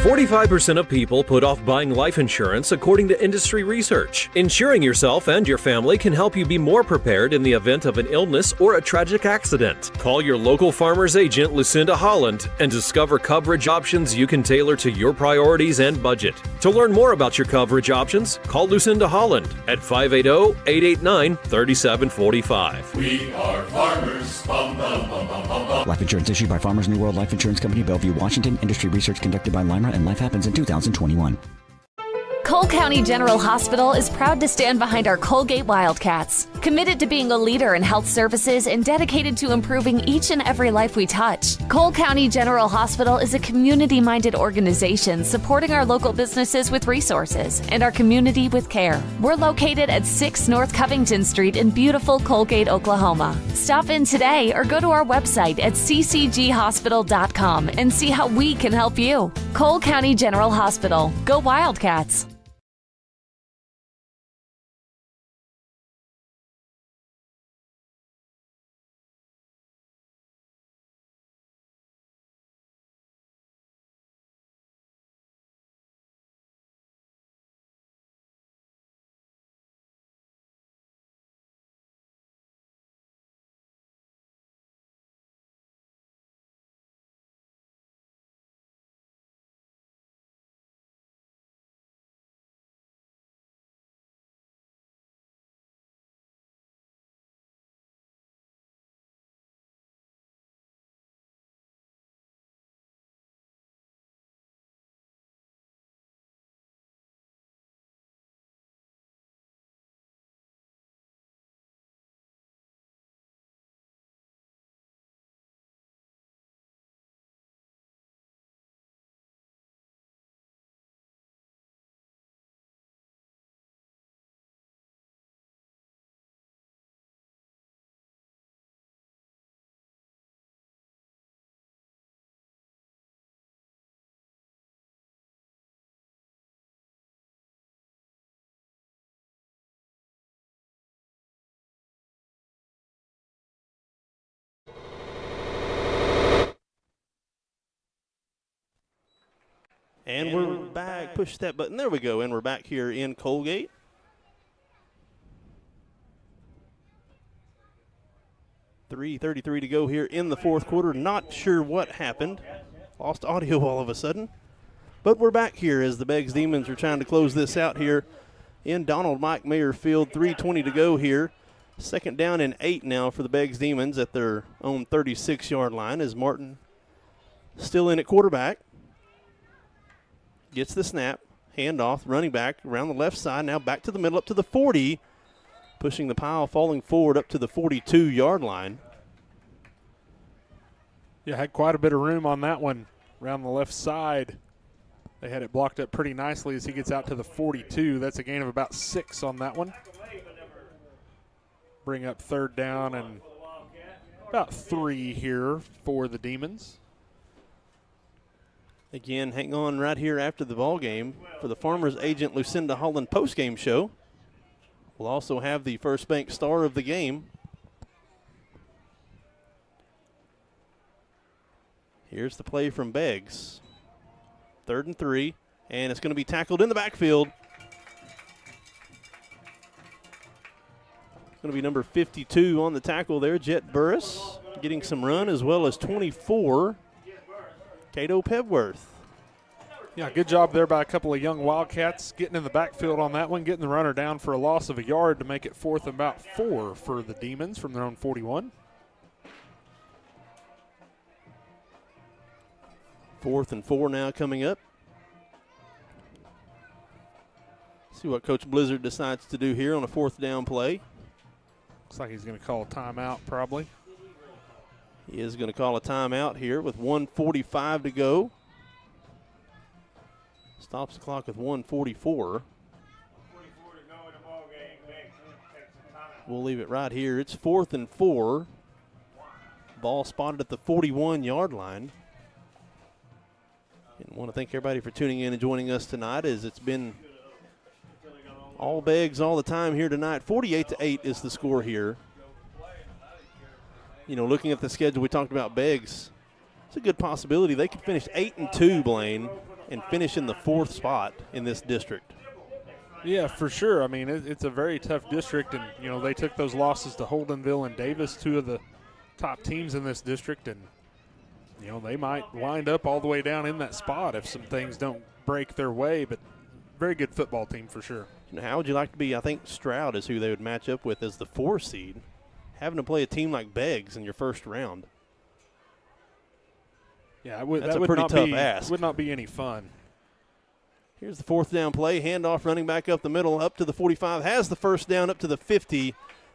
45% of people put off buying life insurance according to industry research. Insuring yourself and your family can help you be more prepared in the event of an illness or a tragic accident. Call your local farmer's agent, Lucinda Holland, and discover coverage options you can tailor to your priorities and budget. To learn more about your coverage options, call Lucinda Holland at 580-889-3745. We are farmers. Bum, bum, bum, bum, bum, bum. Life insurance issued by Farmers New World Life Insurance Company, Bellevue, Washington. Industry research conducted by Lima, and Life Happens in 2021. Cole County General Hospital is proud to stand behind our Coalgate Wildcats, committed to being a leader in health services and dedicated to improving each and every life we touch. Cole County General Hospital is a community-minded organization supporting our local businesses with resources and our community with care. We're located at 6 North Covington Street in beautiful Coalgate, Oklahoma. Stop in today or go to our website at ccghospital.com and see how we can help you. Cole County General Hospital. Go Wildcats! And we're back. Push that button. There we go. And we're back here in Coalgate. .3:33 to go here in the fourth quarter. Not sure what happened. Lost audio all of a sudden. But we're back here as the Beggs Demons are trying to close this out here in Donald Mike Mayer Field. 3:20 to go here. Second down and 8 now for the Beggs Demons at their own 36-yard line as Martin still in at quarterback. Gets the snap, handoff, running back around the left side, now back to the middle, up to the 40, pushing the pile, falling forward up to the 42-yard line. Yeah, had quite a bit of room on that one around the left side. They had it blocked up pretty nicely as he gets out to the 42. That's a gain of about 6 on that one. Bring up third down and about 3 here for the Demons. Again, hang on right here after the ball game for the Farmers Agent Lucinda Holland postgame show. We'll also have the First Bank star of the game. Here's the play from Beggs. 3rd and 3, and it's going to be tackled in the backfield. It's going to be number 52 on the tackle there, Jet Burris, getting some run, as well as 24, Cato Pebworth. Yeah, good job there by a couple of young Wildcats getting in the backfield on that one, getting the runner down for a loss of a yard to make it 4th and about 4 for the Demons from their own 41. 4th and 4 now coming up. See what Coach Blizzard decides to do here on a 4th down play. Looks like he's going to call a timeout probably. He is going to call a timeout here with 1:45 to go. Stops the clock with 1:44. We'll leave it right here. It's 4th and 4. Ball spotted at the 41-yard line. And I want to thank everybody for tuning in and joining us tonight, as it's been all Beggs all the time here tonight. 48-8 is the score here. You know, looking at the schedule, we talked about Beggs. It's a good possibility they could finish 8-2, Blaine, and finish in the 4th spot in this district. Yeah, for sure. I mean, it's a very tough district, and, they took those losses to Holdenville and Davis, 2 of the top teams in this district, and, they might wind up all the way down in that spot if some things don't break their way, but very good football team for sure. How would you like to be? I think Stroud is who they would match up with as the 4 seed, having to play a team like Beggs in your first round. Yeah, that's a pretty tough ask. Would not be any fun. Here's the 4th down play. Handoff running back up the middle, up to the 45. Has the first down up to the 50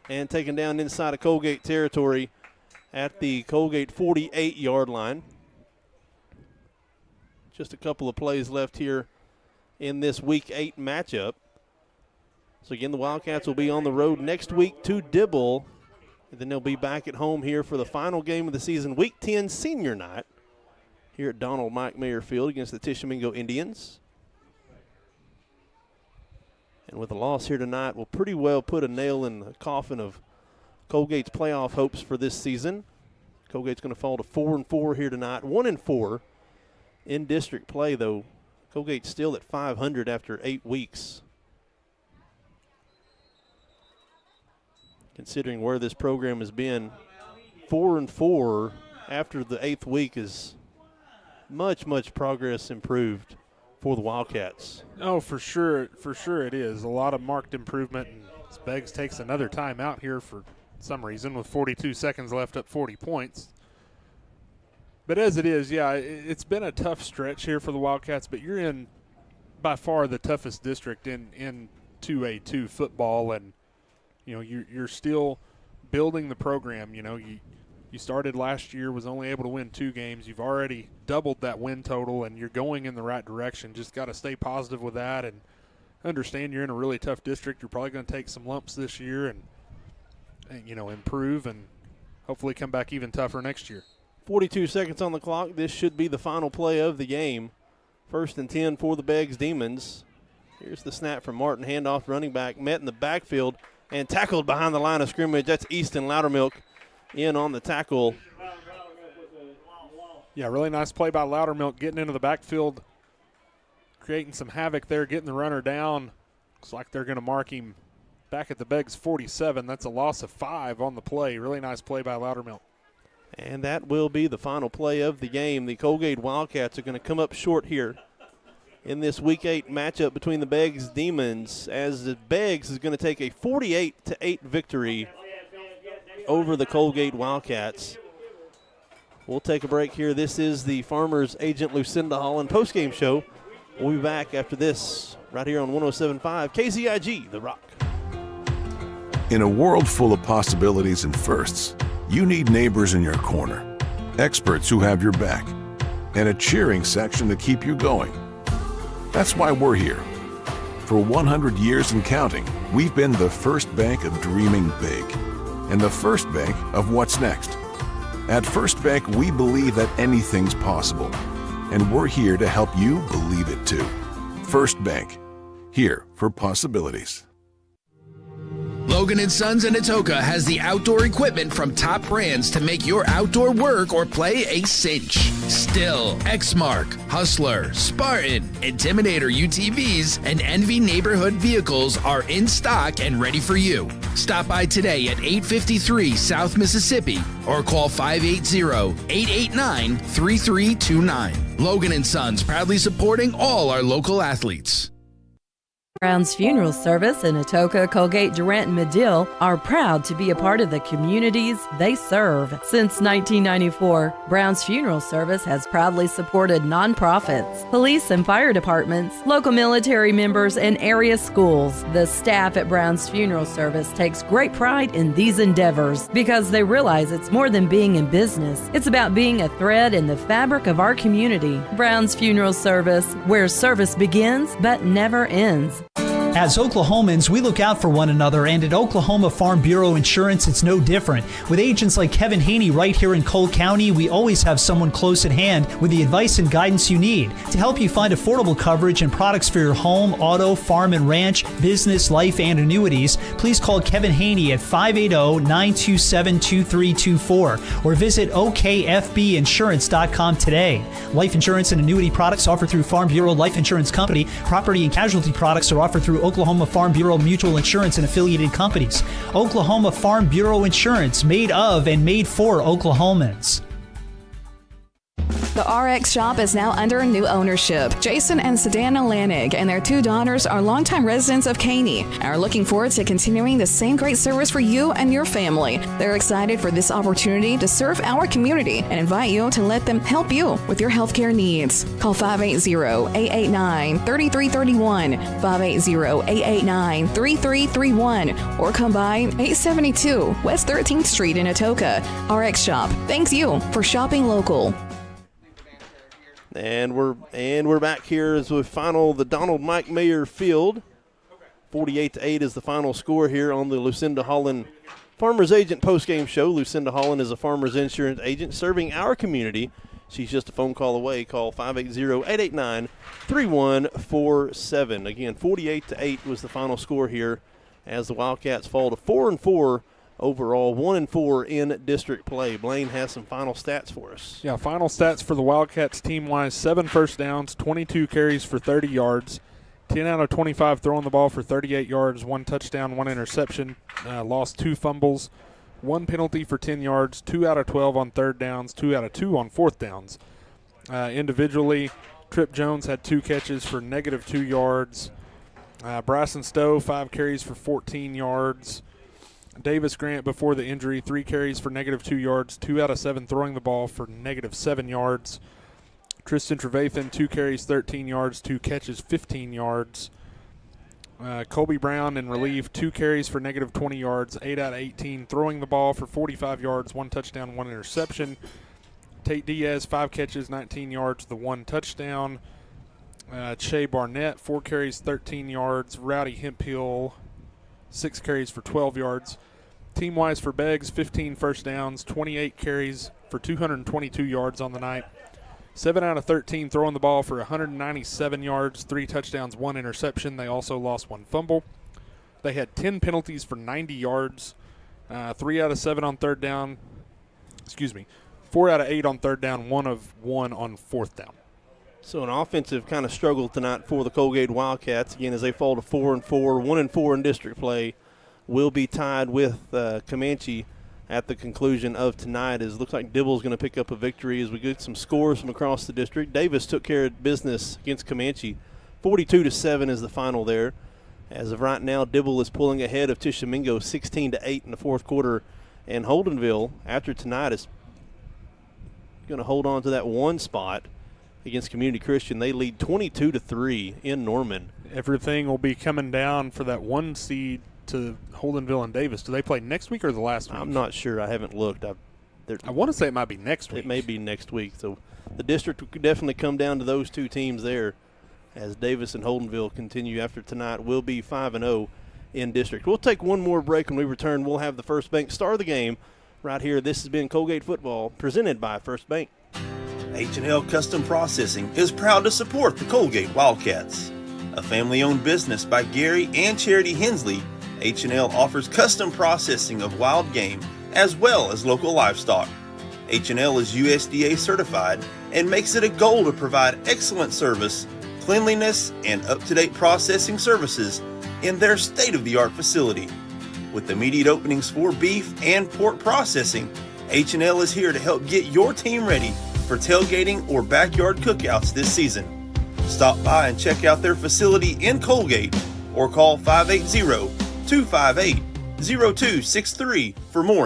and taken down inside of Coalgate territory at the Coalgate 48-yard line. Just a couple of plays left here in this Week 8 matchup. So, again, the Wildcats will be on the road next week to Dibble, and then they'll be back at home here for the final game of the season, Week 10 senior night, here at Donald Mike Mayer Field against the Tishomingo Indians. And with a loss here tonight, we'll pretty well put a nail in the coffin of Coalgate's playoff hopes for this season. Coalgate's going to fall to 4-4 here tonight, 1-4 in district play, though. Coalgate's still at 500 after 8 weeks. Considering where this program has been, 4-4 after the 8th week is much progress improved for the Wildcats. Oh, for sure it is. A lot of marked improvement, and Beggs takes another time out here for some reason with 42 seconds left, up 40 points. But as it is, yeah, it's been a tough stretch here for the Wildcats, but you're in by far the toughest district in 2A2 football, and you're still building the program. You started last year, was only able to win 2 games. You've already doubled that win total, and you're going in the right direction. Just got to stay positive with that and understand you're in a really tough district. You're probably going to take some lumps this year and improve and hopefully come back even tougher next year. 42 seconds on the clock. This should be the final play of the game. 1st and 10 for the Beggs Demons. Here's the snap from Martin. Handoff running back. Met in the backfield and tackled behind the line of scrimmage. That's Easton Loudermilk in on the tackle. Yeah, really nice play by Loudermilk, getting into the backfield, creating some havoc there, getting the runner down. Looks like they're going to mark him back at the Beggs 47. That's a loss of 5 on the play. Really nice play by Loudermilk. And that will be the final play of the game. The Coalgate Wildcats are going to come up short here in this Week 8 matchup between the Beggs Demons, as the Beggs is going to take a 48-8 victory over the Coalgate Wildcats. We'll take a break here. This is the Farmers Agent Lucinda Holland postgame show. We'll be back after this right here on 107.5 KZIG, The Rock. In a world full of possibilities and firsts, you need neighbors in your corner, experts who have your back, and a cheering section to keep you going. That's why we're here. For 100 years and counting, we've been the first bank of dreaming big and the first bank of what's next. At First Bank, we believe that anything's possible, and we're here to help you believe it too. First Bank, here for possibilities. Logan & Sons in Atoka has the outdoor equipment from top brands to make your outdoor work or play a cinch. Still, Exmark, Hustler, Spartan, Intimidator UTVs, and Envy neighborhood vehicles are in stock and ready for you. Stop by today at 853 South Mississippi or call 580-889-3329. Logan & Sons, proudly supporting all our local athletes. Brown's Funeral Service in Atoka, Coalgate, Durant, and Medill are proud to be a part of the communities they serve. Since 1994, Brown's Funeral Service has proudly supported nonprofits, police and fire departments, local military members, and area schools. The staff at Brown's Funeral Service takes great pride in these endeavors because they realize it's more than being in business. It's about being a thread in the fabric of our community. Brown's Funeral Service, where service begins but never ends. As Oklahomans, we look out for one another, and at Oklahoma Farm Bureau Insurance, it's no different. With agents like Kevin Haney right here in Cole County, we always have someone close at hand with the advice and guidance you need to help you find affordable coverage and products for your home, auto, farm and ranch, business, life, and annuities. Please call Kevin Haney at 580-927-2324 or visit okfbinsurance.com today. Life insurance and annuity products offered through Farm Bureau Life Insurance Company. Property and casualty products are offered through Oklahoma Farm Bureau Mutual Insurance and affiliated companies. Oklahoma Farm Bureau Insurance, made of and made for Oklahomans. The RX shop is now under new ownership. Jason and Sedana Lanig and their 2 daughters are longtime residents of Caney and are looking forward to continuing the same great service for you and your family. They're excited for this opportunity to serve our community and invite you to let them help you with your healthcare needs. Call 580-889-3331, 580-889-3331, or come by 872 West 13th Street in Atoka. RX Shop thanks you for shopping local. And we're back here as we final the Donald Mike Mayer Field. 48-8 is the final score here on the Lucinda Holland Farmers Agent postgame show. Lucinda Holland is a farmers insurance agent serving our community. She's just a phone call away. Call 580-889-3147. Again, 48-8 was the final score here as the Wildcats fall to 4-4 overall, 1-4 in district play. Blaine has some final stats for us. Yeah, final stats for the Wildcats team-wise: 7 first downs, 22 carries for 30 yards, 10 out of 25 throwing the ball for 38 yards, 1 touchdown, 1 interception, lost 2 fumbles, 1 penalty for 10 yards, 2 out of 12 on third downs, 2 out of 2 on fourth downs. Individually, Trip Jones had 2 catches for -2 yards. Bryson Stowe, 5 carries for 14 yards. Davis Grant, before the injury, 3 carries for -2 yards, 2 out of 7 throwing the ball for -7 yards. Tristan Trevathan, 2 carries, 13 yards, 2 catches, 15 yards. Colby Brown in relief, 2 carries for -20 yards, 8 out of 18 throwing the ball for 45 yards, 1 touchdown, 1 interception. Tate Diaz, 5 catches, 19 yards, the 1 touchdown. Shea Barnett, 4 carries, 13 yards. Rowdy Hemphill, 6 carries for 12 yards. Team-wise for Beggs, 15 first downs, 28 carries for 222 yards on the night. 7 out of 13 throwing the ball for 197 yards, 3 touchdowns, 1 interception. They also lost 1 fumble. They had 10 penalties for 90 yards, 3 out of 7 on third down. 4 out of 8 on third down, 1 of 1 on fourth down. So an offensive kind of struggle tonight for the Coalgate Wildcats, again, as they fall to 4-4, 1-4 in district play. Will be tied with Comanche at the conclusion of tonight. As it looks like Dibble's going to pick up a victory as we get some scores from across the district. Davis took care of business against Comanche. 42-7 is the final there. As of right now, Dibble is pulling ahead of Tishomingo 16-8 in the fourth quarter. And Holdenville, after tonight, is going to hold on to that 1 spot against Community Christian. They lead 22-3 in Norman. Everything will be coming down for that 1 seed to Holdenville and Davis. Do they play next week or the last week? I'm not sure. I haven't looked. I want to say it might be next week. It may be next week. So the district could definitely come down to those 2 teams there as Davis and Holdenville continue after tonight. Will be 5-0 in district. We'll take one more break. When we return, we'll have the First Bank star of the game right here. This has been Coalgate Football presented by First Bank. H&L Custom Processing is proud to support the Coalgate Wildcats. A family-owned business by Gary and Charity Hensley, H&L offers custom processing of wild game as well as local livestock. H&L is USDA certified and makes it a goal to provide excellent service, cleanliness, and up-to-date processing services in their state-of-the-art facility. With immediate openings for beef and pork processing, H&L is here to help get your team ready for tailgating or backyard cookouts this season. Stop by and check out their facility in Coalgate or call 580-258-0263 for more.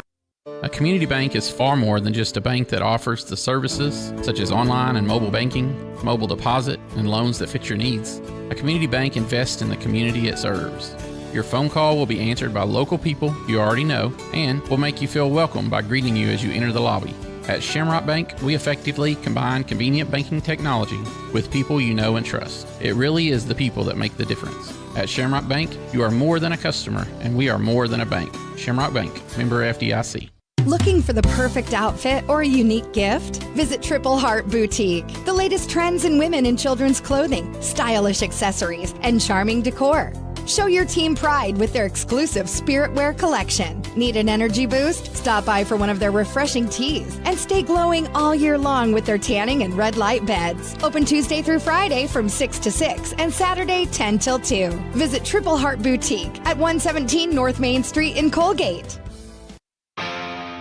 A community bank is far more than just a bank that offers the services such as online and mobile banking, mobile deposit, and loans that fit your needs. A community bank invests in the community it serves. Your phone call will be answered by local people you already know and will make you feel welcome by greeting you as you enter the lobby. At Shamrock Bank, we effectively combine convenient banking technology with people you know and trust. It really is the people that make the difference. At Shamrock Bank, you are more than a customer, and we are more than a bank. Shamrock Bank, member FDIC. Looking for the perfect outfit or a unique gift? Visit Triple Heart Boutique. The latest trends in women and children's clothing, stylish accessories, and charming decor. Show your team pride with their exclusive Spirit Wear collection. Need an energy boost? Stop by for one of their refreshing teas and stay glowing all year long with their tanning and red light beds. Open Tuesday through Friday from 6 to 6 and Saturday 10 till 2. Visit Triple Heart Boutique at 117 North Main Street in Coalgate.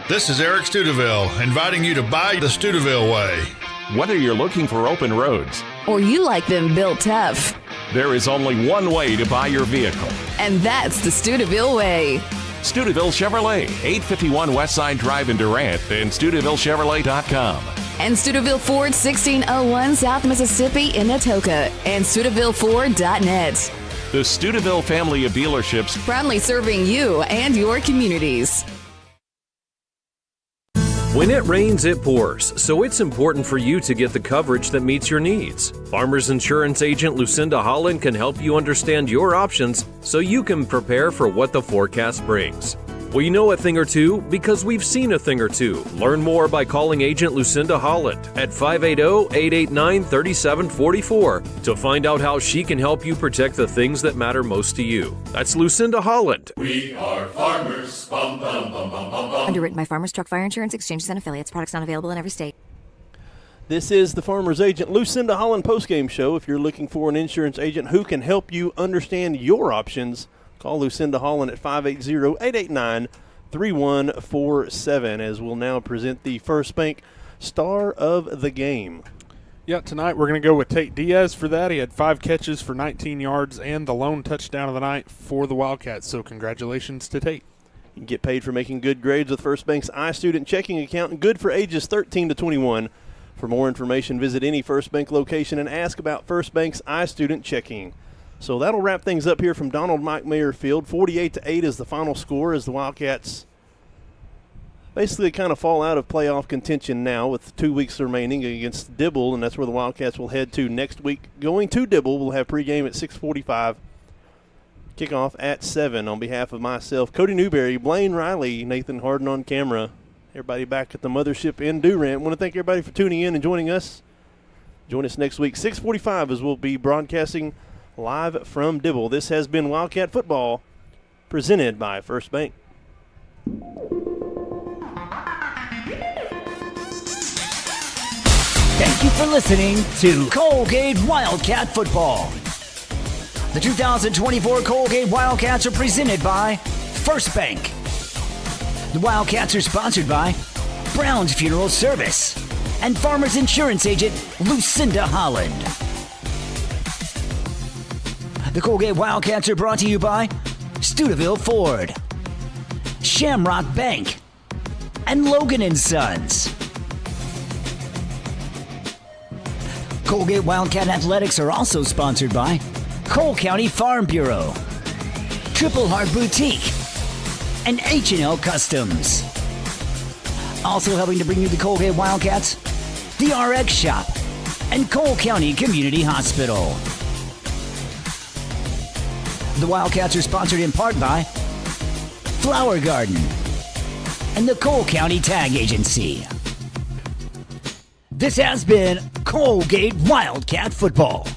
This is Eric Studeville, inviting you to buy the Studeville way. Whether you're looking for open roads Or you like them built tough. There is only one way to buy your vehicle. And that's the Studeville way. Studeville Chevrolet, 851 Westside Drive in Durant, and StudevilleChevrolet.com. And Studeville Ford, 1601 South Mississippi in Atoka. And StudevilleFord.net. The Studeville family of dealerships, Proudly serving you and your communities. When it rains, it pours, so it's important for you to get the coverage that meets your needs. Farmers Insurance agent Lucinda Holland can help you understand your options so you can prepare for what the forecast brings. We know a thing or two because we've seen a thing or two. Learn more by calling agent Lucinda Holland at 580-889-3744 to find out how she can help you protect the things that matter most to you. That's Lucinda Holland. We are farmers. Bum, bum, bum, bum, bum, bum. Underwritten by Farmers Truck Fire Insurance Exchanges and Affiliates. Products not available in every state. This is the Farmer's Agent Lucinda Holland postgame show. If you're looking for an insurance agent who can help you understand your options, call Lucinda Holland at 580-889-3147 as we'll now present the First Bank Star of the Game. Yeah, tonight we're going to go with Tate Diaz for that. He had 5 catches for 19 yards and the lone touchdown of the night for the Wildcats, so congratulations to Tate. You can get paid for making good grades with First Bank's iStudent checking account, good for ages 13 to 21. For more information, visit any First Bank location and ask about First Bank's iStudent checking. So that'll wrap things up here from Donald Mike Mayer Field. 48-8 is the final score as the Wildcats basically kind of fall out of playoff contention now with 2 weeks remaining against Dibble, and that's where the Wildcats will head to next week. Going to Dibble, we'll have pregame at 6:45, kickoff at 7. On behalf of myself, Cody Newberry, Blaine Riley, Nathan Harden on camera, everybody back at the mothership in Durant. I want to thank everybody for tuning in and joining us. Join us next week, 6:45, as we'll be broadcasting live from Dibble. This has been Wildcat Football, presented by First Bank. Thank you for listening to Coalgate Wildcat Football. The 2024 Coalgate Wildcats are presented by First Bank. The Wildcats are sponsored by Brown's Funeral Service and Farmers Insurance agent Lucinda Holland. The Coalgate Wildcats are brought to you by Studeville Ford, Shamrock Bank, and Logan & Sons. Coalgate Wildcat Athletics are also sponsored by Cole County Farm Bureau, Triple Heart Boutique, and H&L Customs. Also helping to bring you the Coalgate Wildcats, the RX Shop, and Cole County Community Hospital. The Wildcats are sponsored in part by Flower Garden and the Cole County Tag Agency. This has been Coalgate Wildcat Football.